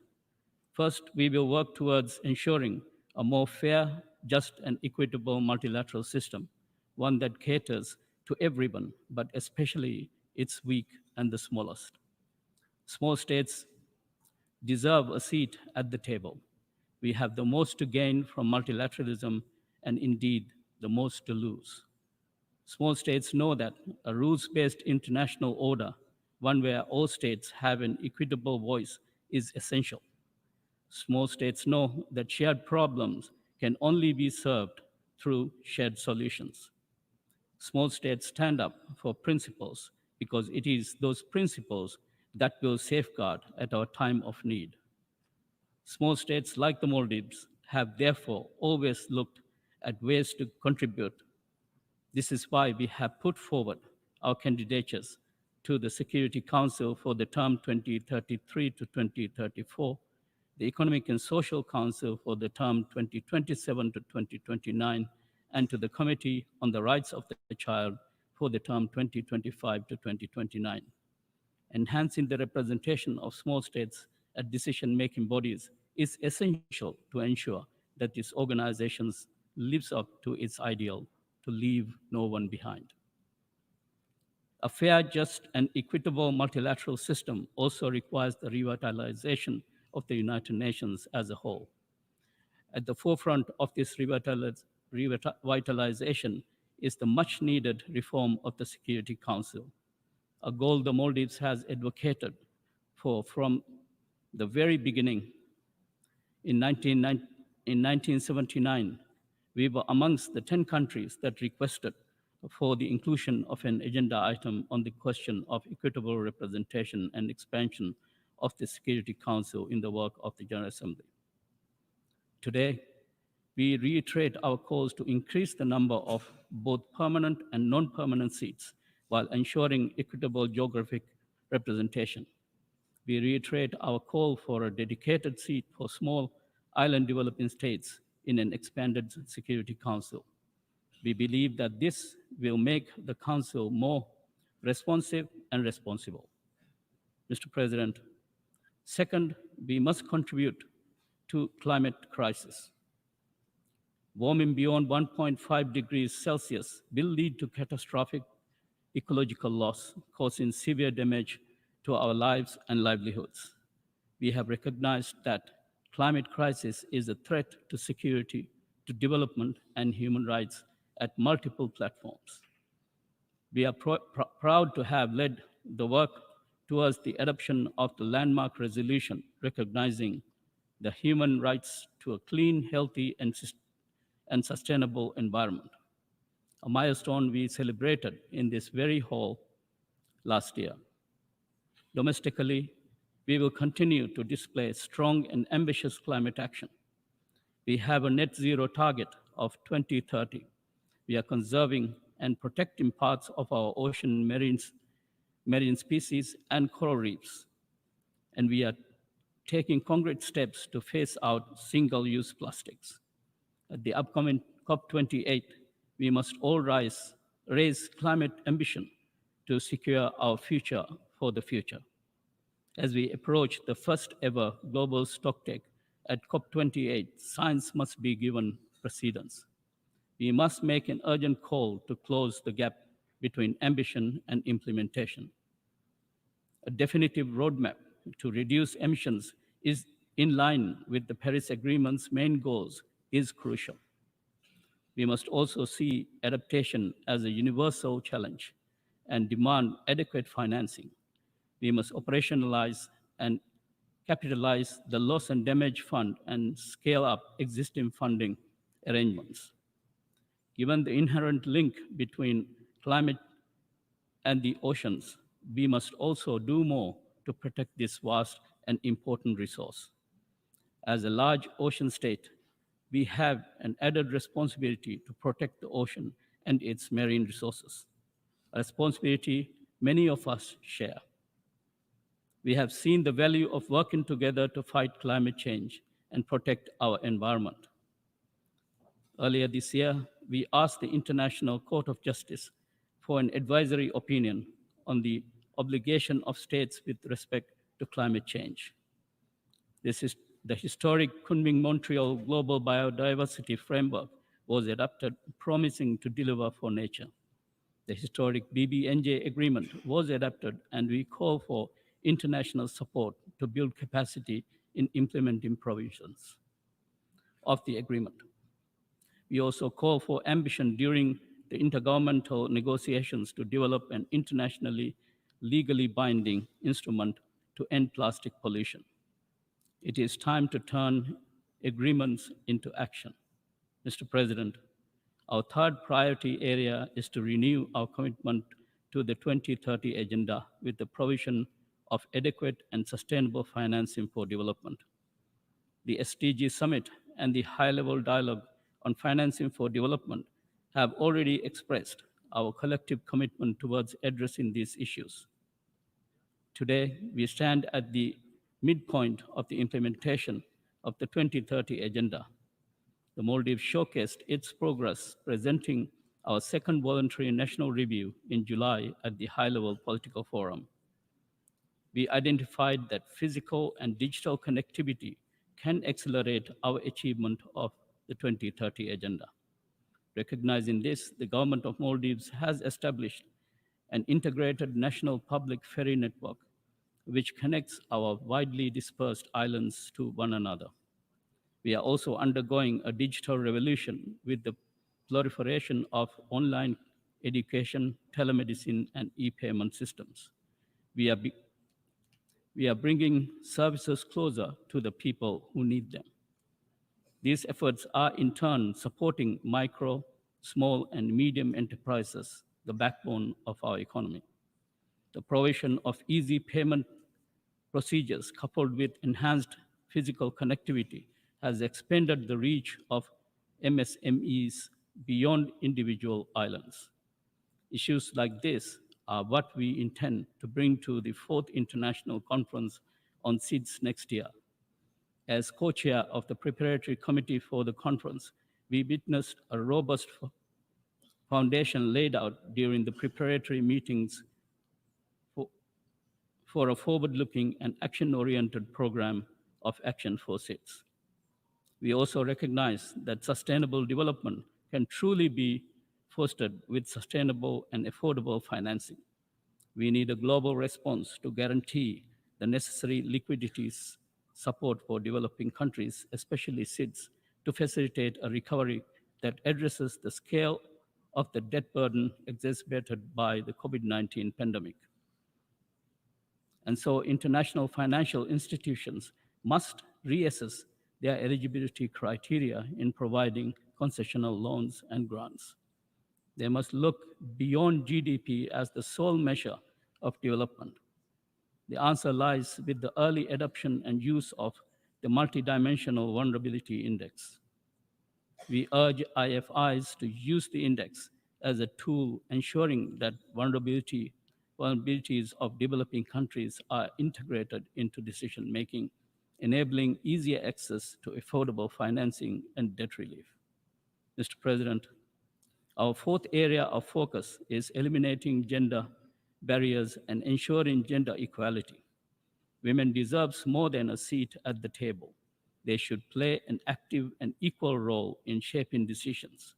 first, we will work towards ensuring a more fair, just, and equitable multilateral system, one that caters to everyone, but especially its weak and the smallest. Small states deserve a seat at the table. We have the most to gain from multilateralism and indeed the most to lose. Small states know that a rules-based international order, one where all states have an equitable voice, is essential. Small states know that shared problems can only be solved through shared solutions. Small states stand up for principles because it is those principles that will safeguard at our time of need. Small states like the Maldives have therefore always looked at ways to contribute. This is why we have put forward our candidatures to the Security Council for the term 2033 to 2034, the Economic and Social Council for the term 2027 to 2029, and to the Committee on the Rights of the Child for the term 2025 to 2029. Enhancing the representation of small states at decision-making bodies is essential to ensure that these organizations lives up to its ideal to leave no one behind. A fair, just, and equitable multilateral system also requires the revitalization of the United Nations as a whole. At the forefront of this revitalization is the much-needed reform of the Security Council, a goal the Maldives has advocated for from the very beginning. In 1979, we were amongst the 10 countries that requested for the inclusion of an agenda item on the question of equitable representation and expansion of the Security Council in the work of the General Assembly. Today, we reiterate our calls to increase the number of both permanent and non-permanent seats while ensuring equitable geographic representation. We reiterate our call for a dedicated seat for small island developing states in an expanded Security Council. We believe that this will make the Council more responsive and responsible. Mr. President, second, we must contribute to climate crisis. Warming beyond 1.5 degrees Celsius will lead to catastrophic ecological loss, causing severe damage to our lives and livelihoods. We have recognized that climate crisis is a threat to security, to development, and human rights at multiple platforms. We are proud to have led the work towards the adoption of the landmark resolution recognizing the human rights to a clean, healthy, and sustainable environment, a milestone we celebrated in this very hall last year. Domestically, we will continue to display strong and ambitious climate action. We have a net zero target of 2030. We are conserving and protecting parts of our ocean marine species and coral reefs. And we are taking concrete steps to phase out single-use plastics. At the upcoming COP28, we must all raise climate ambition to secure our future for the future. As we approach the first ever global stocktake at COP28, science must be given precedence. We must make an urgent call to close the gap between ambition and implementation. A definitive roadmap to reduce emissions is in line with the Paris Agreement's main goals is crucial. We must also see adaptation as a universal challenge and demand adequate financing. We must operationalize and capitalize the loss and damage fund and scale up existing funding arrangements. Given the inherent link between climate and the oceans, we must also do more to protect this vast and important resource. As a large ocean state, we have an added responsibility to protect the ocean and its marine resources, a responsibility many of us share. We have seen the value of working together to fight climate change and protect our environment. Earlier this year, we asked the International Court of Justice for an advisory opinion on the obligation of states with respect to climate change. This is the historic Kunming-Montreal Global Biodiversity Framework was adopted, promising to deliver for nature. The historic BBNJ agreement was adopted, and we call for international support to build capacity in implementing provisions of the agreement. We also call for ambition during the intergovernmental negotiations to develop an internationally legally binding instrument to end plastic pollution. It is time to turn agreements into action. Mr. President, our third priority area is to renew our commitment to the 2030 agenda with the provision of adequate and sustainable financing for development. The SDG Summit and the high-level dialogue on financing for development have already expressed our collective commitment towards addressing these issues. Today, we stand at the midpoint of the implementation of the 2030 agenda. The Maldives showcased its progress, presenting our second voluntary national review in July at the high-level political forum. We identified that physical and digital connectivity can accelerate our achievement of the 2030 agenda. Recognizing this, the government of Maldives has established an integrated national public ferry network which connects our widely dispersed islands to one another. We are also undergoing a digital revolution with the proliferation of online education, telemedicine, and e-payment systems. We are bringing services closer to the people who need them. These efforts are in turn supporting micro, small and medium enterprises, the backbone of our economy. The provision of easy payment procedures coupled with enhanced physical connectivity has expanded the reach of MSMEs beyond individual islands. Issues like this are what we intend to bring to the 4th International Conference on SIDS next year. As co-chair of the preparatory committee for the conference, we witnessed a robust foundation laid out during the preparatory meetings for a forward-looking and action-oriented program of action for SIDS. We also recognize that sustainable development can truly be fostered with sustainable and affordable financing. We need a global response to guarantee the necessary liquidities support for developing countries, especially SIDS, to facilitate a recovery that addresses the scale of the debt burden exacerbated by the COVID-19 pandemic. And so international financial institutions must reassess their eligibility criteria in providing concessional loans and grants. They must look beyond GDP as the sole measure of development. The answer lies with the early adoption and use of the Multidimensional Vulnerability Index. We urge IFIs to use the index as a tool ensuring that vulnerabilities of developing countries are integrated into decision-making, enabling easier access to affordable financing and debt relief. Mr. President, our 4th area of focus is eliminating gender barriers and ensuring gender equality. Women deserve more than a seat at the table. They should play an active and equal role in shaping decisions.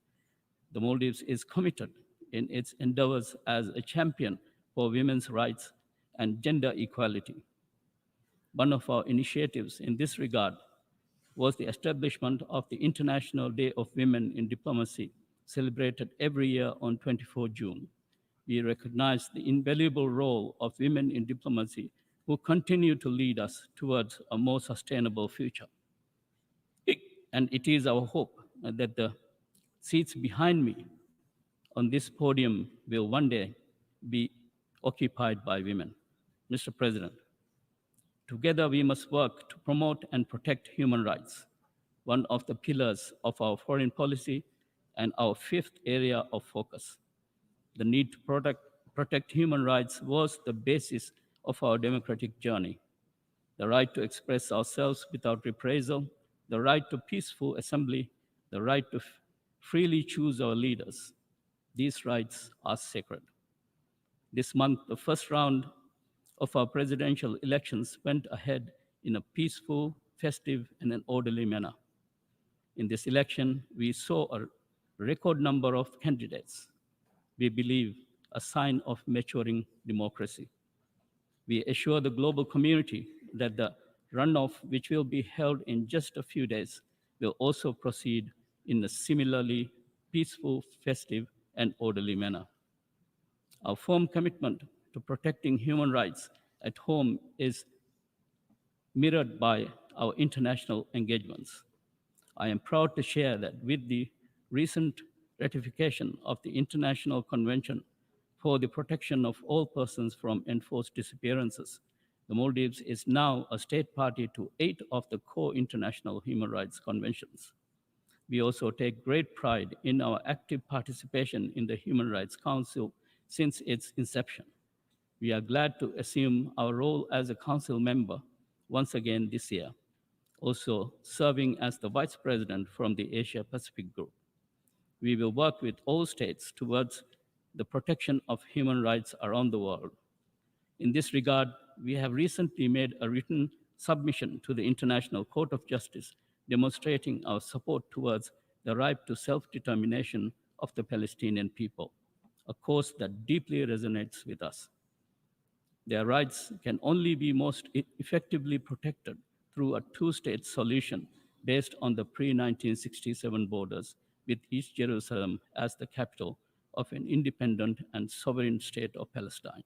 The Maldives is committed in its endeavors as a champion for women's rights and gender equality. One of our initiatives in this regard was the establishment of the International Day of Women in Diplomacy, celebrated every year on 24 June. We recognize the invaluable role of women in diplomacy who continue to lead us towards a more sustainable future. And it is our hope that the seats behind me on this podium will one day be occupied by women. Mr. President, together we must work to promote and protect human rights, one of the pillars of our foreign policy and our 5th area of focus. The need to protect human rights was the basis of our democratic journey. The right to express ourselves without reprisal, the right to peaceful assembly, the right to freely choose our leaders. These rights are sacred. This month, the first round of our presidential elections went ahead in a peaceful, festive, and an orderly manner. In this election, we saw a record number of candidates. We believe a sign of maturing democracy. We assure the global community that the runoff, which will be held in just a few days, will also proceed in a similarly peaceful, festive, and orderly manner. Our firm commitment to protecting human rights at home is mirrored by our international engagements. I am proud to share that with the recent ratification of the International Convention for the Protection of All Persons from Enforced Disappearances, the Maldives is now a state party to 8 of the core international human rights conventions. We also take great pride in our active participation in the Human Rights Council since its inception. We are glad to assume our role as a council member once again this year, also serving as the vice president from the Asia Pacific Group. We will work with all states towards the protection of human rights around the world. In this regard, we have recently made a written submission to the International Court of Justice demonstrating our support towards the right to self-determination of the Palestinian people, a cause that deeply resonates with us. Their rights can only be most effectively protected through a two-state solution based on the pre-1967 borders, with East Jerusalem as the capital of an independent and sovereign state of Palestine.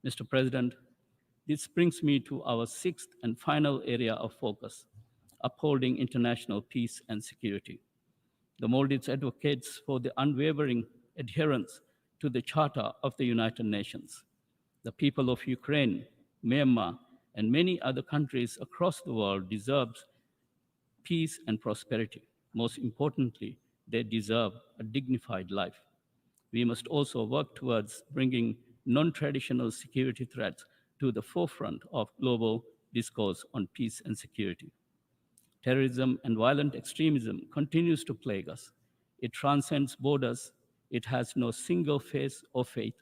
Mr. President, this brings me to our 6th and final area of focus, upholding international peace and security. The Maldives advocates for the unwavering adherence to the Charter of the United Nations. The people of Ukraine, Myanmar, and many other countries across the world deserve peace and prosperity. Most importantly, they deserve a dignified life. We must also work towards bringing non-traditional security threats to the forefront of global discourse on peace and security. Terrorism and violent extremism continues to plague us. It transcends borders. It has no single face or faith.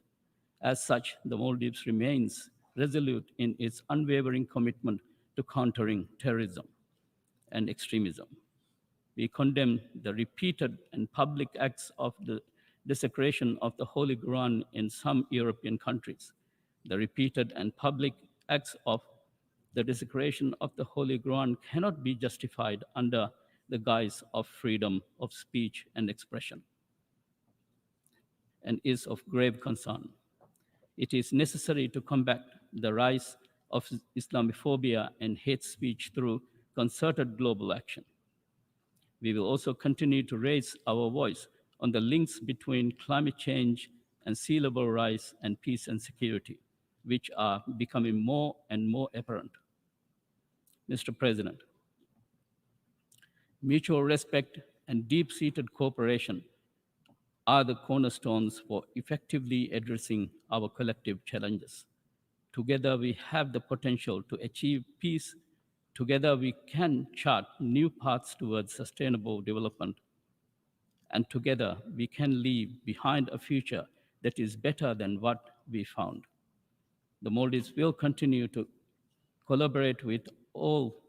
As such, the Maldives remains resolute in its unwavering commitment to countering terrorism and extremism. We condemn the repeated and public acts of the desecration of the Holy Quran in some European countries. The repeated and public acts of the desecration of the Holy Quran cannot be justified under the guise of freedom of speech and expression, and is of grave concern. It is necessary to combat the rise of Islamophobia and hate speech through concerted global action. We will also continue to raise our voice on the links between climate change and sea level rise and peace and security, which are becoming more and more apparent. Mr. President, mutual respect and deep-seated cooperation are the cornerstones for effectively addressing our collective challenges. Together, we have the potential to achieve peace. Together, we can chart new paths towards sustainable development. And together, we can leave behind a future that is better than what we found. The Maldives will continue to collaborate with all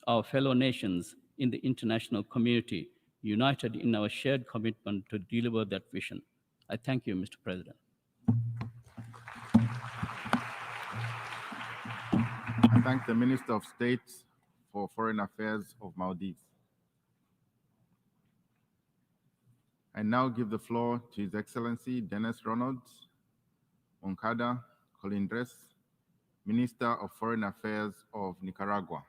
our fellow nations in the international community, united in our shared commitment to deliver that vision. I thank you, Mr. President. I thank the Minister of State for Foreign Affairs of Maldives. I now give the floor to His Excellency Dennis Ronald Moncada Colindres, Minister of Foreign Affairs of Nicaragua.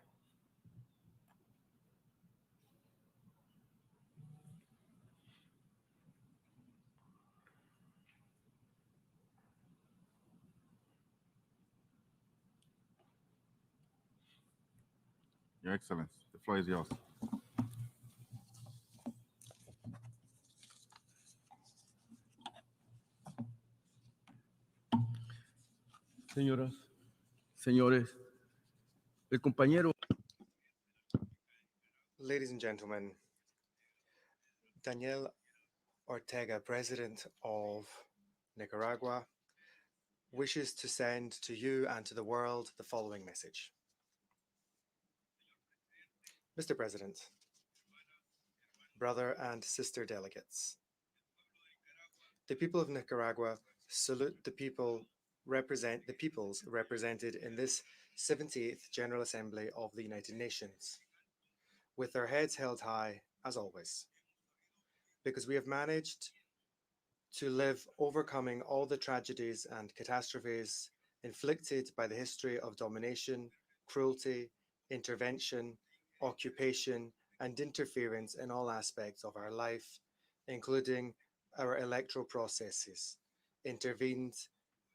Your Excellency, the floor is yours. Señoras, señores, el compañero. Ladies and gentlemen, Daniel Ortega, President of Nicaragua, wishes to send to you and to the world the following message. Mr. President, brother and sister delegates, the people of Nicaragua salute the peoples represented in this 78th General Assembly of the United Nations, with their heads held high as always, because we have managed to live overcoming all the tragedies and catastrophes inflicted by the history of domination, cruelty, intervention, occupation, and interference in all aspects of our life, including our electoral processes, intervened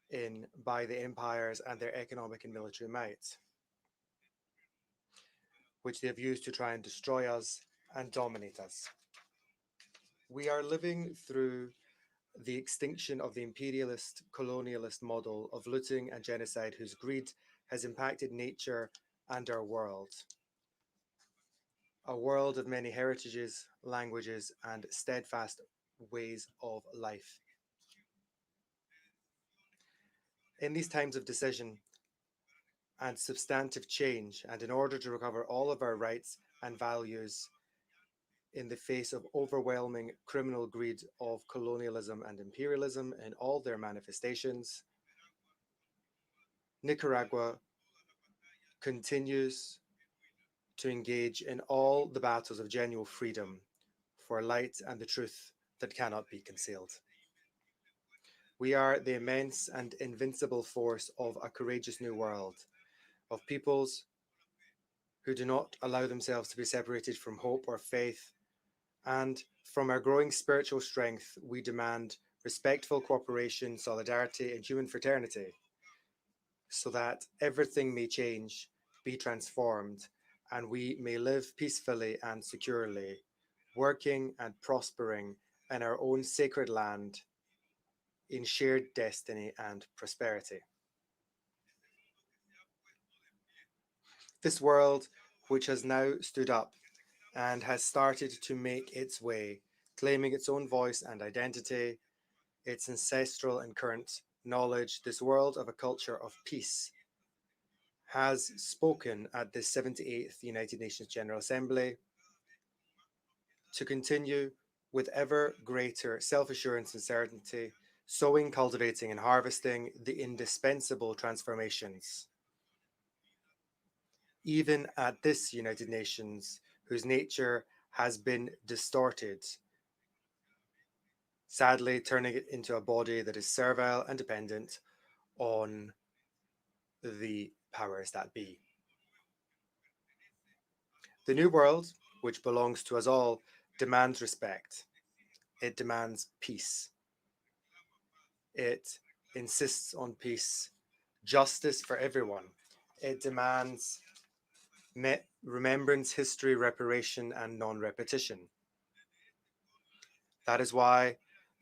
in by the empires and their economic and military might, which they have used to try and destroy us and dominate us. We are living through the extinction of the imperialist, colonialist model of looting and genocide, whose greed has impacted nature and our world. A world of many heritages, languages, and steadfast ways of life. In these times of decision and substantive change, and in order to recover all of our rights and values in the face of overwhelming criminal greed of colonialism and imperialism in all their manifestations, Nicaragua continues to engage in all the battles of genuine freedom for light and the truth that cannot be concealed. We are the immense and invincible force of a courageous new world, of peoples who do not allow themselves to be separated from hope or faith, And from our growing spiritual strength, we demand respectful cooperation, solidarity, and human fraternity, so that everything may change, be transformed, and we may live peacefully and securely, working and prospering in our own sacred land in shared destiny and prosperity. This world, which has now stood up and has started to make its way, claiming its own voice and identity, its ancestral and current knowledge, this world of a culture of peace, has spoken at the 78th United Nations General Assembly to continue with ever greater self-assurance and certainty, sowing, cultivating, and harvesting the indispensable transformations. Even at this United Nations, whose nature has been distorted, sadly turning it into a body that is servile and dependent on the powers that be. The new world, which belongs to us all, demands respect. It demands peace. It insists on peace, justice for everyone. It demands remembrance, history, reparation, and non-repetition. That is why,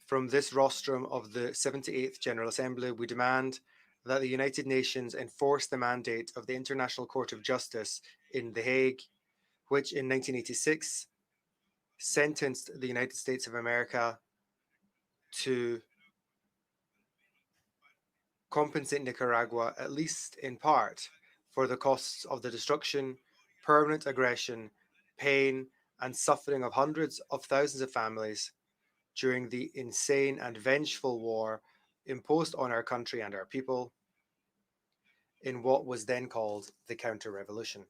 from this rostrum of the 78th General Assembly, we demand that the United Nations enforce the mandate of the International Court of Justice in The Hague, which in 1986 sentenced the United States of America to compensate Nicaragua, at least in part, for the costs of the destruction, permanent aggression, pain, and suffering of hundreds of thousands of families during the insane and vengeful war imposed on our country and our people in what was then called the counter-revolution.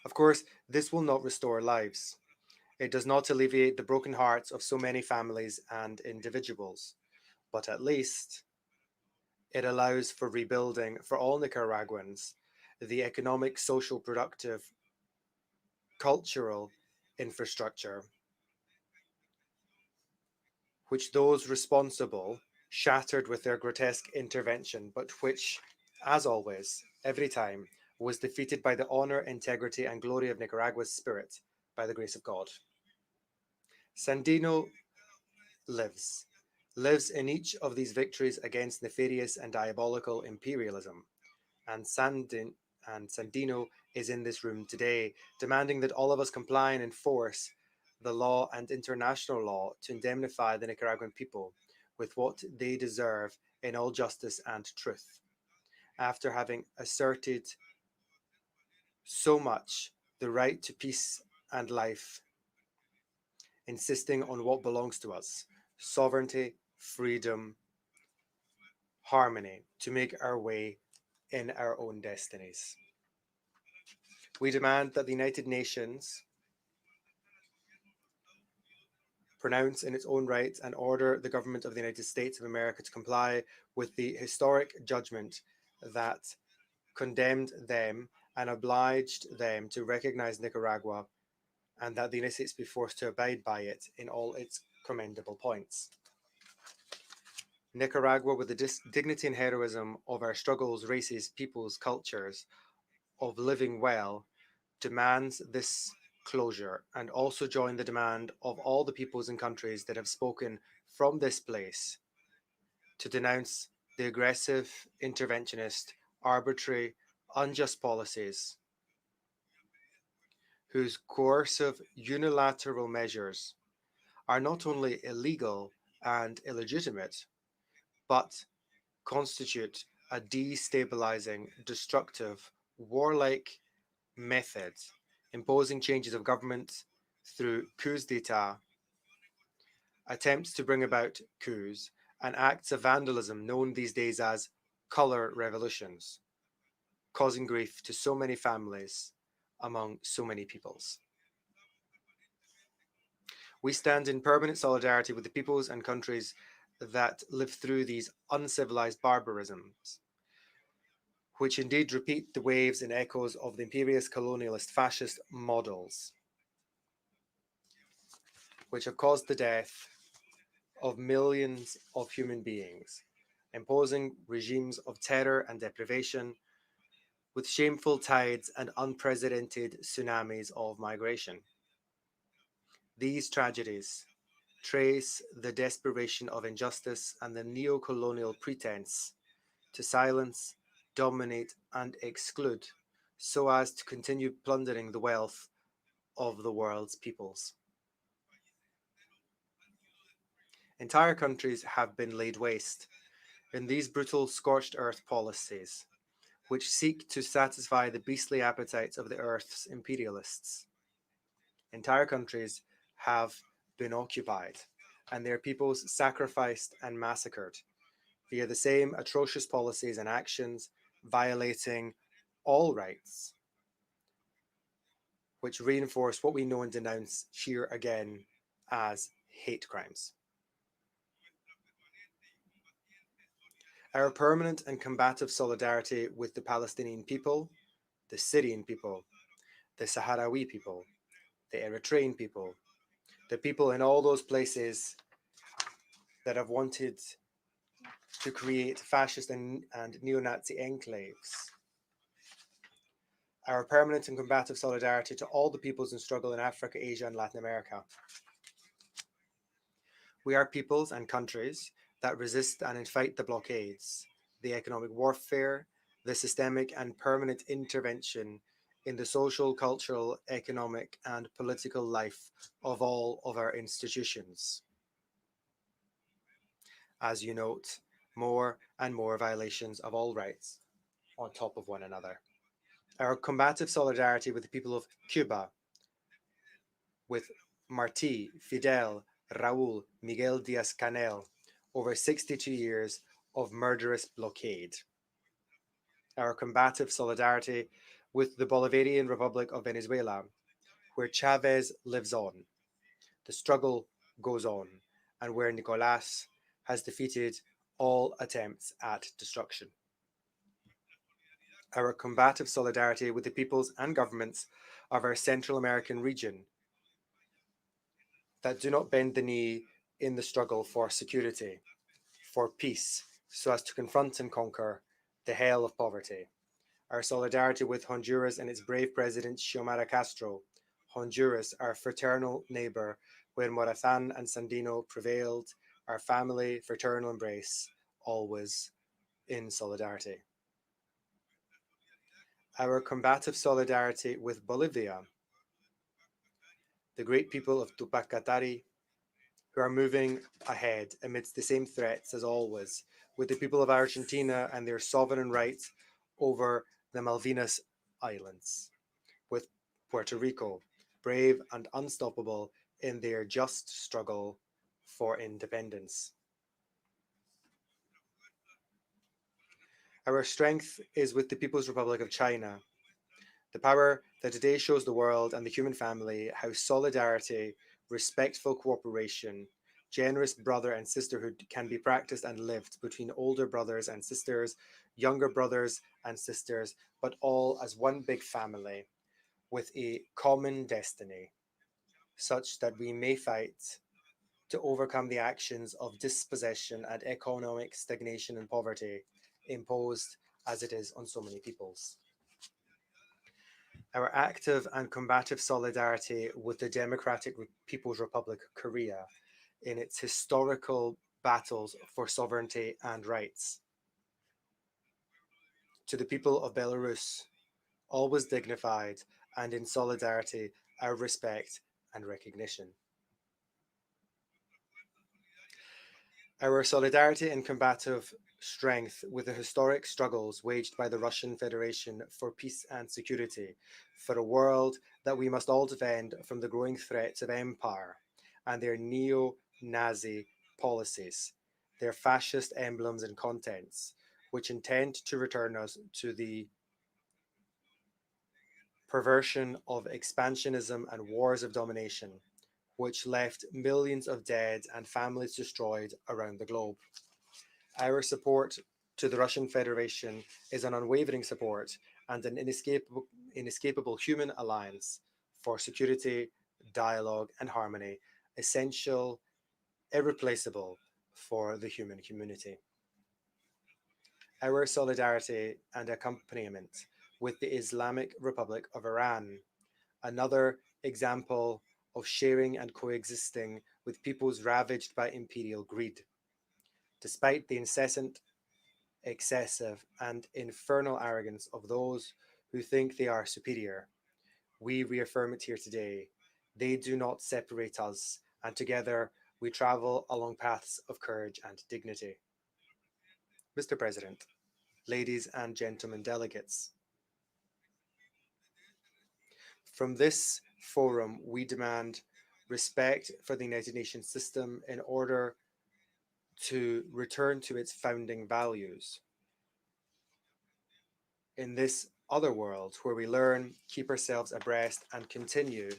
Of course, this will not restore lives. It does not alleviate the broken hearts of so many families and individuals, but at least it allows for rebuilding for all Nicaraguans the economic, social, productive, cultural infrastructure which those responsible shattered with their grotesque intervention, but which, as always, every time, was defeated by the honor, integrity, and glory of Nicaragua's spirit, by the grace of God. Sandino lives in each of these victories against nefarious and diabolical imperialism. And Sandino is in this room today, demanding that all of us comply and enforce the law and international law to indemnify the Nicaraguan people with what they deserve in all justice and truth. After having asserted so much the right to peace and life, insisting on what belongs to us, sovereignty, freedom, harmony, to make our way in our own destinies. We demand that the United Nations pronounce in its own right and order the government of the United States of America to comply with the historic judgment that condemned them and obliged them to recognize Nicaragua, and that the United States be forced to abide by it in all its commendable points. Nicaragua, with the dignity and heroism of our struggles, races, peoples, cultures, of living well, demands this closure, and also join the demand of all the peoples and countries that have spoken from this place to denounce the aggressive, interventionist, arbitrary, unjust policies whose coercive unilateral measures are not only illegal and illegitimate, but constitute a destabilizing, destructive, warlike method, imposing changes of government through coups d'etat, attempts to bring about coups, and acts of vandalism known these days as color revolutions, causing grief to so many families among so many peoples. We stand in permanent solidarity with the peoples and countries that live through these uncivilized barbarisms, which indeed repeat the waves and echoes of the imperialist, colonialist, fascist models, which have caused the death of millions of human beings, imposing regimes of terror and deprivation with shameful tides and unprecedented tsunamis of migration. These tragedies trace the desperation of injustice and the neo-colonial pretense to silence, dominate, and exclude, so as to continue plundering the wealth of the world's peoples. Entire countries have been laid waste in these brutal scorched earth policies, which seek to satisfy the beastly appetites of the earth's imperialists. Entire countries have been occupied and their peoples sacrificed and massacred via the same atrocious policies and actions, violating all rights, which reinforce what we know and denounce here again as hate crimes. Our permanent and combative solidarity with the Palestinian people, the Syrian people, the Sahrawi people, the Eritrean people, the people in all those places that have wanted to create fascist and neo-Nazi enclaves. Our permanent and combative solidarity to all the peoples in struggle in Africa, Asia, and Latin America. We are peoples and countries that resist and fight the blockades, the economic warfare, the systemic and permanent intervention in the social, cultural, economic, and political life of all of our institutions. As you note, more and more violations of all rights on top of one another. Our combative solidarity with the people of Cuba, with Martí, Fidel, Raúl, Miguel Díaz-Canel, over 62 years of murderous blockade. Our combative solidarity with the Bolivarian Republic of Venezuela, where Chavez lives on, the struggle goes on, and where Nicolás has defeated all attempts at destruction. Our combative solidarity with the peoples and governments of our Central American region that do not bend the knee in the struggle for security, for peace, so as to confront and conquer the hell of poverty. Our solidarity with Honduras and its brave president, Xiomara Castro. Honduras, our fraternal neighbor, where Morazán and Sandino prevailed, our family, fraternal embrace, always in solidarity. Our combative solidarity with Bolivia, the great people of Tupac Katari, who are moving ahead amidst the same threats as always, with the people of Argentina and their sovereign rights over the Malvinas Islands, with Puerto Rico, brave and unstoppable in their just struggle for independence. Our strength is with the People's Republic of China, the power that today shows the world and the human family how solidarity, respectful cooperation, generous brother and sisterhood can be practiced and lived between older brothers and sisters, younger brothers and sisters, but all as one big family with a common destiny, such that we may fight to overcome the actions of dispossession and economic stagnation and poverty imposed as it is on so many peoples. Our active and combative solidarity with the Democratic People's Republic of Korea in its historical battles for sovereignty and rights. To the people of Belarus, always dignified and in solidarity, our respect and recognition. Our solidarity and combative strength with the historic struggles waged by the Russian Federation for peace and security, for a world that we must all defend from the growing threats of empire and their neo-Nazi policies, their fascist emblems and contents, which intend to return us to the perversion of expansionism and wars of domination, which left millions of dead and families destroyed around the globe. Our support to the Russian Federation is an unwavering support and an inescapable human alliance for security, dialogue, and harmony, essential, irreplaceable for the human community. Our solidarity and accompaniment with the Islamic Republic of Iran, another example of sharing and coexisting with peoples ravaged by imperial greed. Despite the incessant, excessive, and infernal arrogance of those who think they are superior, we reaffirm it here today. They do not separate us, and together we travel along paths of courage and dignity. Mr. President, ladies and gentlemen delegates, from this forum, we demand respect for the United Nations system in order to return to its founding values. In this other world where we learn, keep ourselves abreast, and continue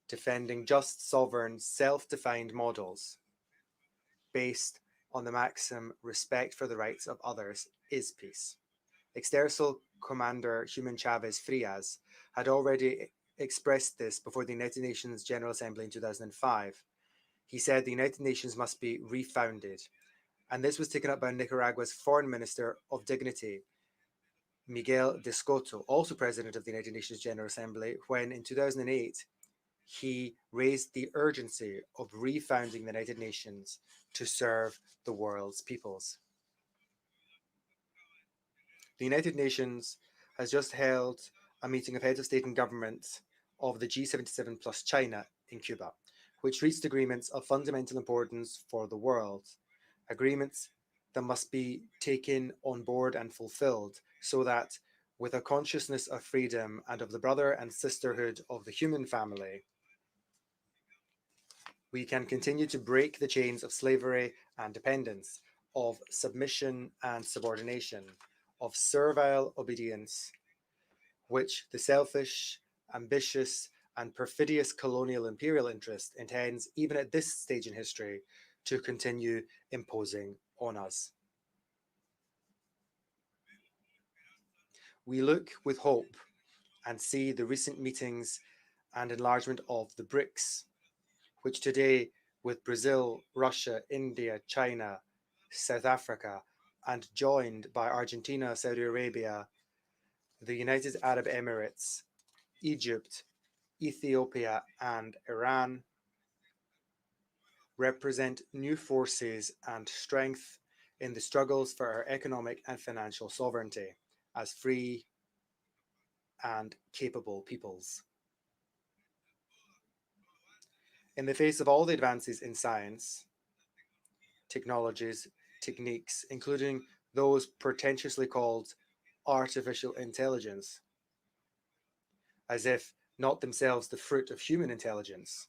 defending just, sovereign, self-defined models based on the maxim respect for the rights of others is peace. Ex-Tercel Commander Human Chavez Frias had already expressed this before the United Nations General Assembly in 2005. He said the United Nations must be refounded, and this was taken up by Nicaragua's Foreign Minister of Dignity, Miguel de Escoto, also President of the United Nations General Assembly, when in 2008 he raised the urgency of refounding the United Nations to serve the world's peoples. The United Nations has just held a meeting of heads of state and government of the G77 plus China in Cuba, which reached agreements of fundamental importance for the world, agreements that must be taken on board and fulfilled so that, with a consciousness of freedom and of the brother and sisterhood of the human family, we can continue to break the chains of slavery and dependence, of submission and subordination, of servile obedience, which the selfish, ambitious, and perfidious colonial imperial interest intends, even at this stage in history, to continue imposing on us. We look with hope and see the recent meetings and enlargement of the BRICS, which today, with Brazil, Russia, India, China, South Africa, and joined by Argentina, Saudi Arabia, the United Arab Emirates, Egypt, Ethiopia, and Iran, represent new forces and strength in the struggles for our economic and financial sovereignty as free and capable peoples. In the face of all the advances in science, technologies, techniques, including those pretentiously called artificial intelligence, as if not themselves the fruit of human intelligence,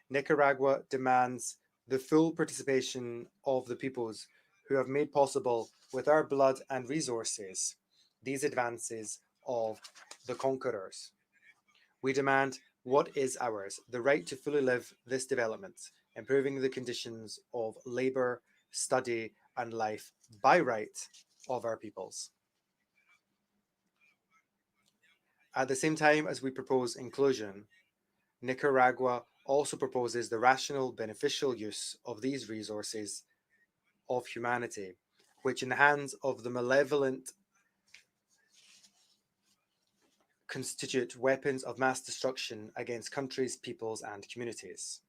Nicaragua demands the full participation of the peoples who have made possible with our blood and resources these advances of the conquerors. We demand what is ours, the right to fully live this development, improving the conditions of labor, study, and life by right of our peoples. At the same time as we propose inclusion, Nicaragua also proposes the rational, beneficial use of these resources of humanity, which in the hands of the malevolent constitute weapons of mass destruction against countries, peoples, and communities.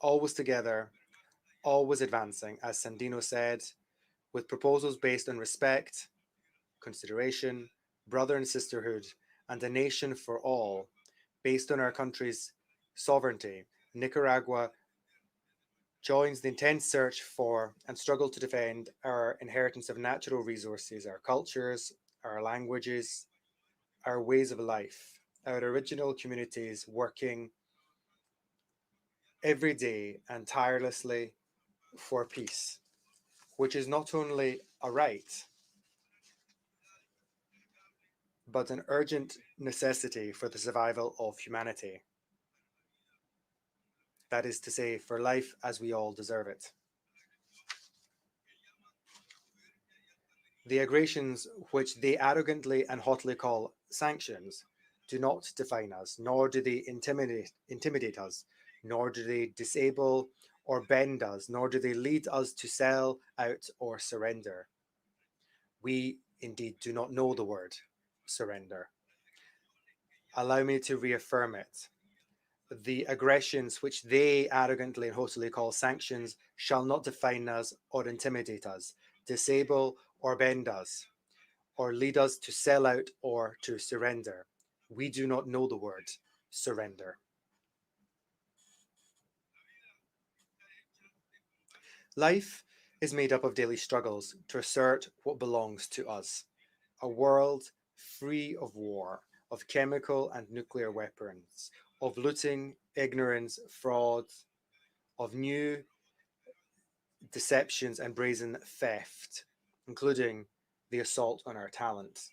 Always together, always advancing, as Sandino said, with proposals based on respect, consideration, brother and sisterhood, and a nation for all, based on our country's sovereignty. Nicaragua joins the intense search for and struggle to defend our inheritance of natural resources, our cultures, our languages, our ways of life, our original communities working every day and tirelessly for peace, which is not only a right, but an urgent necessity for the survival of humanity. That is to say, for life as we all deserve it. The aggressions which they arrogantly and hotly call sanctions do not define us, nor do they intimidate us, nor do they disable or bend us, nor do they lead us to sell out or surrender. We indeed do not know the word surrender. Allow me to reaffirm it. The aggressions which they arrogantly and hotly call sanctions shall not define us or intimidate us, disable or bend us, or lead us to sell out or to surrender. We do not know the word surrender. Life is made up of daily struggles to assert what belongs to us. A world free of war, of chemical and nuclear weapons, of looting, ignorance, fraud, of new deceptions and brazen theft, including the assault on our talent.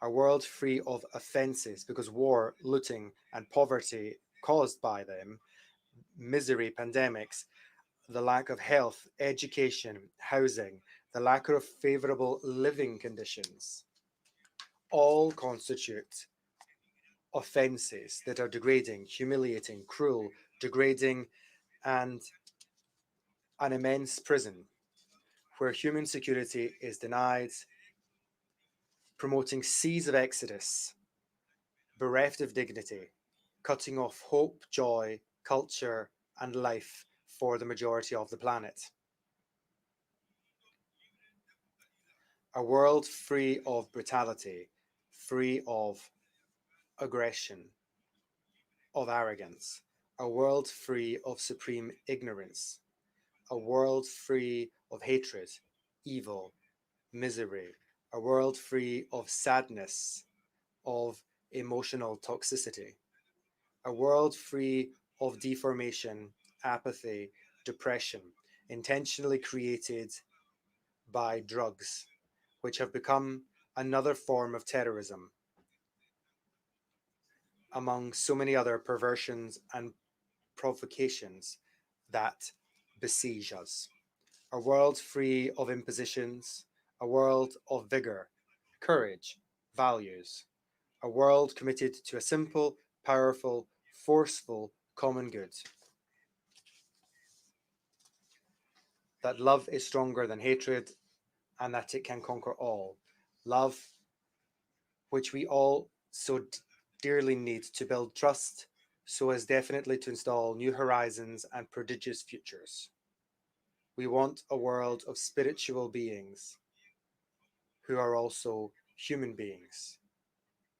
A world free of offences because war, looting, and poverty caused by them, misery, pandemics, the lack of health, education, housing, the lack of favourable living conditions, all constitute offences that are degrading, humiliating, cruel, degrading, and an immense prison where human security is denied, promoting seas of exodus, bereft of dignity, cutting off hope, joy, culture, and life for the majority of the planet. A world free of brutality, free of aggression, of arrogance, a world free of supreme ignorance, a world free of hatred, evil, misery, a world free of sadness, of emotional toxicity, a world free of deformation, apathy, depression, intentionally created by drugs, which have become another form of terrorism, among so many other perversions and provocations that besiege us. A world free of impositions, a world of vigor, courage, values, a world committed to a simple, powerful, forceful common good. That love is stronger than hatred and that it can conquer all. Love, which we all so dearly need to build trust so as definitely to install new horizons and prodigious futures. We want a world of spiritual beings who are also human beings,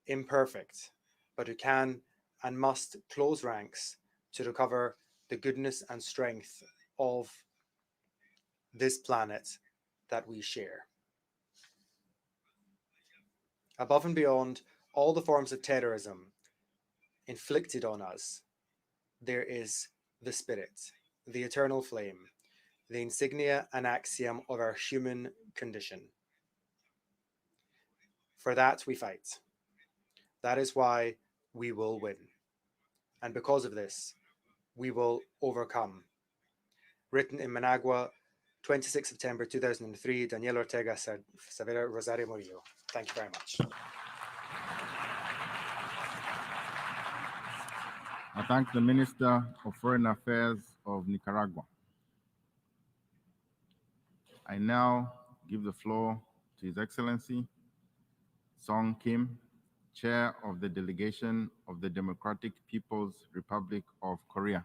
imperfect, but who can and must close ranks to recover the goodness and strength of this planet that we share. Above and beyond all the forms of terrorism inflicted on us, there is the spirit, the eternal flame, the insignia and axiom of our human condition. For that we fight. That is why we will win. And because of this, we will overcome. Written in Managua, 26 September 2003, Daniel Ortega Savera, Rosario Murillo. Thank you very much. I thank the Minister of Foreign Affairs of Nicaragua. I now give the floor to His Excellency Song Kim, Chair of the Delegation of the Democratic People's Republic of Korea.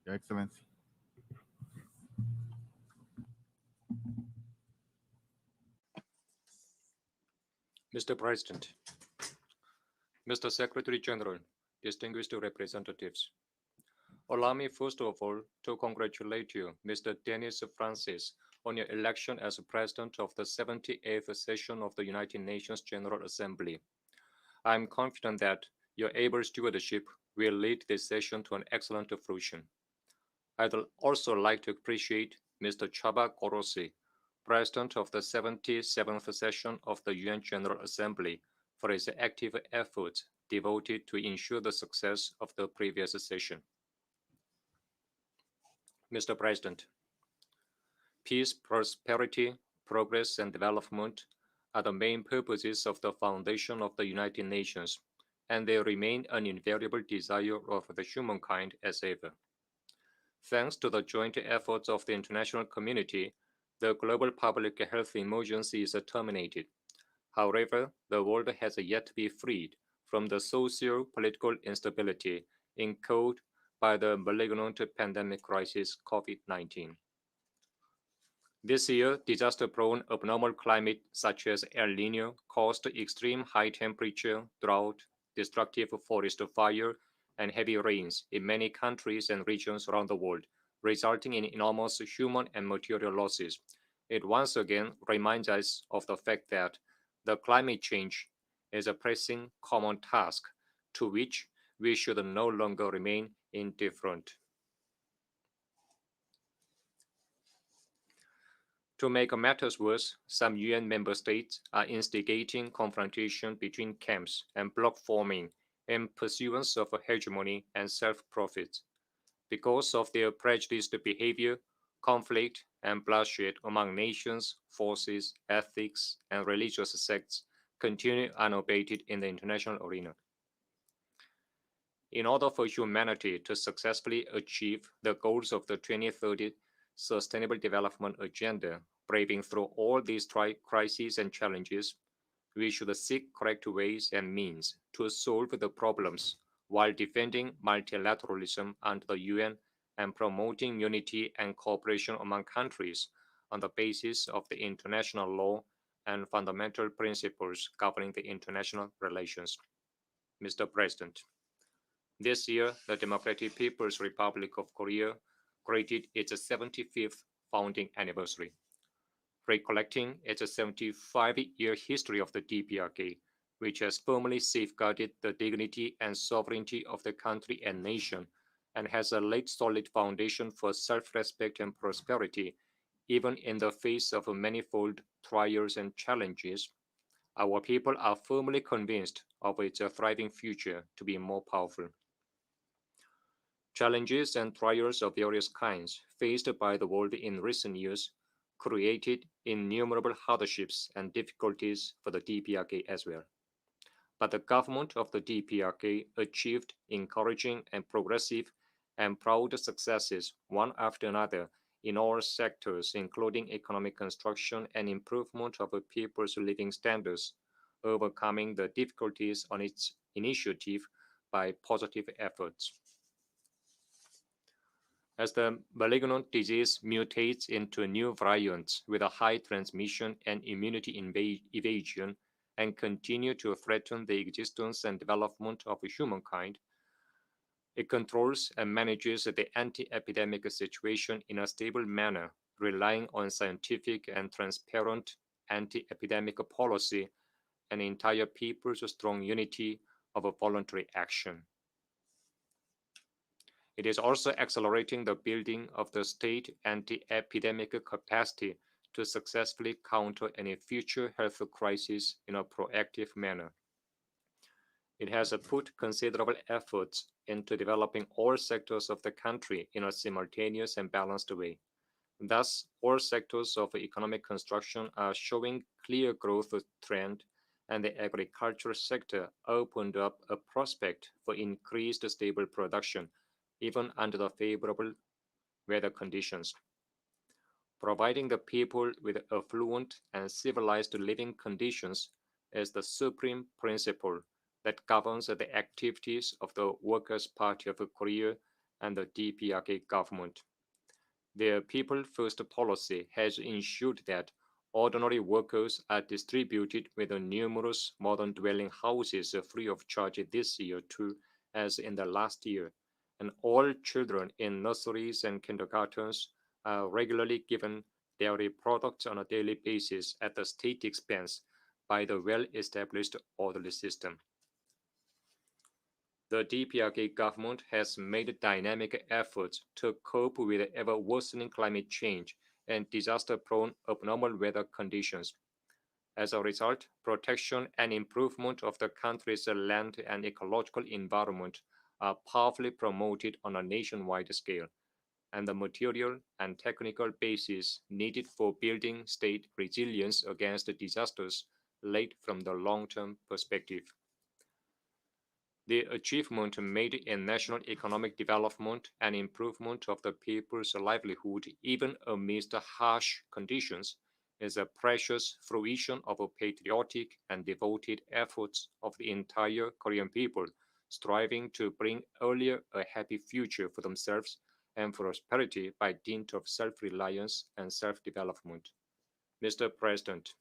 Your Excellency. Mr. President, Mr. Secretary General, distinguished representatives, allow me first of all to congratulate you, Mr. Dennis Francis, on your election as President of the 78th session of the United Nations General Assembly. I am confident that your able stewardship will lead this session to an excellent fruition. I'd also like to appreciate Mr. Chaba Korosi, President of the 77th session of the UN General Assembly, for his active efforts devoted to ensure the success of the previous session. Mr. President, peace, prosperity, progress, and development are the main purposes of the foundation of the United Nations, and they remain an invariable desire of the humankind as ever. Thanks to the joint efforts of the international community, the global public health emergency is terminated. However, the world has yet to be freed from the socio-political instability incurred by the malignant pandemic crisis COVID-19. This year, disaster-prone abnormal climate such as El Nino caused extreme high temperature, drought, destructive forest fire, and heavy rains in many countries and regions around the world, resulting in enormous human and material losses. It once again reminds us of the fact that the climate change is a pressing common task to which we should no longer remain indifferent. To make matters worse, some UN member states are instigating confrontation between camps and bloc forming in pursuance of hegemony and self-profit. Because of their prejudiced behavior, conflict and bloodshed among nations, forces, ethics, and religious sects continue unabated in the international arena. In order for humanity to successfully achieve the goals of the 2030 Sustainable Development Agenda, braving through all these crises and challenges, we should seek correct ways and means to solve the problems while defending multilateralism under the UN and promoting unity and cooperation among countries on the basis of the international law and fundamental principles governing the international relations. Mr. President, this year, the Democratic People's Republic of Korea created its 75th founding anniversary. Recollecting its 75-year history of the DPRK, which has firmly safeguarded the dignity and sovereignty of the country and nation, and has laid solid foundation for self-respect and prosperity, even in the face of manifold trials and challenges, our people are firmly convinced of its thriving future to be more powerful. Challenges and trials of various kinds faced by the world in recent years created innumerable hardships and difficulties for the DPRK as well. But the government of the DPRK achieved encouraging and progressive and proud successes one after another in all sectors, including economic construction and improvement of people's living standards, overcoming the difficulties on its initiative by positive efforts. As the malignant disease mutates into new variants with a high transmission and immunity evasion and continue to threaten the existence and development of humankind, it controls and manages the anti-epidemic situation in a stable manner, relying on scientific and transparent anti-epidemic policy and entire people's strong unity of a voluntary action. It is also accelerating the building of the state anti-epidemic capacity to successfully counter any future health crisis in a proactive manner. It has put considerable efforts into developing all sectors of the country in a simultaneous and balanced way. Thus, all sectors of economic construction are showing clear growth trend, and the agricultural sector opened up a prospect for increased stable production even under the favorable weather conditions. Providing the people with affluent and civilized living conditions is the supreme principle that governs the activities of the Workers' Party of Korea and the DPRK government. Their people-first policy has ensured that ordinary workers are distributed with numerous modern dwelling houses free of charge this year too, as in the last year, and all children in nurseries and kindergartens are regularly given dairy products on a daily basis at the state expense by the well-established orderly system. The DPRK government has made dynamic efforts to cope with ever-worsening climate change and disaster-prone abnormal weather conditions. As a result, protection and improvement of the country's land and ecological environment are powerfully promoted on a nationwide scale, and the material and technical basis needed for building state resilience against disasters laid from the long-term perspective. The achievement made in national economic development and improvement of the people's livelihood, even amidst harsh conditions, is a precious fruition of a patriotic and devoted efforts of the entire Korean people, striving to bring earlier a happy future for themselves and prosperity by dint of self-reliance and self-development. Mr. President,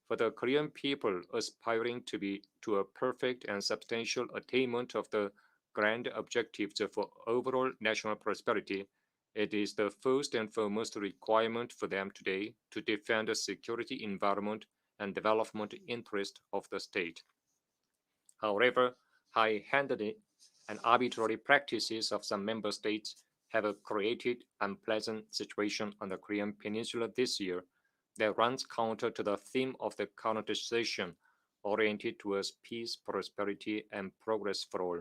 for the Korean people aspiring to a perfect and substantial attainment of the grand objectives for overall national prosperity, it is the first and foremost requirement for them today to defend the security environment and development interest of the state. However, high-handed and arbitrary practices of some member states have created unpleasant situation on the Korean Peninsula this year that runs counter to the theme of the current session, oriented towards peace, prosperity, and progress for all.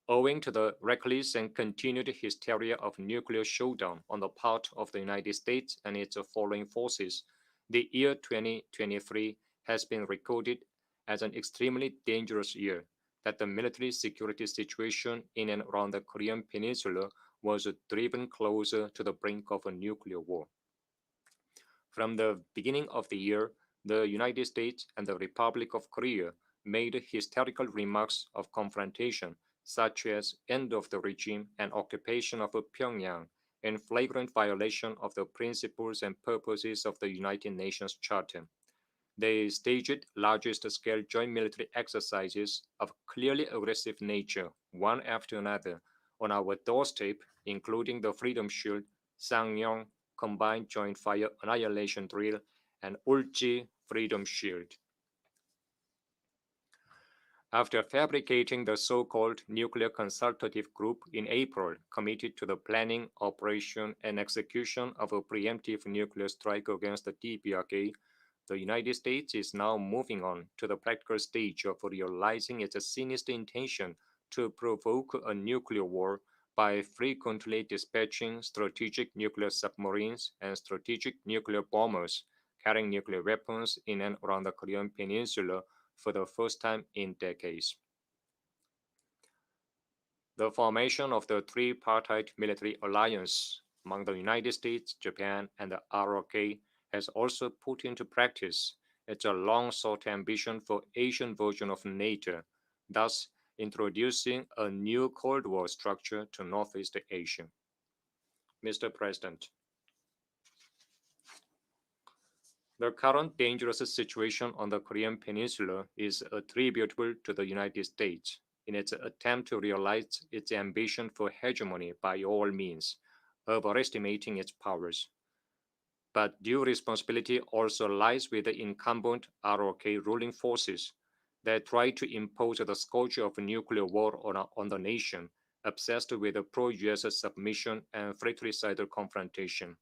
Owing to the reckless and continued hysteria of nuclear showdown on the part of the United States and its foreign forces, the year 2023 has been recorded as an extremely dangerous year, that the military security situation in and around the Korean Peninsula was driven closer to the brink of a nuclear war. From the beginning of the year, the United States and the Republic of Korea made hysterical remarks of confrontation, such as end of the regime and occupation of Pyongyang, in flagrant violation of the principles and purposes of the United Nations Charter. They staged largest-scale joint military exercises of clearly aggressive nature, one after another, on our doorstep, including the Freedom Shield, Sangyeong Combined Joint Fire Annihilation Drill, and Ulji Freedom Shield. After fabricating the so-called Nuclear Consultative Group in April, committed to the planning, operation, and execution of a preemptive nuclear strike against the DPRK, the United States is now moving on to the practical stage of realizing its sinister intention to provoke a nuclear war by frequently dispatching strategic nuclear submarines and strategic nuclear bombers carrying nuclear weapons in and around the Korean Peninsula for the first time in decades. The formation of the tripartite military alliance among the United States, Japan, and the ROK has also put into practice its long-sought ambition for Asian version of NATO, thus introducing a new Cold War structure to Northeast Asia. Mr. President, the current dangerous situation on the Korean Peninsula is attributable to the United States in its attempt to realize its ambition for hegemony by all means, overestimating its powers. But due responsibility also lies with the incumbent ROK ruling forces that try to impose the scourge of nuclear war on the nation, obsessed with pro-US submission and fratricidal confrontation.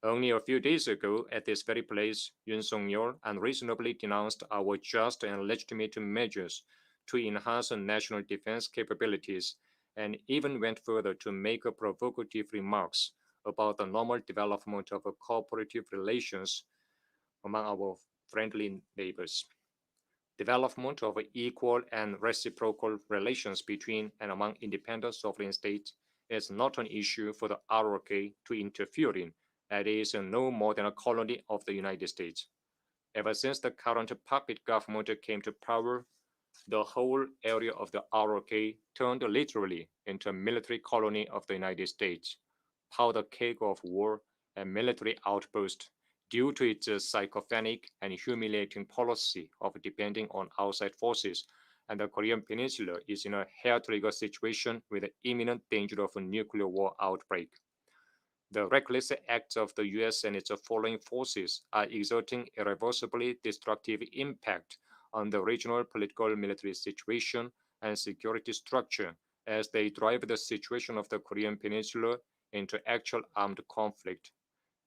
Only a few days ago, at this very place, Yoon Suk-yeol unreasonably denounced our just and legitimate measures to enhance national defense capabilities, and even went further to make provocative remarks about the normal development of cooperative relations among our friendly neighbors. Development of equal and reciprocal relations between and among independent sovereign states is not an issue for the ROK to interfere in. It is no more than a colony of the United States. Ever since the current puppet government came to power, the whole area of the ROK turned literally into a military colony of the United States, powder keg of war and military outpost due to its psychophonic and humiliating policy of depending on outside forces, and the Korean Peninsula is in a hair-trigger situation with the imminent danger of a nuclear war outbreak. The reckless acts of the US and its foreign forces are exerting irreversibly destructive impact on the regional political military situation and security structure as they drive the situation of the Korean Peninsula into actual armed conflict.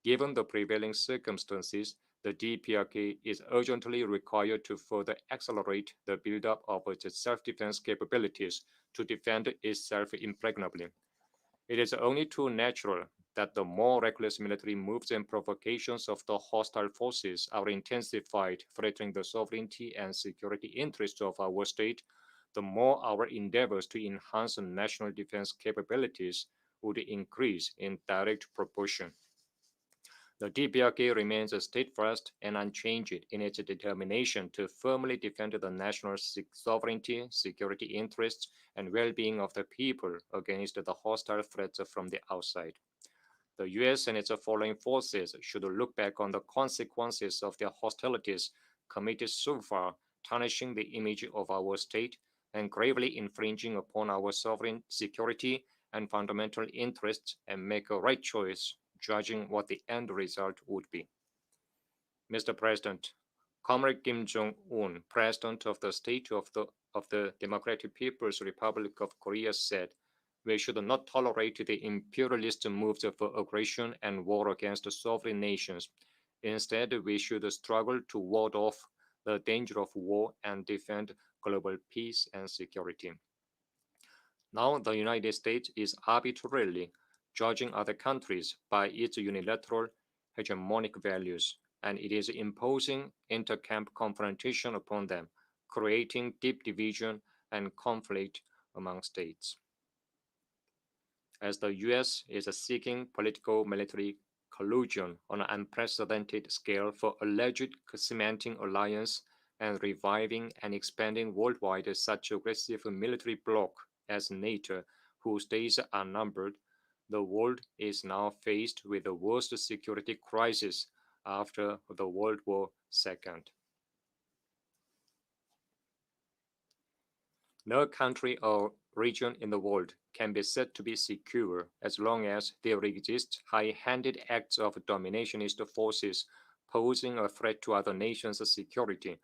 Given the prevailing circumstances, the DPRK is urgently required to further accelerate the buildup of its self-defense capabilities to defend itself impregnably. It is only too natural that the more reckless military moves and provocations of the hostile forces are intensified, threatening the sovereignty and security interests of our state, the more our endeavors to enhance national defense capabilities would increase in direct proportion. The DPRK remains steadfast and unchanged in its determination to firmly defend the national sovereignty, security interests, and well-being of the people against the hostile threats from the outside. The US and its foreign forces should look back on the consequences of their hostilities committed so far, tarnishing the image of our state and gravely infringing upon our sovereign security and fundamental interests, and make a right choice, judging what the end result would be. Mr. President, Comrade Kim Jong-un, President of the State of the Democratic People's Republic of Korea, said, "We should not tolerate the imperialist moves of aggression and war against sovereign nations. Instead, we should struggle to ward off the danger of war and defend global peace and security." Now, the United States is arbitrarily judging other countries by its unilateral hegemonic values, and it is imposing inter-camp confrontation upon them, creating deep division and conflict among states. As the US is seeking political military collusion on an unprecedented scale for alleged cementing alliance and reviving and expanding worldwide such aggressive military bloc as NATO, whose days are numbered, the world is now faced with the worst security crisis after the World War II. No country or region in the world can be said to be secure as long as there exist high-handed acts of dominationist forces posing a threat to other nations' security,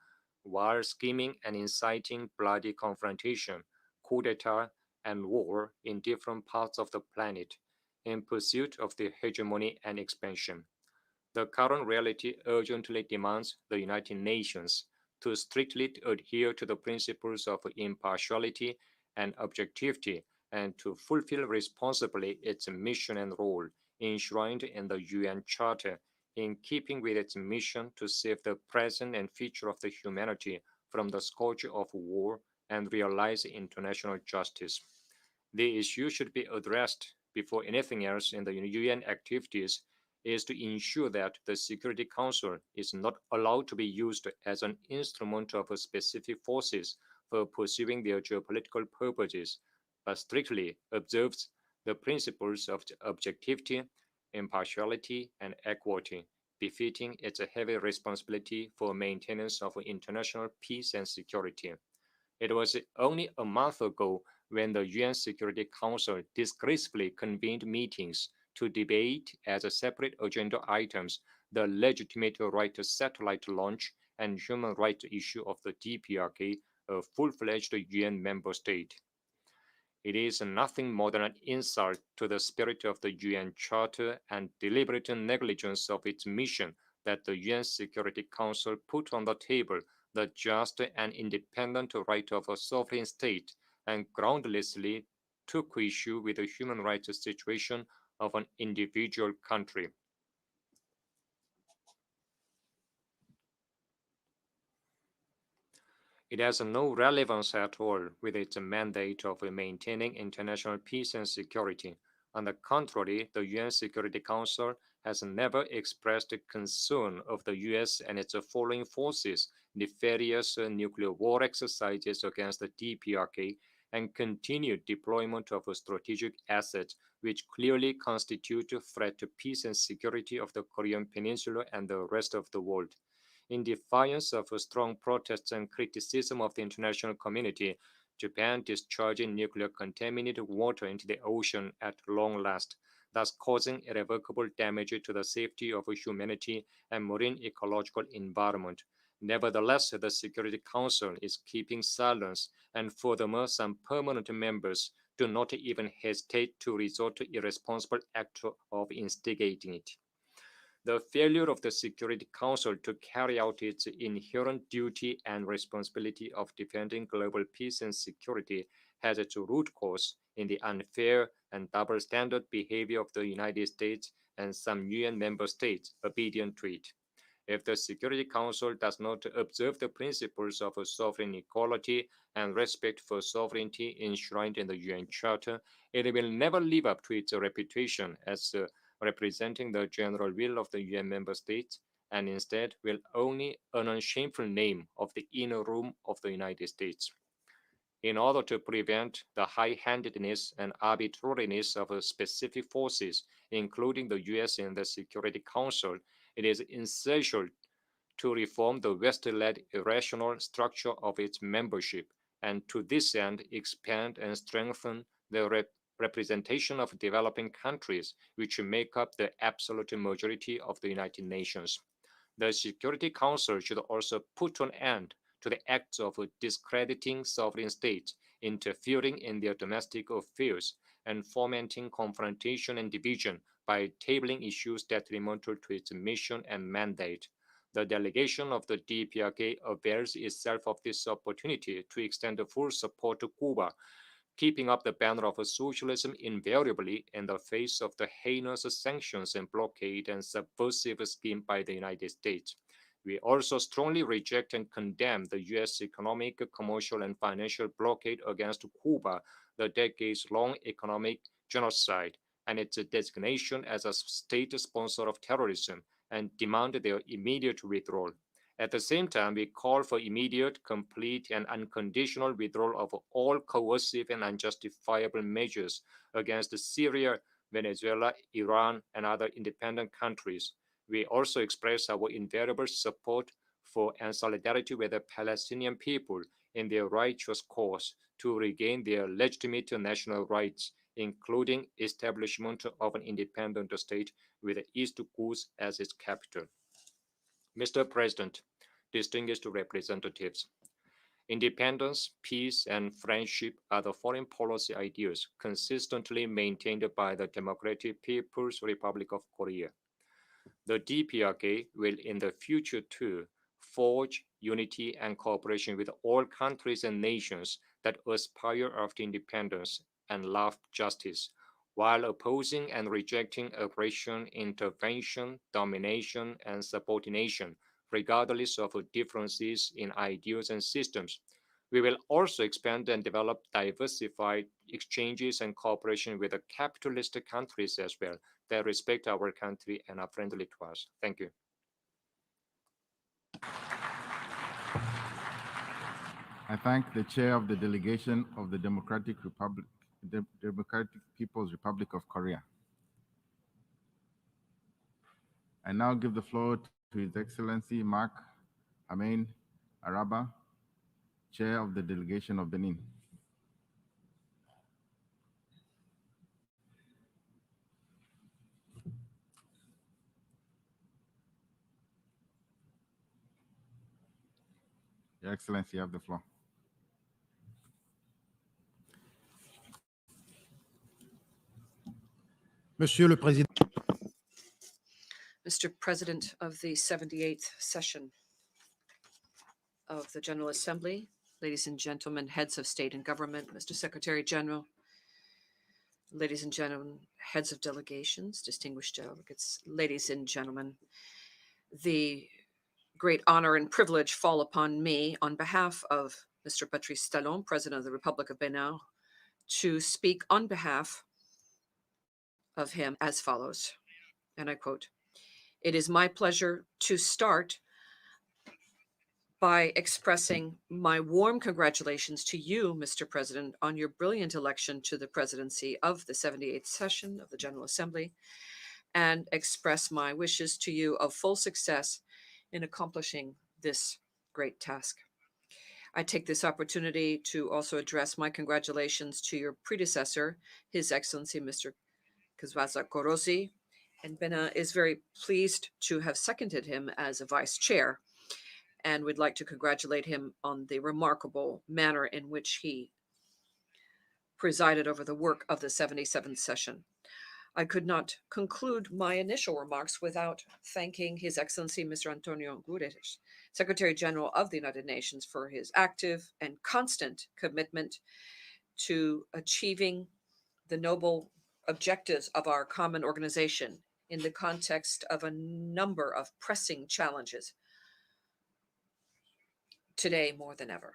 while scheming and inciting bloody confrontation, coup d'etat, and war in different parts of the planet in pursuit of the hegemony and expansion. The current reality urgently demands the United Nations to strictly adhere to the principles of impartiality and objectivity, and to fulfill responsibly its mission and role enshrined in the UN Charter, in keeping with its mission to save the present and future of the humanity from the scourge of war and realize international justice. The issue should be addressed before anything else in the UN activities is to ensure that the Security Council is not allowed to be used as an instrument of specific forces for pursuing their geopolitical purposes, but strictly observes the principles of objectivity, impartiality, and equity, befitting its heavy responsibility for maintenance of international peace and security. It was only a month ago when the UN Security Council disgracefully convened meetings to debate as separate agenda items the legitimate right to satellite launch and human rights issue of the DPRK, a full-fledged UN member state. It is nothing more than an insult to the spirit of the UN Charter and deliberate negligence of its mission that the UN Security Council put on the table the just and independent right of a sovereign state and groundlessly took issue with the human rights situation of an individual country. It has no relevance at all with its mandate of maintaining international peace and security. On the contrary, the UN Security Council has never expressed concern of the US and its foreign forces' nefarious nuclear war exercises against the DPRK and continued deployment of strategic assets which clearly constitute a threat to peace and security of the Korean Peninsula and the rest of the world. In defiance of strong protests and criticism of the international community, Japan discharging nuclear contaminated water into the ocean at long last, thus causing irrevocable damage to the safety of humanity and marine ecological environment. Nevertheless, the Security Council is keeping silence, and furthermore, some permanent members do not even hesitate to resort to irresponsible act of instigating it. The failure of the Security Council to carry out its inherent duty and responsibility of defending global peace and security has its root cause in the unfair and double standard behavior of the United States and some UN member states obedient to it. If the Security Council does not observe the principles of sovereign equality and respect for sovereignty enshrined in the UN Charter, it will never live up to its reputation as representing the general will of the UN member states, and instead will only earn a shameful name of the inner room of the United States. In order to prevent the high-handedness and arbitrariness of specific forces, including the US in the Security Council, it is essential to reform the West-led irrational structure of its membership, and to this end expand and strengthen the representation of developing countries, which make up the absolute majority of the United Nations. The Security Council should also put an end to the acts of discrediting sovereign states, interfering in their domestic affairs, and fomenting confrontation and division by tabling issues detrimental to its mission and mandate. The delegation of the DPRK avails itself of this opportunity to extend full support to Cuba, keeping up the banner of socialism invariably in the face of the heinous sanctions and blockade and subversive scheme by the United States. We also strongly reject and condemn the U.S. economic, commercial, and financial blockade against Cuba, the decades-long economic genocide, and its designation as a state sponsor of terrorism, and demand their immediate withdrawal. At the same time, we call for immediate, complete, and unconditional withdrawal of all coercive and unjustifiable measures against Syria, Venezuela, Iran, and other independent countries. We also express our invariable support for and solidarity with the Palestinian people in their righteous cause to regain their legitimate national rights, including establishment of an independent state with East Coast as its capital. Mr. President, distinguished representatives, independence, peace, and friendship are the foreign policy ideals consistently maintained by the Democratic People's Republic of Korea. The DPRK will in the future too forge unity and cooperation with all countries and nations that aspire after independence and love justice, while opposing and rejecting aggression, intervention, domination, and subordination, regardless of differences in ideals and systems. We will also expand and develop diversified exchanges and cooperation with the capitalist countries as well that respect our country and are friendly to us. Thank you. I thank the chair of the delegation of the Democratic People's Republic of Korea. I now give the floor to His Excellency Mark Amin Araba, chair of the delegation of Benin. Your Excellency, you have the floor. Monsieur le Président. Mr. President of the 78th session of the General Assembly, ladies and gentlemen, heads of state and government, Mr. Secretary General, ladies and gentlemen, heads of delegations, distinguished delegates, ladies and gentlemen, the great honor and privilege fall upon me on behalf of Mr. Patrice Talon, President of the Republic of Benin, to speak on behalf of him as follows, and I quote, "It is my pleasure to start by expressing my warm congratulations to you, Mr. President, on your brilliant election to the presidency of the 78th session of the General Assembly, and express my wishes to you of full success in accomplishing this great task. I take this opportunity to also address my congratulations to your predecessor, His Excellency Mr. Kazwaza Korosi, and Benin is very pleased to have seconded him as a vice chair, and would like to congratulate him on the remarkable manner in which he presided over the work of the 77th session. I could not conclude my initial remarks without thanking His Excellency Mr. Antonio Guterres, Secretary General of the United Nations, for his active and constant commitment to achieving the noble objectives of our common organization in the context of a number of pressing challenges today more than ever.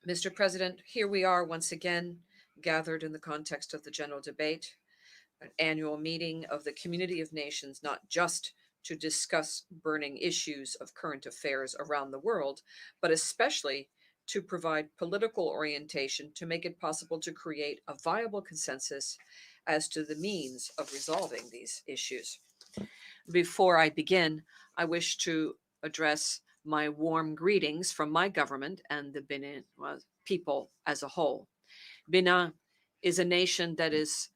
Mr. President, here we are once again gathered in the context of the general debate, an annual meeting of the community of nations, not just to discuss burning issues of current affairs around the world, but especially to provide political orientation to make it possible to create a viable consensus as to the means of resolving these issues. Before I begin, I wish to address my warm greetings from my government and the Benin people as a whole. Benin is a nation that is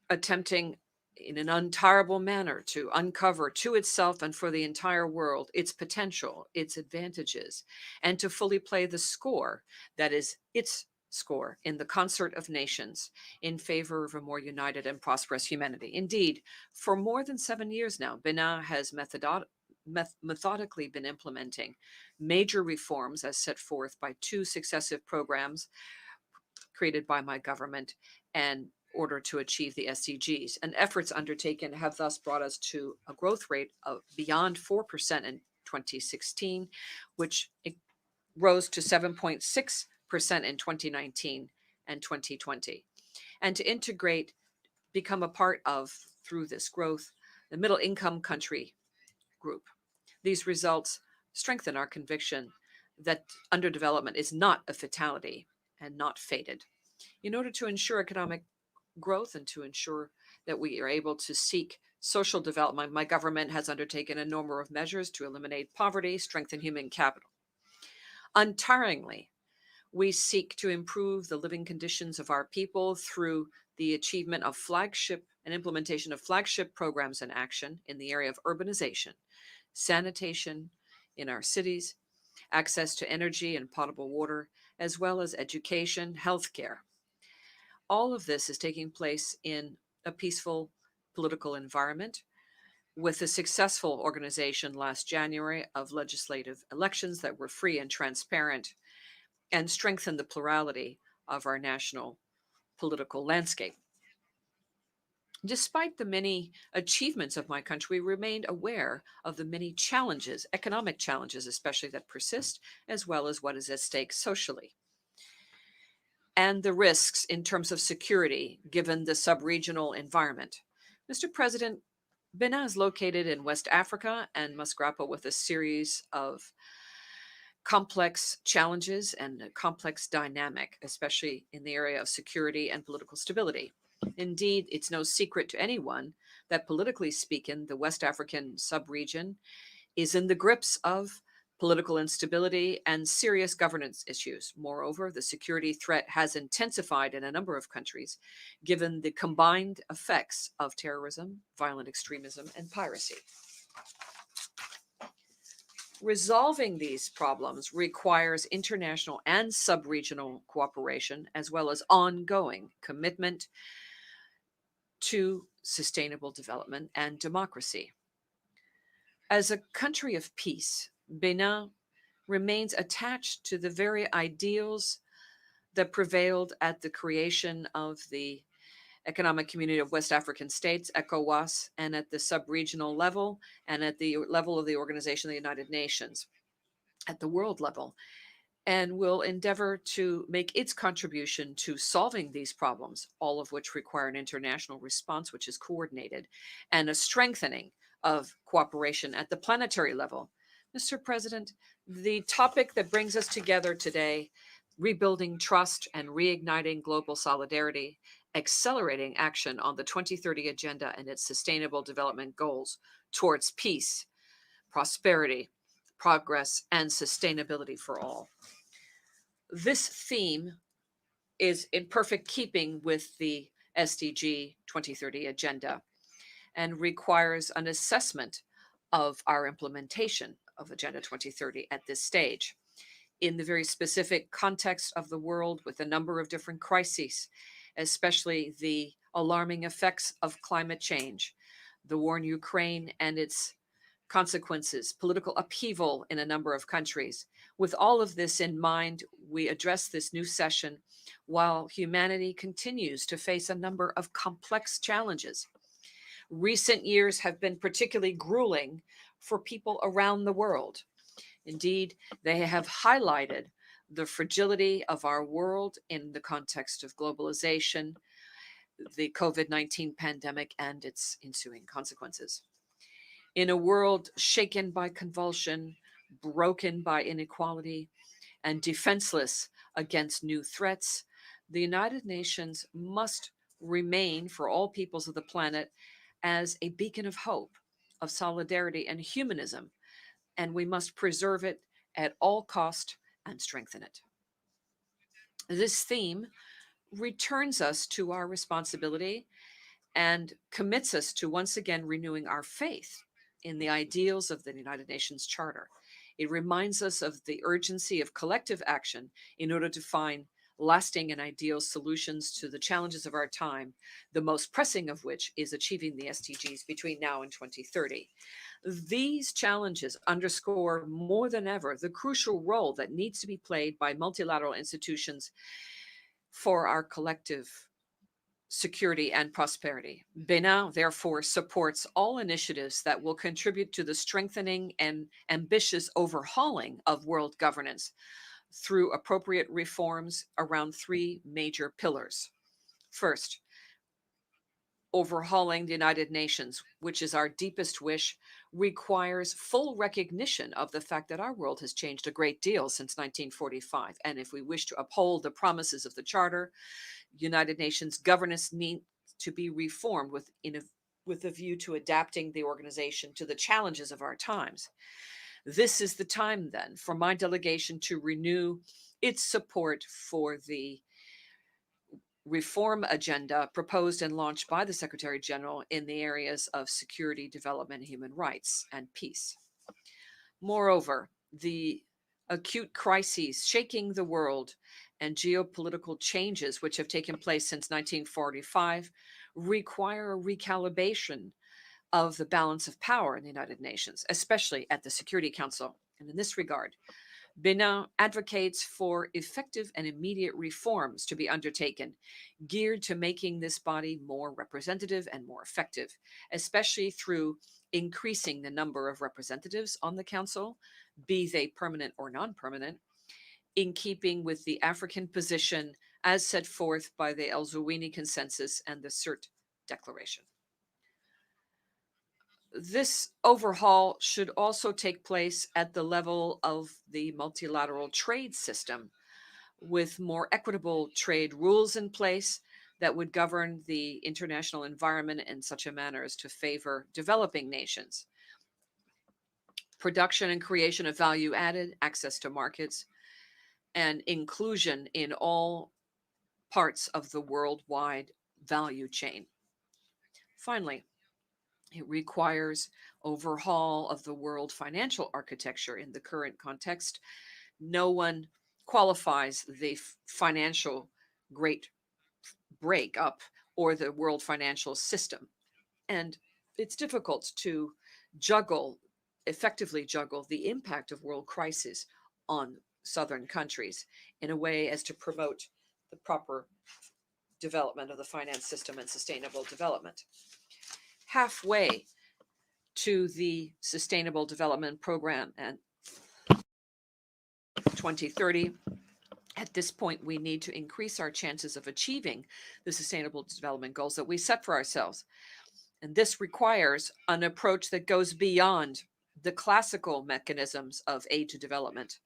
attempting in an untirable manner to uncover to itself and for the entire world its potential, its advantages, and to fully play the score that is its score in the concert of nations in favor of a more united and prosperous humanity. Indeed, for more than 7 years now, Benin has methodically been implementing major reforms as set forth by 2 successive programs created by my government and order to achieve the SDGs. And efforts undertaken have thus brought us to a growth rate of beyond 4% in 2016, which rose to 7.6% in 2019 and 2020. And to integrate, become a part of, through this growth, the middle income country group. These results strengthen our conviction that underdevelopment is not a fatality and not fated. In order to ensure economic growth and to ensure that we are able to seek social development, my government has undertaken a number of measures to eliminate poverty, strengthen human capital. Untiringly, we seek to improve the living conditions of our people through the achievement of flagship and implementation of flagship programs in action in the area of urbanization, sanitation in our cities, access to energy and potable water, as well as education, healthcare. All of this is taking place in a peaceful political environment with the successful organization last January of legislative elections that were free and transparent and strengthened the plurality of our national political landscape. Despite the many achievements of my country, we remained aware of the many challenges, economic challenges especially, that persist, as well as what is at stake socially, and the risks in terms of security given the sub-regional environment. Mr. President, Benin is located in West Africa and must grapple with a series of complex challenges and a complex dynamic, especially in the area of security and political stability. Indeed, it's no secret to anyone that politically speaking, the West African sub-region is in the grips of political instability and serious governance issues. Moreover, the security threat has intensified in a number of countries, given the combined effects of terrorism, violent extremism, and piracy. Resolving these problems requires international and sub-regional cooperation, as well as ongoing commitment to sustainable development and democracy. As a country of peace, Benin remains attached to the very ideals that prevailed at the creation of the Economic Community of West African States, ECOWAS, and at the sub-regional level, and at the level of the Organization of the United Nations, at the world level, and will endeavor to make its contribution to solving these problems, all of which require an international response which is coordinated, and a strengthening of cooperation at the planetary level. Mr. President, the topic that brings us together today, rebuilding trust and reigniting global solidarity, accelerating action on the 2030 Agenda and its sustainable development goals towards peace, prosperity, progress, and sustainability for all. This theme is in perfect keeping with the SDG 2030 Agenda and requires an assessment of our implementation of Agenda 2030 at this stage. In the very specific context of the world with a number of different crises, especially the alarming effects of climate change, the war in Ukraine and its consequences, political upheaval in a number of countries. With all of this in mind, we address this new session while humanity continues to face a number of complex challenges. Recent years have been particularly grueling for people around the world. Indeed, they have highlighted the fragility of our world in the context of globalization, the COVID-19 pandemic, and its ensuing consequences. In a world shaken by convulsion, broken by inequality, and defenseless against new threats, the United Nations must remain for all peoples of the planet as a beacon of hope, of solidarity and humanism, and we must preserve it at all cost and strengthen it. This theme returns us to our responsibility and commits us to once again renewing our faith in the ideals of the United Nations Charter. It reminds us of the urgency of collective action in order to find lasting and ideal solutions to the challenges of our time, the most pressing of which is achieving the SDGs between now and 2030. These challenges underscore more than ever the crucial role that needs to be played by multilateral institutions for our collective security and prosperity. Benin, therefore, supports all initiatives that will contribute to the strengthening and ambitious overhauling of world governance through appropriate reforms around three major pillars. First, overhauling the United Nations, which is our deepest wish, requires full recognition of the fact that our world has changed a great deal since 1945. And if we wish to uphold the promises of the Charter, United Nations governance needs to be reformed with a view to adapting the organization to the challenges of our times. This is the time then for my delegation to renew its support for the reform agenda proposed and launched by the Secretary General in the areas of security, development, human rights, and peace. Moreover, the acute crises shaking the world and geopolitical changes which have taken place since 1945 require a recalibration of the balance of power in the United Nations, especially at the Security Council. And in this regard, Benin advocates for effective and immediate reforms to be undertaken, geared to making this body more representative and more effective, especially through increasing the number of representatives on the council, be they permanent or non-permanent, in keeping with the African position as set forth by the El Zawini Consensus and the CERT Declaration. This overhaul should also take place at the level of the multilateral trade system, with more equitable trade rules in place that would govern the international environment in such a manner as to favor developing nations. Production and creation of value added, access to markets, and inclusion in all parts of the worldwide value chain. Finally, it requires overhaul of the world financial architecture in the current context. No one qualifies the financial great breakup or the world financial system. And it's difficult to effectively juggle the impact of world crisis on southern countries in a way as to promote the proper development of the finance system and sustainable development. Halfway to the Sustainable Development Program and 2030, at this point, we need to increase our chances of achieving the Sustainable Development Goals that we set for ourselves. And this requires an approach that goes beyond the classical mechanisms of aid to development.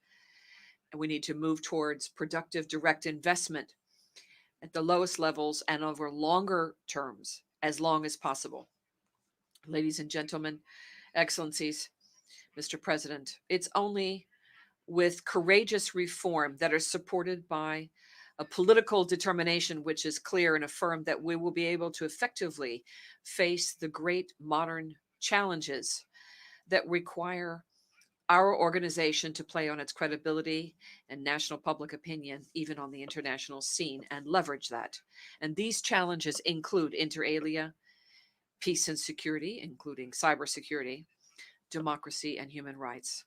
And we need to move towards productive direct investment at the lowest levels and over longer terms, as long as possible. Ladies and gentlemen, excellencies, Mr. President, it's only with courageous reform that are supported by a political determination which is clear and affirmed that we will be able to effectively face the great modern challenges that require our organization to play on its credibility and national public opinion, even on the international scene, and leverage that. And these challenges include, inter alia, peace and security, including cybersecurity, democracy and human rights,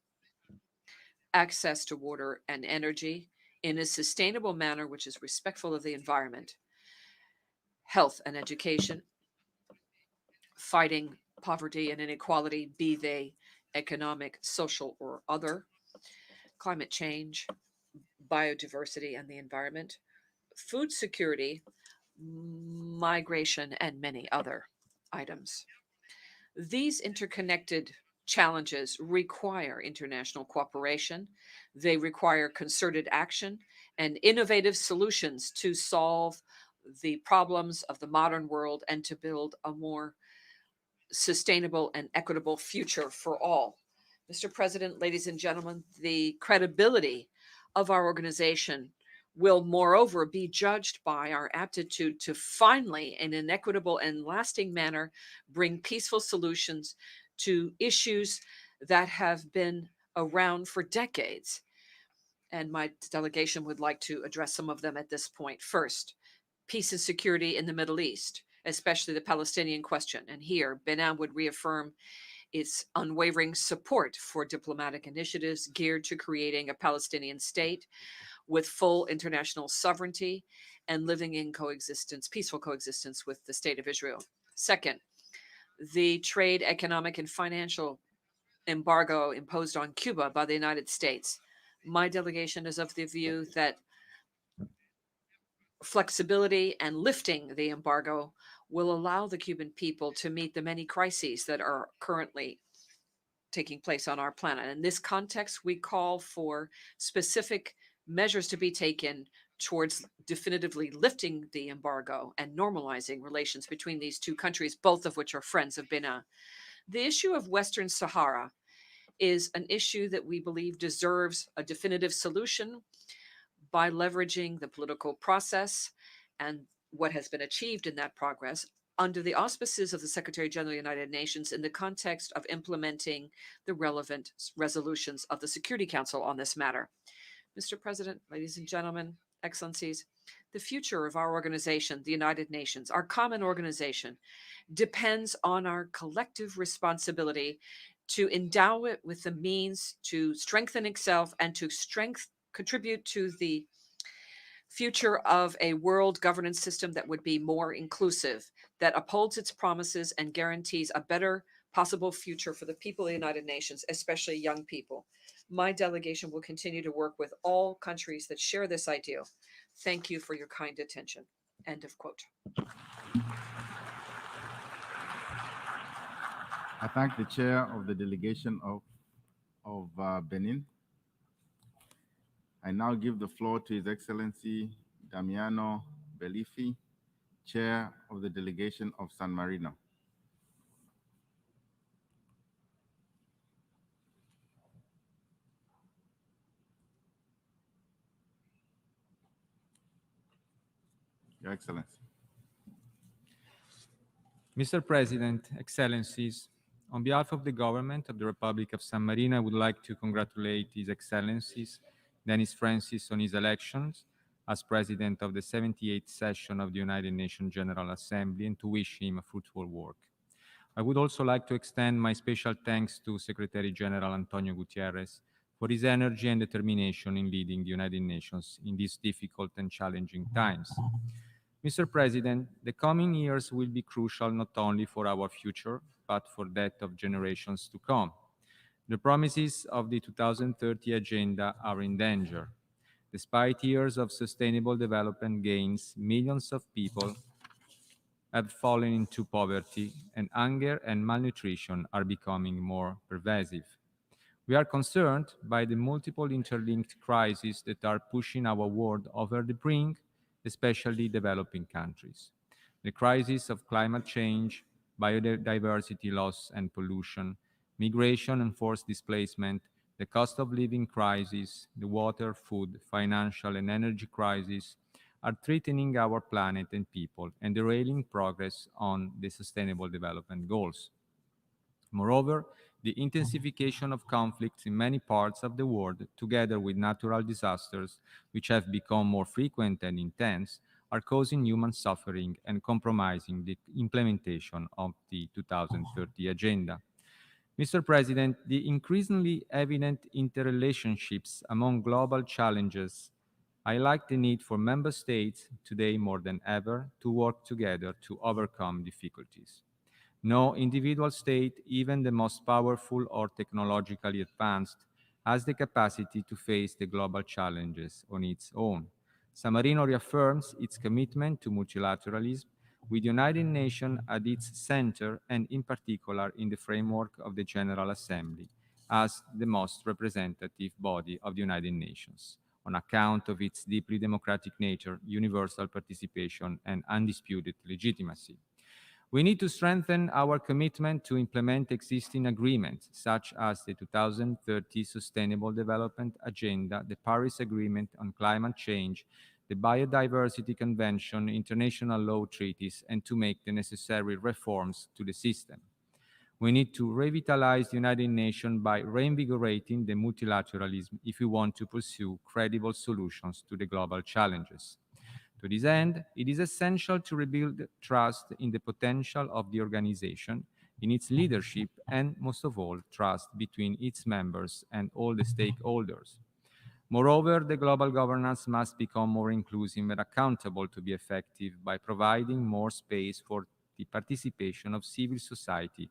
access to water and energy in a sustainable manner which is respectful of the environment, health and education, fighting poverty and inequality, be they economic, social, or other, climate change, biodiversity and the environment, food security, migration, and many other items. These interconnected challenges require international cooperation. They require concerted action and innovative solutions to solve the problems of the modern world and to build a more sustainable and equitable future for all. Mr. President, ladies and gentlemen, the credibility of our organization will moreover be judged by our aptitude to finally, in an equitable and lasting manner, bring peaceful solutions to issues that have been around for decades. And my delegation would like to address some of them at this point. First, peace and security in the Middle East, especially the Palestinian question. And here, Benin would reaffirm its unwavering support for diplomatic initiatives geared to creating a Palestinian state with full international sovereignty and living in coexistence, peaceful coexistence with the state of Israel. Second, the trade, economic, and financial embargo imposed on Cuba by the United States. My delegation is of the view that flexibility and lifting the embargo will allow the Cuban people to meet the many crises that are currently taking place on our planet. In this context, we call for specific measures to be taken towards definitively lifting the embargo and normalizing relations between these two countries, both of which are friends of Benin. The issue of Western Sahara is an issue that we believe deserves a definitive solution by leveraging the political process and what has been achieved in that progress under the auspices of the Secretary General of the United Nations in the context of implementing the relevant resolutions of the Security Council on this matter. Mr. President, ladies and gentlemen, excellencies, the future of our organization, the United Nations, our common organization, depends on our collective responsibility to endow it with the means to strengthen itself and to contribute to the future of a world governance system that would be more inclusive, that upholds its promises and guarantees a better possible future for the people of the United Nations, especially young people. My delegation will continue to work with all countries that share this ideal. Thank you for your kind attention. End of quote. I thank the chair of the delegation of Benin. I now give the floor to His Excellency Damiano Bellifi, chair of the delegation of San Marino. Your Excellency. Mr. President, Excellencies, on behalf of the government of the Republic of San Marino, I would like to congratulate His Excellencies Dennis Francis on his elections as President of the 78th session of the United Nations General Assembly and to wish him a fruitful work. I would also like to extend my special thanks to Secretary General Antonio Gutierrez for his energy and determination in leading the United Nations in these difficult and challenging times. Mr. President, the coming years will be crucial not only for our future, but for that of generations to come. The promises of the 2030 Agenda are in danger. Despite years of sustainable development gains, millions of people have fallen into poverty, and hunger and malnutrition are becoming more pervasive. We are concerned by the multiple interlinked crises that are pushing our world over the brink, especially developing countries. The crisis of climate change, biodiversity loss and pollution, migration and forced displacement, the cost of living crisis, the water, food, financial and energy crisis are threatening our planet and people and derailing progress on the Sustainable Development Goals. Moreover, the intensification of conflicts in many parts of the world, together with natural disasters, which have become more frequent and intense, are causing human suffering and compromising the implementation of the 2030 Agenda. Mr. President, the increasingly evident interrelationships among global challenges highlight the need for member states, today more than ever, to work together to overcome difficulties. No individual state, even the most powerful or technologically advanced, has the capacity to face the global challenges on its own. San Marino reaffirms its commitment to multilateralism, with the United Nations at its center and in particular in the framework of the General Assembly as the most representative body of the United Nations, on account of its deeply democratic nature, universal participation, and undisputed legitimacy. We need to strengthen our commitment to implement existing agreements, such as the 2030 Sustainable Development Agenda, the Paris Agreement on Climate Change, the Biodiversity Convention, international law treaties, and to make the necessary reforms to the system. We need to revitalize the United Nations by reinvigorating the multilateralism if we want to pursue credible solutions to the global challenges. To this end, it is essential to rebuild trust in the potential of the organization, in its leadership, and most of all, trust between its members and all the stakeholders. Moreover, the global governance must become more inclusive and accountable to be effective by providing more space for the participation of civil society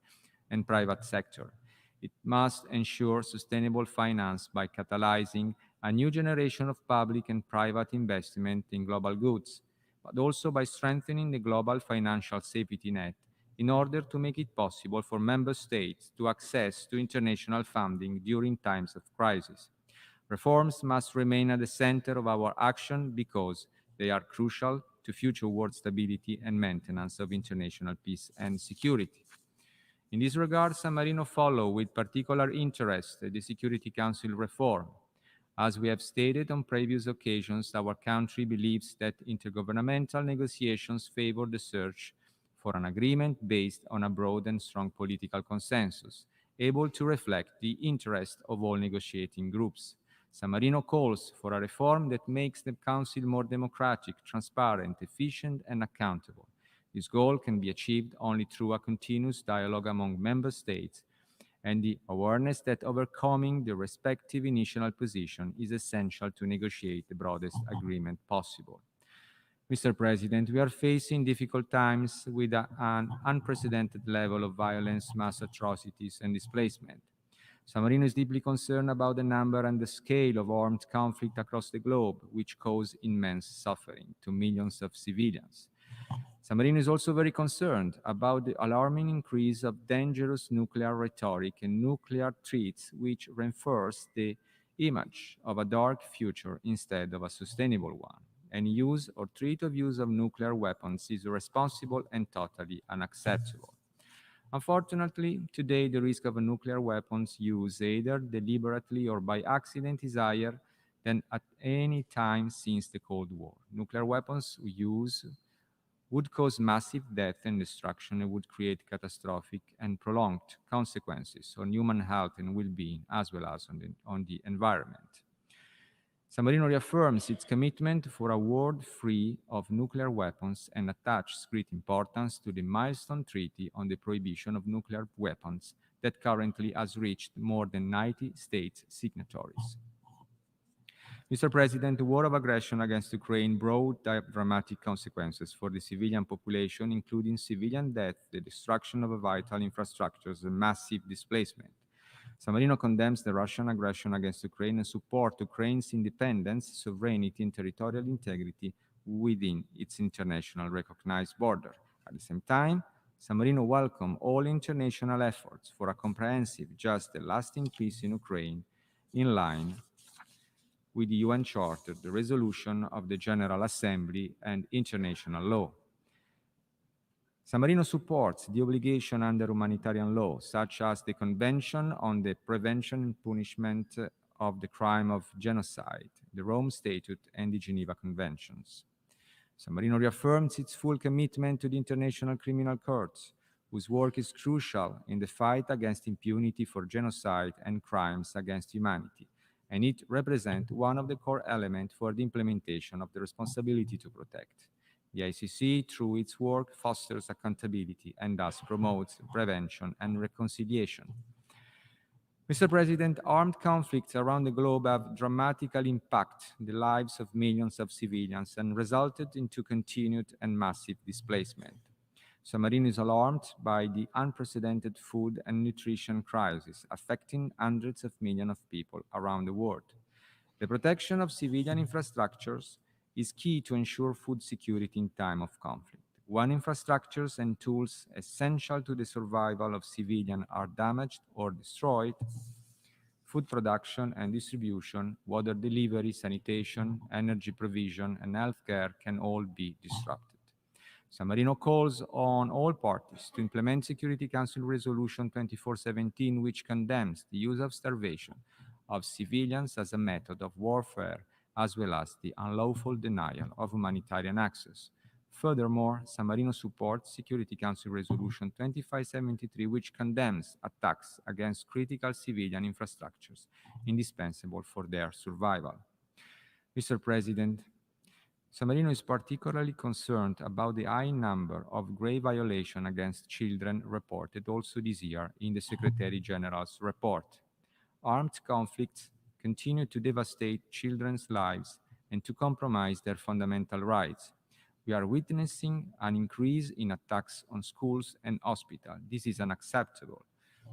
and private sector. It must ensure sustainable finance by catalyzing a new generation of public and private investment in global goods, but also by strengthening the global financial safety net in order to make it possible for member states to access to international funding during times of crisis. Reforms must remain at the center of our action because they are crucial to future world stability and maintenance of international peace and security. In this regard, San Marino follows with particular interest the Security Council reform. As we have stated on previous occasions, our country believes that intergovernmental negotiations favor the search for an agreement based on a broad and strong political consensus, able to reflect the interest of all negotiating groups. San Marino calls for a reform that makes the Council more democratic, transparent, efficient, and accountable. This goal can be achieved only through a continuous dialogue among member states and the awareness that overcoming the respective initial position is essential to negotiate the broadest agreement possible. Mr. President, we are facing difficult times with an unprecedented level of violence, mass atrocities, and displacement. San Marino is deeply concerned about the number and the scale of armed conflict across the globe, which cause immense suffering to millions of civilians. San Marino is also very concerned about the alarming increase of dangerous nuclear rhetoric and nuclear threats, which reinforce the image of a dark future instead of a sustainable one. Any use or threat of use of nuclear weapons is irresponsible and totally unacceptable. Unfortunately, today the risk of a nuclear weapons use, either deliberately or by accident, is higher than at any time since the Cold War. Nuclear weapons use would cause massive death and destruction and would create catastrophic and prolonged consequences on human health and well-being, as well as on the environment. San Marino reaffirms its commitment for a world free of nuclear weapons and attaches great importance to the milestone treaty on the prohibition of nuclear weapons that currently has reached more than 90 states signatories. Mr. President, the war of aggression against Ukraine brought dramatic consequences for the civilian population, including civilian death, the destruction of vital infrastructures, and massive displacement. San Marino condemns the Russian aggression against Ukraine and supports Ukraine's independence, sovereignty, and territorial integrity within its international recognized border. At the same time, San Marino welcomes all international efforts for a comprehensive, just, and lasting peace in Ukraine, in line with the UN Charter, the resolution of the General Assembly, and international law. San Marino supports the obligation under humanitarian law, such as the Convention on the Prevention and Punishment of the Crime of Genocide, the Rome Statute, and the Geneva Conventions. San Marino reaffirms its full commitment to the International Criminal Court, whose work is crucial in the fight against impunity for genocide and crimes against humanity, and it represents one of the core elements for the implementation of the responsibility to protect. The ICC, through its work, fosters accountability and thus promotes prevention and reconciliation. Mr. President, armed conflicts around the globe have dramatically impacted the lives of millions of civilians and resulted into continued and massive displacement. San Marino is alarmed by the unprecedented food and nutrition crisis affecting hundreds of millions of people around the world. The protection of civilian infrastructures is key to ensure food security in time of conflict. When infrastructures and tools essential to the survival of civilians are damaged or destroyed, food production and distribution, water delivery, sanitation, energy provision, and healthcare can all be disrupted. San Marino calls on all parties to implement Security Council Resolution 2417, which condemns the use of starvation of civilians as a method of warfare, as well as the unlawful denial of humanitarian access. Furthermore, San Marino supports Security Council Resolution 2573, which condemns attacks against critical civilian infrastructures indispensable for their survival. Mr. President, San Marino is particularly concerned about the high number of grave violations against children reported also this year in the Secretary General's report. Armed conflicts continue to devastate children's lives and to compromise their fundamental rights. We are witnessing an increase in attacks on schools and hospitals. This is unacceptable.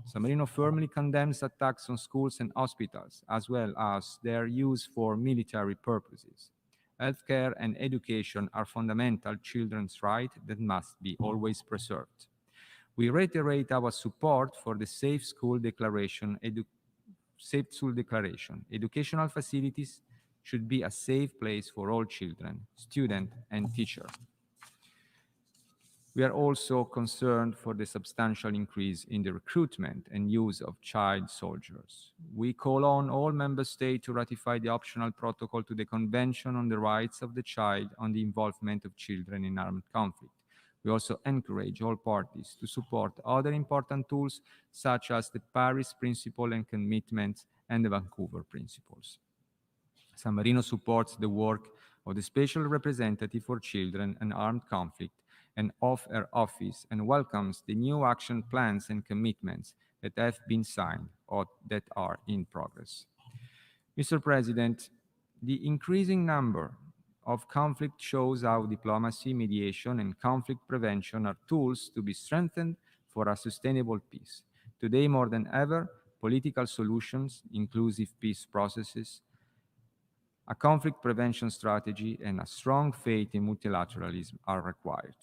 San Marino firmly condemns attacks on schools and hospitals, as well as their use for military purposes. Healthcare and education are fundamental children's rights that must be always preserved. We reiterate our support for the Safe School Declaration. Educational facilities should be a safe place for all children, students, and teachers. We are also concerned for the substantial increase in the recruitment and use of child soldiers. We call on all member states to ratify the optional protocol to the Convention on the Rights of the Child on the Involvement of Children in Armed Conflict. We also encourage all parties to support other important tools such as the Paris Principle and Commitments and the Vancouver Principles. San Marino supports the work of the Special Representative for Children and Armed Conflict and of her office and welcomes the new action plans and commitments that have been signed or that are in progress. Mr. President, the increasing number of conflict shows how diplomacy, mediation, and conflict prevention are tools to be strengthened for a sustainable peace. Today, more than ever, political solutions, inclusive peace processes, a conflict prevention strategy, and a strong faith in multilateralism are required.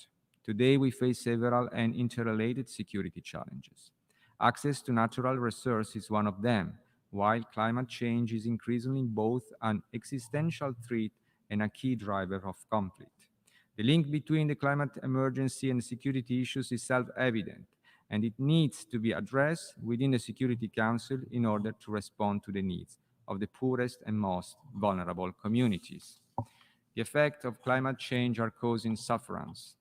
Today, we face several and interrelated security challenges. Access to natural resources is one of them, while climate change is increasingly both an existential threat and a key driver of conflict. The link between the climate emergency and security issues is self-evident, and it needs to be addressed within the Security Council in order to respond to the needs of the poorest and most vulnerable communities. The effects of climate change are causing sufferance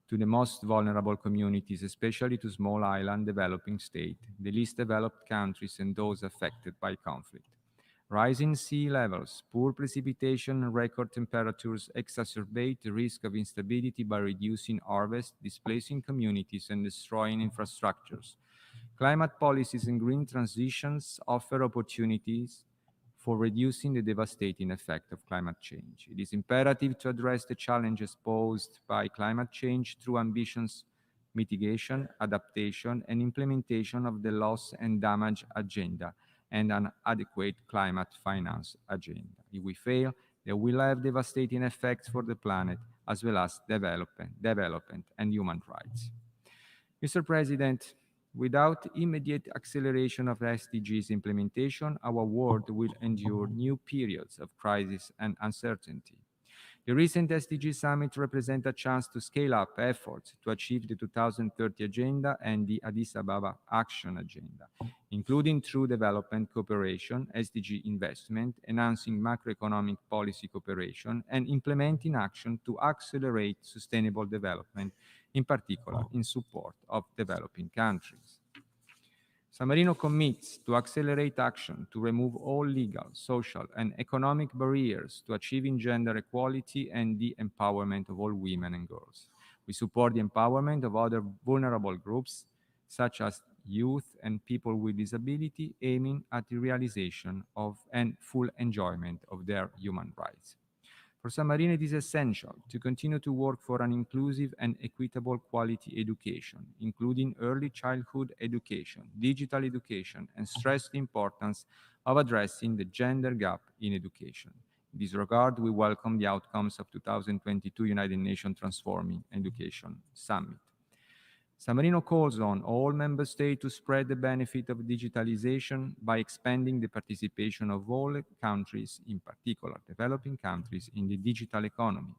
to the most vulnerable communities, especially to small island developing states, the least developed countries, and those affected by conflict. Rising sea levels, poor precipitation, and record temperatures exacerbate the risk of instability by reducing harvest, displacing communities, and destroying infrastructures. Climate policies and green transitions offer opportunities for reducing the devastating effect of climate change. It is imperative to address the challenges posed by climate change through ambitious mitigation, adaptation, and implementation of the loss and damage agenda and an adequate climate finance agenda. If we fail, they will have devastating effects for the planet as well as development and human rights. Mr. President, without immediate acceleration of SDGs implementation, our world will endure new periods of crisis and uncertainty. The recent SDG summit represents a chance to scale up efforts to achieve the 2030 Agenda and the Addis Ababa Action Agenda, including through development cooperation, SDG investment, enhancing macroeconomic policy cooperation, and implementing action to accelerate sustainable development in particular in support of developing countries. San Marino commits to accelerate action to remove all legal, social, and economic barriers to achieving gender equality and the empowerment of all women and girls. We support the empowerment of other vulnerable groups, such as youth and people with disability, aiming at the realization of and full enjoyment of their human rights. For San Marino, it is essential to continue to work for an inclusive and equitable quality education, including early childhood education, digital education, and stress the importance of addressing the gender gap in education. In this regard, we welcome the outcomes of 2022 United Nations Transforming Education Summit. San Marino calls on all member states to spread the benefit of digitalization by expanding the participation of all countries, in particular developing countries, in the digital economy.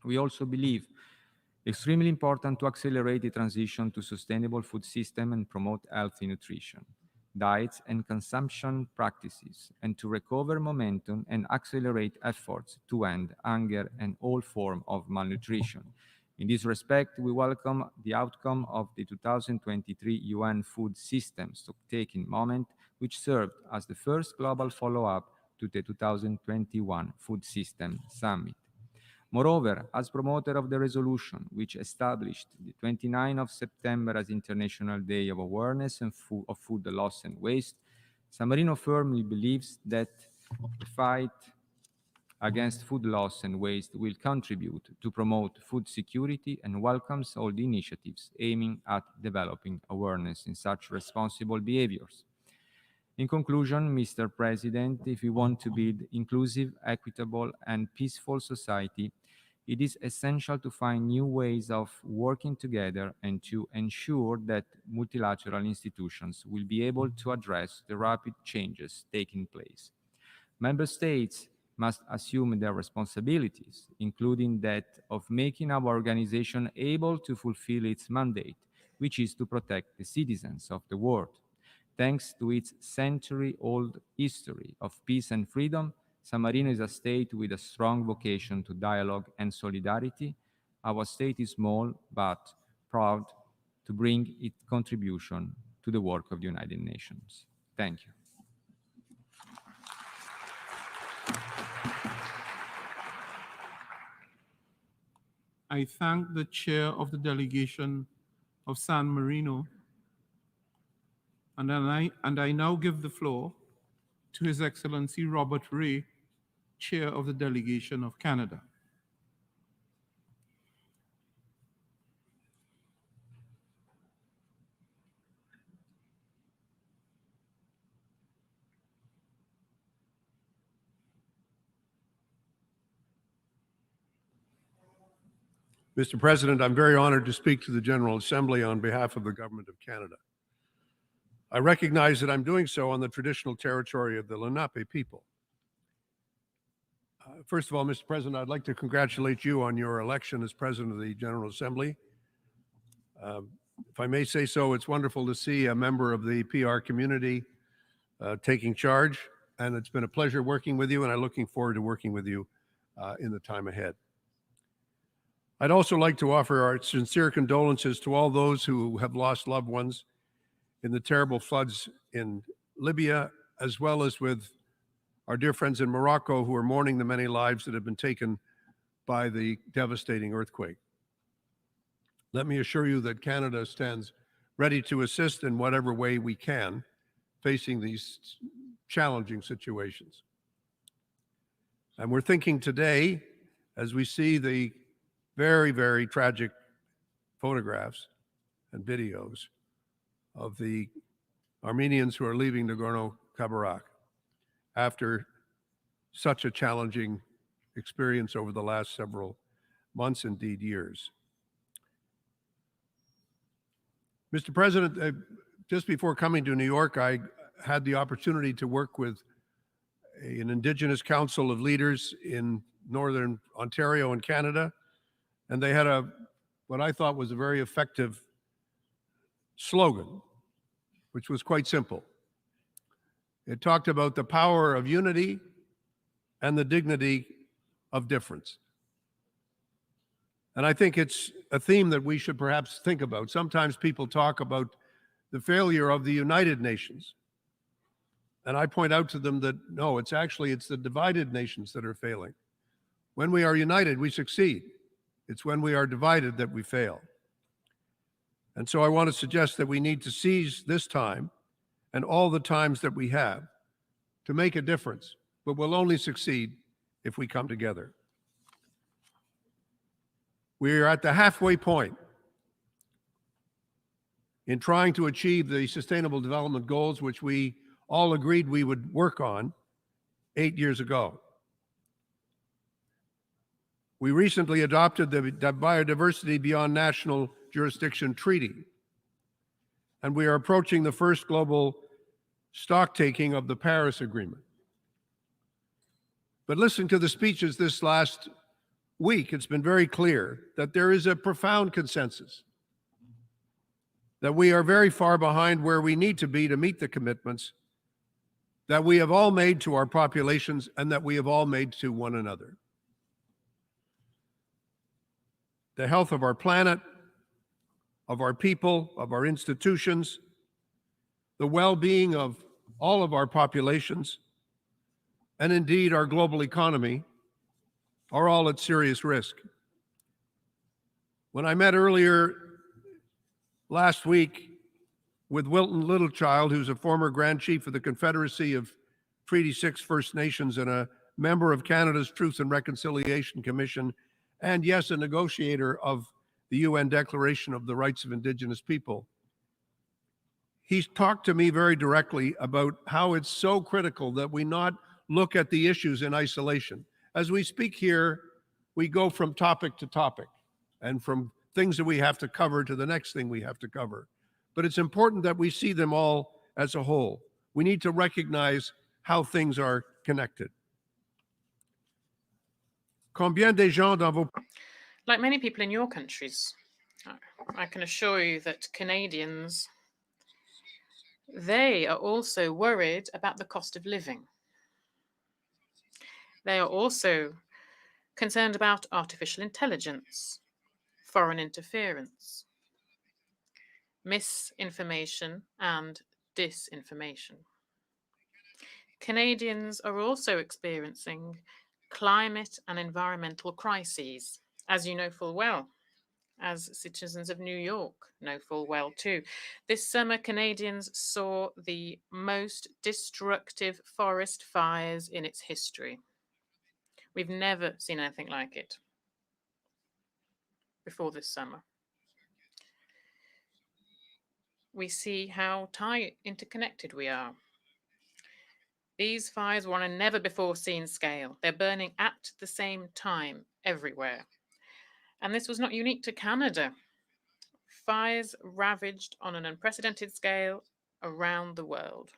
We also believe extremely important to accelerate the transition to sustainable food system and promote healthy nutrition, diets and consumption practices, and to recover momentum and accelerate efforts to end hunger and all forms of malnutrition. In this respect, we welcome the outcome of the 2023 UN Food Systems Stocktaking Moment, which served as the first global follow-up to the 2021 Food System Summit. Moreover, as promoter of the resolution, which established the 29th of September as International Day of Awareness of Food Loss and Waste, San Marino firmly believes that the fight against food loss and waste will contribute to promote food security and welcomes all the initiatives aiming at developing awareness in such responsible behaviors. In conclusion, Mr. President, if we want to build inclusive, equitable, and peaceful society, it is essential to find new ways of working together and to ensure that multilateral institutions will be able to address the rapid changes taking place. Member states must assume their responsibilities, including that of making our organization able to fulfill its mandate, which is to protect the citizens of the world. Thanks to its century-old history of peace and freedom, San Marino is a state with a strong vocation to dialogue and solidarity. Our state is small, but proud to bring its contribution to the work of the United Nations. Thank you. I thank the chair of the delegation of San Marino, and I now give the floor to His Excellency Robert Ray, chair of the delegation of Canada. Mr. President, I'm very honored to speak to the General Assembly on behalf of the Government of Canada. I recognize that I'm doing so on the traditional territory of the Lenape people. First of all, Mr. President, I'd like to congratulate you on your election as President of the General Assembly. If I may say so, it's wonderful to see a member of the PR community taking charge, and it's been a pleasure working with you, and I'm looking forward to working with you in the time ahead. I'd also like to offer our sincere condolences to all those who have lost loved ones in the terrible floods in Libya, as well as with our dear friends in Morocco who are mourning the many lives that have been taken by the devastating earthquake. Let me assure you that Canada stands ready to assist in whatever way we can facing these challenging situations. And we're thinking today, as we see the very, very tragic photographs and videos of the Armenians who are leaving Nagorno-Karabakh after such a challenging experience over the last several months, indeed years. Mr. President, just before coming to New York, I had the opportunity to work with an Indigenous Council of Leaders in Northern Ontario in Canada, and they had what I thought was a very effective slogan, which was quite simple. It talked about the power of unity and the dignity of difference. And I think it's a theme that we should perhaps think about. Sometimes people talk about the failure of the United Nations. And I point out to them that no, it's the divided nations that are failing. When we are united, we succeed. It's when we are divided that we fail. And so I want to suggest that we need to seize this time and all the times that we have to make a difference, but we'll only succeed if we come together. We are at the halfway point in trying to achieve the Sustainable Development Goals, which we all agreed we would work on 8 years ago. We recently adopted the Biodiversity Beyond National Jurisdiction Treaty, and we are approaching the first global stocktaking of the Paris Agreement. But listening to the speeches this last week, it's been very clear that there is a profound consensus that we are very far behind where we need to be to meet the commitments that we have all made to our populations and that we have all made to one another. The health of our planet, of our people, of our institutions, the well-being of all of our populations, and indeed our global economy are all at serious risk. When I met earlier last week with Wilton Littlechild, who's a former Grand Chief of the Confederacy of Treaty 6 First Nations and a member of Canada's Truth and Reconciliation Commission, and yes, a negotiator of the UN Declaration of the Rights of Indigenous People, he's talked to me very directly about how it's so critical that we not look at the issues in isolation. As we speak here, we go from topic to topic and from things that we have to cover to the next thing we have to cover. But it's important that we see them all as a whole. We need to recognize how things are connected. Combien de gens dans vos... Like many people in your countries, I can assure you that Canadians, they are also worried about the cost of living. They are also concerned about artificial intelligence, foreign interference, misinformation, and disinformation. Canadians are also experiencing climate and environmental crises, as you know full well, as citizens of New York know full well too. This summer, Canadians saw the most destructive forest fires in its history. We've never seen anything like it before this summer. We see how interconnected we are. These fires were on a never-before-seen scale. They're burning at the same time everywhere. And this was not unique to Canada. Fires ravaged on an unprecedented scale around the world.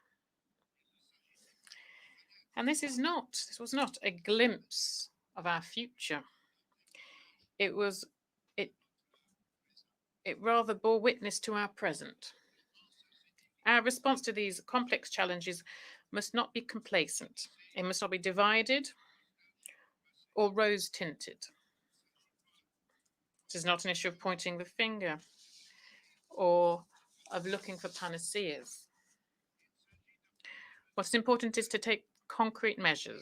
And this was not a glimpse of our future. It rather bore witness to our present. Our response to these complex challenges must not be complacent. It must not be divided or rose-tinted. This is not an issue of pointing the finger or of looking for panaceas. What's important is to take concrete measures